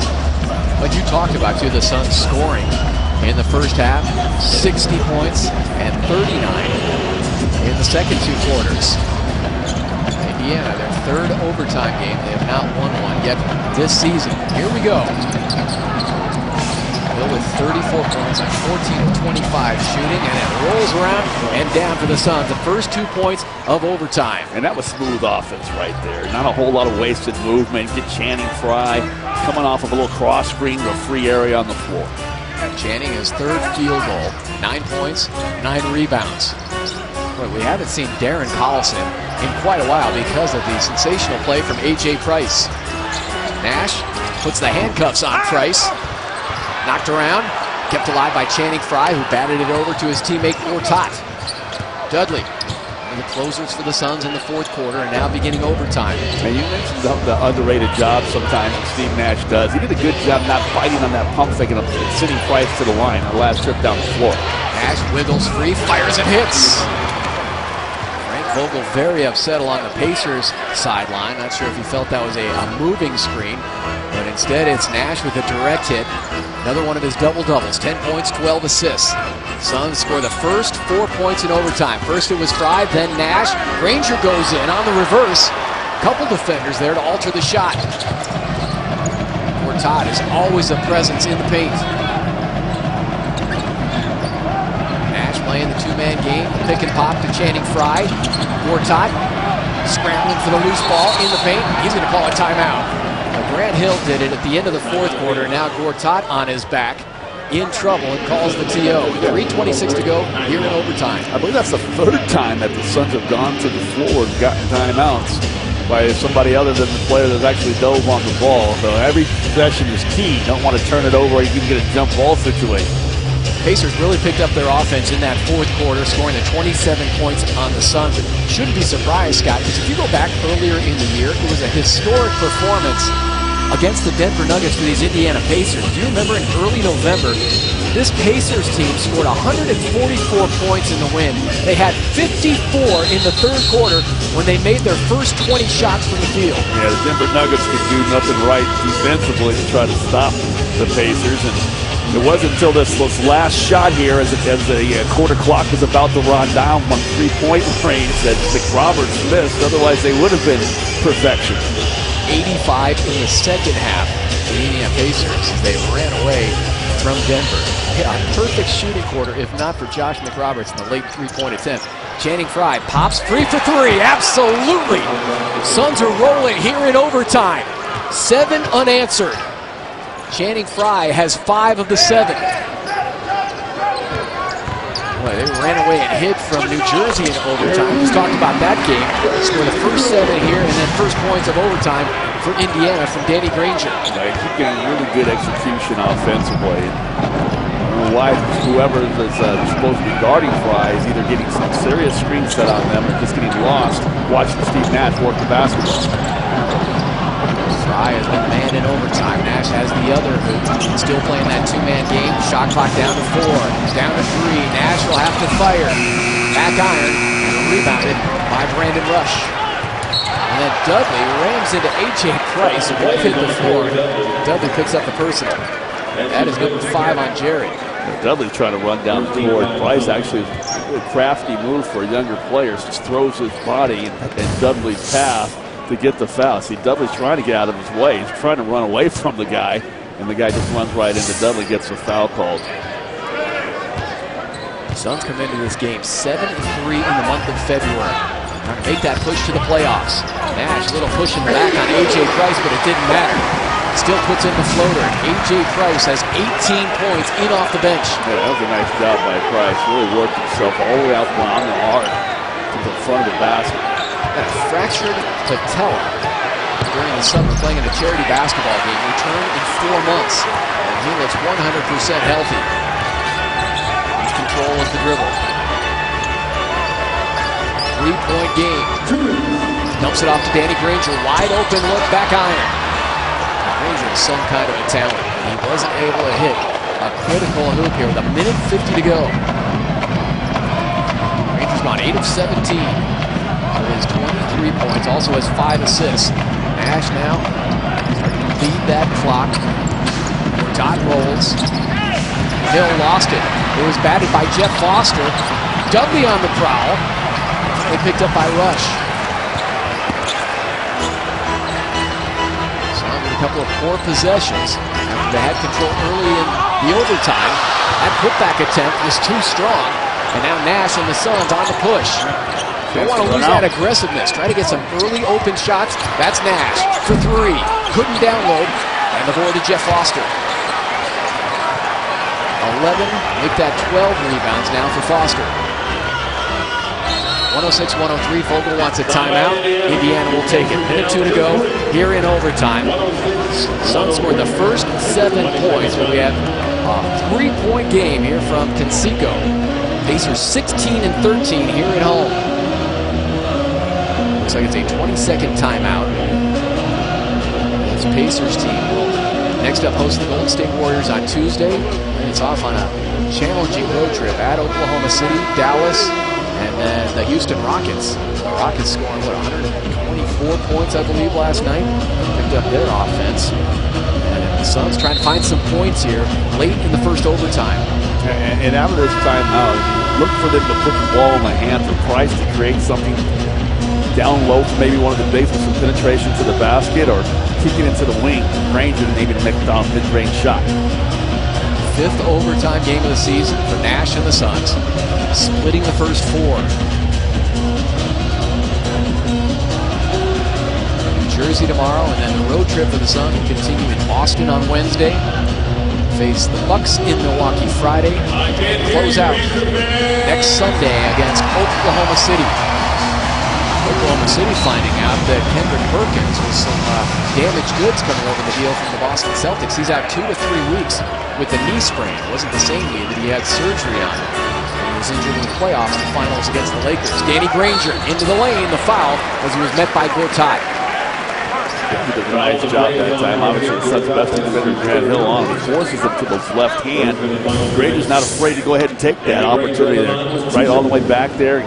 But you talked about, too, the Suns scoring in the first half, 60 points and 39 in the second two quarters. Indiana, their third overtime game. They have not won one yet this season. Here we go. Bill with 34 points, 14 of 25 shooting, and it rolls around and down for the Suns. The first 2 points of overtime. And that was smooth offense right there. Not a whole lot of wasted movement. Get Channing Frye coming off of a little cross screen to a free area on the floor. Channing, his third field goal, 9 points, 9 rebounds. But we haven't seen Darren Collison in quite a while because of the sensational play from A.J. Price. Nash puts the handcuffs on Price. Knocked around, kept alive by Channing Frye, who batted it over to his teammate Gortat. Dudley, one of the closers for the Suns in the fourth quarter, and now beginning overtime. And you mentioned the underrated job sometimes that Steve Nash does. He did a good job not fighting on that pump fake and sending Price to the line the last trip down the floor. Nash wiggles free, fires and hits. Frank Vogel very upset along the Pacers sideline. Not sure if he felt that was a moving screen, but instead it's Nash with a direct hit. Another one of his double-doubles, 10 points, 12 assists. Suns score the first 4 points in overtime. First it was Frye, then Nash. Granger goes in on the reverse. Couple defenders there to alter the shot. Gortat is always a presence in the paint. Nash playing the two-man game, pick and pop to Channing Frye. Gortat scrambling for the loose ball in the paint. He's going to call a timeout. Grant Hill did it at the end of the fourth quarter. Now Gortat on his back, in trouble, and calls the TO. 3:26 to go here in overtime. I believe that's the third time that the Suns have gone to the floor and gotten timeouts by somebody other than the player that's actually dove on the ball. So every possession is key. You don't want to turn it over or you can get a jump ball situation. Pacers really picked up their offense in that fourth quarter, scoring the 27 points on the Suns. But shouldn't be surprised, Scott, because if you go back earlier in the year, it was a historic performance against the Denver Nuggets for these Indiana Pacers. Do you remember in early November, this Pacers team scored 144 points in the win. They had 54 in the third quarter when they made their first 20 shots from the field. Yeah, the Denver Nuggets could do nothing right defensively to try to stop the Pacers. And it wasn't until this last shot here as the quarter clock was about to run down from three-point range that McRoberts missed. Otherwise, they would have been perfection. 85 in the second half for the Indiana Pacers as they ran away from Denver. Hit a perfect shooting quarter, if not for Josh McRoberts in the late three-point attempt. Channing Frye pops free for three. Absolutely. Suns are rolling here in overtime. 7 unanswered. Channing Frye has 5 of the 7. Boy, they ran away and hid from New Jersey in overtime. We just talked about that game. Scored the first 7 here, and then first points of overtime for Indiana from Danny Granger. They keep getting really good execution offensively. I don't know why whoever is supposed to be guarding Frye is either getting some serious screen set on them or just getting lost watching Steve Nash work the basketball. Frye has been manned in overtime. Nash has the other hoop. Still playing that two-man game. Shot clock down to 4. Down to 3. Nash will have to fire. Back iron. Rebounded by Brandon Rush. And then Dudley rams into A.J. Price. Both hit the floor. Dudley picks up the personal. That is number 5 on Jerry. Dudley's trying to run down toward Price. Actually, a really crafty move for younger players. Just throws his body in Dudley's path to get the foul. See, Dudley's trying to get out of his way. He's trying to run away from the guy, and the guy just runs right into Dudley, gets a foul called. Suns come into this game 7-3 in the month of February. Trying to make that push to the playoffs. Nash, a little push in the back on A.J. Price, but it didn't matter. Still puts in the floater. A.J. Price has 18 points in off the bench. Yeah, that was a nice job by Price. Really worked himself all the way out on the arc to the front of the basket. Got a fractured patella during the summer playing in a charity basketball game. Returned in 4 months. And he looks 100% healthy. He's control of the dribble. 3-point game. Dumps it off to Danny Granger. Wide open look, back iron. Granger is some kind of a talent. He wasn't able to hit a critical hoop here with 1:50 to go. Granger's gone 8 of 17 with his 23 points. Also has 5 assists. Nash now starting to lead that clock. Todd rolls. Hill lost it. It was batted by Jeff Foster. Dudley on the prowl. They picked up by Rush. Suns with a couple of poor possessions after they had control early in the overtime. That putback attempt was too strong. And now Nash and the Suns on the push. Don't want to lose that aggressiveness. Try to get some early open shots. That's Nash for 3. Couldn't download. And the board to Jeff Foster. 11, make that 12 rebounds now for Foster. 106-103, Vogel wants a timeout. Indiana will take it. 1:02 to go here in overtime. Suns scored the first 7 points, but we have a 3-point game here from Conseco. Pacers 16 and 13 here at home. Looks like it's a 20-second timeout. This Pacers team will next up host the Golden State Warriors on Tuesday. And it's off on a challenging road trip at Oklahoma City, Dallas, and then the Houston Rockets. The Rockets scoring, 124 points, I believe, last night. Picked up their offense. And the Suns trying to find some points here late in the first overtime. And out of this timeout, look for them to put the ball in the hands of Price to create something down low for maybe one of the bigs with some penetration to the basket, or kicking into the wing, Granger to maybe to make a mid-range shot. 5th overtime game of the season for Nash and the Suns, splitting the first 4. New Jersey tomorrow, and then the road trip for the Suns will continue in Boston on Wednesday. Face the Bucks in Milwaukee Friday. Close out next Sunday against Oklahoma City. Oklahoma City finding out that Kendrick Perkins with some damaged goods coming over the deal from the Boston Celtics. He's out 2 to 3 weeks with a knee sprain. It wasn't the same knee that he had surgery on. He was injured in the playoffs and finals against the Lakers. Danny Granger into the lane, the foul, as he was met by Gortat. He did a nice job that time. Obviously, the Suns' best defender, Grant Hill, on. He forces him to the left hand. Granger's not afraid to go ahead and take that opportunity there. Right all the way back there.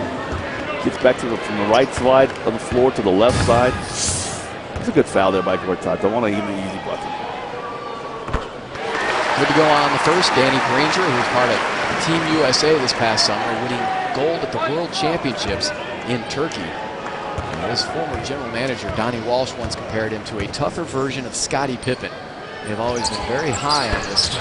Gets back to from the right side of the floor to the left side. It's a good foul there by Gortat. Don't want to even an easy bucket. Good to go on the first. Danny Granger, who was part of Team USA this past summer, winning gold at the World Championships in Turkey. And his former general manager, Donnie Walsh, once compared him to a tougher version of Scottie Pippen. They've always been very high on this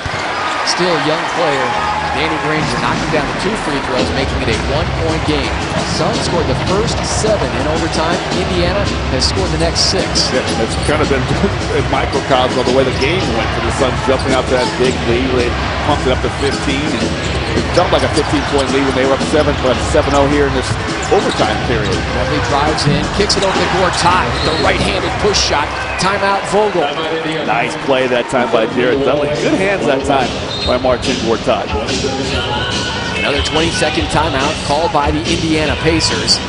still young player. Danny Granger knocking down the 2 free throws, making it a 1-point game. Suns scored the first 7 in overtime. Indiana has scored the next 6. Yeah, it's kind of been a microcosm of the way the game went for the Suns, jumping out to that big lead. They pumped it up to 15, and it felt like a 15-point lead when they were up 7-0 here in this overtime period. Dudley drives in, kicks it over to Gortat with the right-handed push shot. Timeout, Vogel. Nice play that time by Jared Dudley. Good hands that time by Marcin Gortat. Another 20-second timeout called by the Indiana Pacers.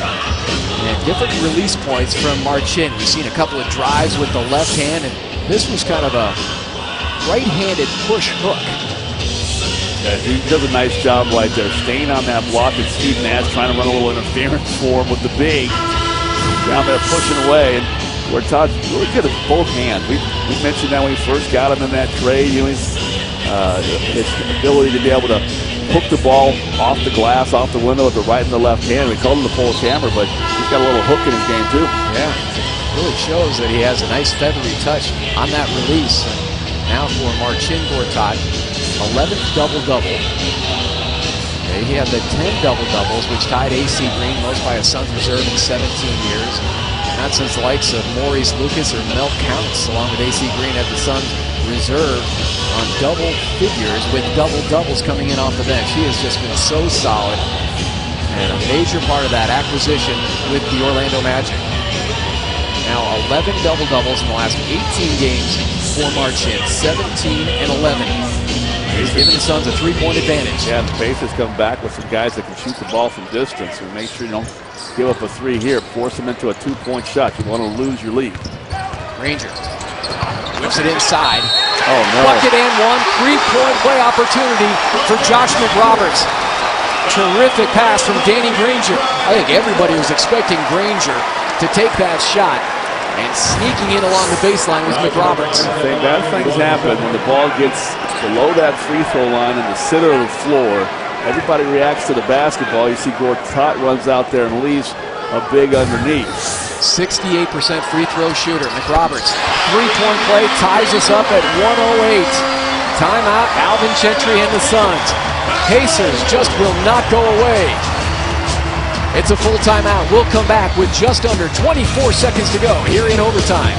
And different release points from Marcin. We've seen a couple of drives with the left hand, and this was kind of a right-handed push hook. Yeah, he does a nice job right there, staying on that block, and Steve Nash trying to run a little interference for him with the big. Down there pushing away, and Gortat's really good at both hands. We mentioned that when we first got him in that trade, his ability to be able to hook the ball off the glass, off the window with the right and the left hand. We called him the Polish hammer, but he's got a little hook in his game too. Yeah, really shows that he has a nice feathery touch on that release. Now for Marcin Gortat, 11th double-double. He had the 10 double-doubles, which tied A.C. Green, most by a Suns reserve in 17 years. Not since the likes of Maurice Lucas or Mel Counts, along with AC Green, have the Suns reserved on double figures with double-doubles coming in off the bench. He has just been so solid and a major part of that acquisition with the Orlando Magic. Now 11 double-doubles in the last 18 games for Marchand, 17 and 11. He's given the Suns a three-point advantage. Yeah, and the Pacers come back with some guys that can shoot the ball from distance. So make sure you don't give up a three here. Force them into a two-point shot. You want to lose your lead. Granger whips it inside. Oh, no. Bucket and one. Three-point play opportunity for Josh McRoberts. Terrific pass from Danny Granger. I think everybody was expecting Granger to take that shot. And sneaking in along the baseline was McRoberts. Bad things happen when the ball gets below that free throw line in the center of the floor. Everybody reacts to the basketball. You see Gortat runs out there and leaves a big underneath. 68% free throw shooter. McRoberts, three-point play, ties us up at 108. Timeout, Alvin Gentry and the Suns. Pacers just will not go away. It's a full timeout. We'll come back with just under 24 seconds to go here in overtime.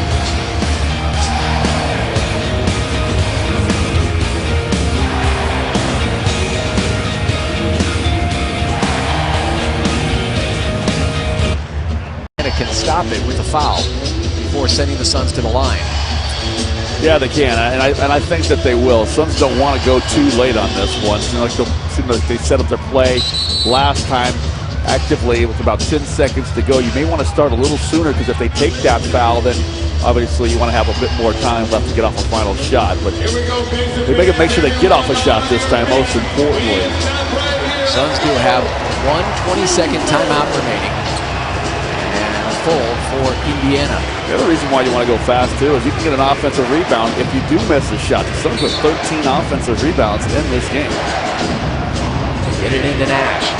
Can stop it with a foul before sending the Suns to the line. Yeah, they can, and I think that they will. Suns don't want to go too late on this one. Seems like they set up their play last time actively with about 10 seconds to go. You may want to start a little sooner because if they take that foul, then obviously you want to have a bit more time left to get off a final shot. But they make sure they get off a shot this time, most importantly. Suns do have one 20-second timeout remaining. For Indiana. The other reason why you want to go fast too is you can get an offensive rebound if you do miss a shot. The Suns with 13 offensive rebounds in this game. Get it into Nash.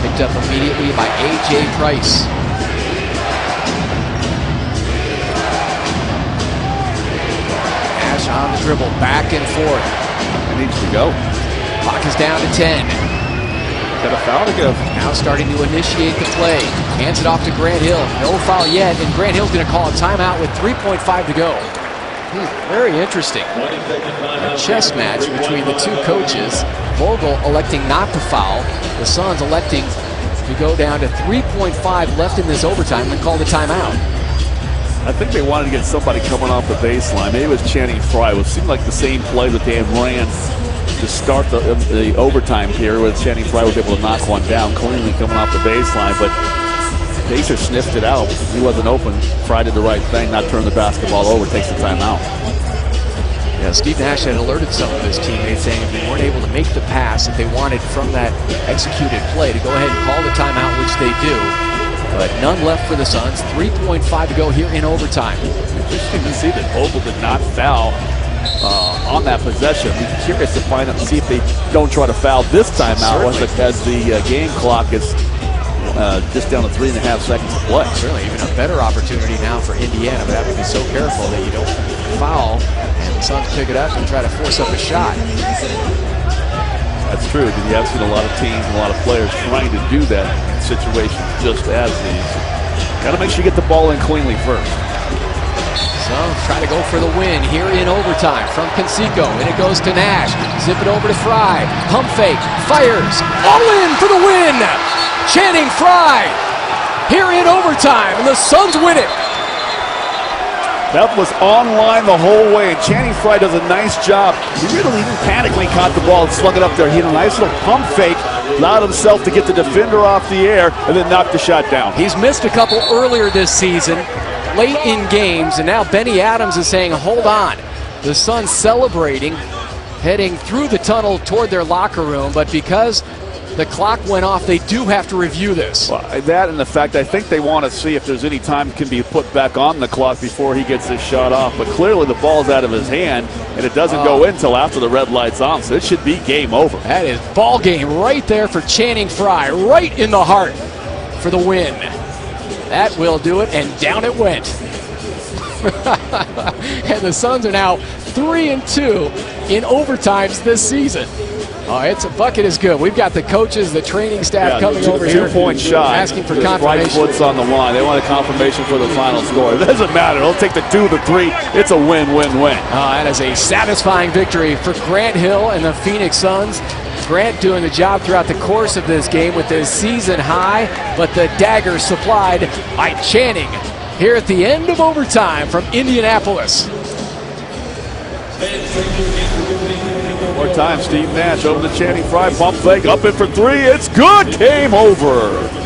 Picked up immediately by A.J. Price. Nash on the dribble, back and forth. It needs to go. Clock is down to 10. Got a foul to go. Now starting to initiate the play. Hands it off to Grant Hill. No foul yet, and Grant Hill's going to call a timeout with 3.5 to go. Very interesting. A chess match between the two coaches. Vogel electing not to foul. The Suns electing to go down to 3.5 left in this overtime and call the timeout. I think they wanted to get somebody coming off the baseline. Maybe it was Channing Frye. It seemed like the same play that Dan ran to start the overtime period where Channing Frye was able to knock one down cleanly coming off the baseline, but Pacers sniffed it out. He wasn't open. Frye did the right thing, not turn the basketball over, takes the timeout. Yeah, Steve Nash had alerted some of his teammates saying if they weren't able to make the pass that they wanted from that executed play to go ahead and call the timeout, which they do. But none left for the Suns. 3.5 to go here in overtime. Interesting to see that Vogel did not foul on that possession. I'm curious to find out and see if they don't try to foul this time out as the game clock is just down to 3.5 seconds to play. Certainly even a better opportunity now for Indiana, but have to be so careful that you don't foul and the Suns pick it up and try to force up a shot. That's true, because you have seen a lot of teams and a lot of players trying to do that in situations just as these. Got to make sure you get the ball in cleanly first. So try to go for the win here in overtime from Conseco, and it goes to Nash. Zip it over to Frye. Pump fake, fires, all in for the win. Channing Frye here in overtime, and the Suns win it. That was online the whole way, and Channing Frye does a nice job. He really didn't panic when he caught the ball and slung it up there. He had a nice little pump fake, allowed himself to get the defender off the air, and then knocked the shot down. He's missed a couple earlier this season, late in games, and now Benny Adams is saying, hold on. The Suns celebrating, heading through the tunnel toward their locker room, but because the clock went off, they do have to review this. Well, that and the fact I think they want to see if there's any time can be put back on the clock before he gets this shot off. But clearly the ball's out of his hand, and it doesn't go in until after the red light's on, so it should be game over. That is ball game right there for Channing Frye, right in the heart for the win. That will do it, and down it went. And the Suns are now 3-2 in overtimes this season. Oh, bucket is good. We've got the coaches, the training staff coming over here. 2-point shot. Asking for Just confirmation. right foot's on the line. They want a confirmation for the final score. It doesn't matter. They'll take the 2, the 3. It's a win-win-win. That is a satisfying victory for Grant Hill and the Phoenix Suns. Grant doing the job throughout the course of this game with his season high, but the dagger supplied by Channing here at the end of overtime from Indianapolis. More time, Steve Nash over the Channing Frye, pump fake, up it for 3. It's good. Game over.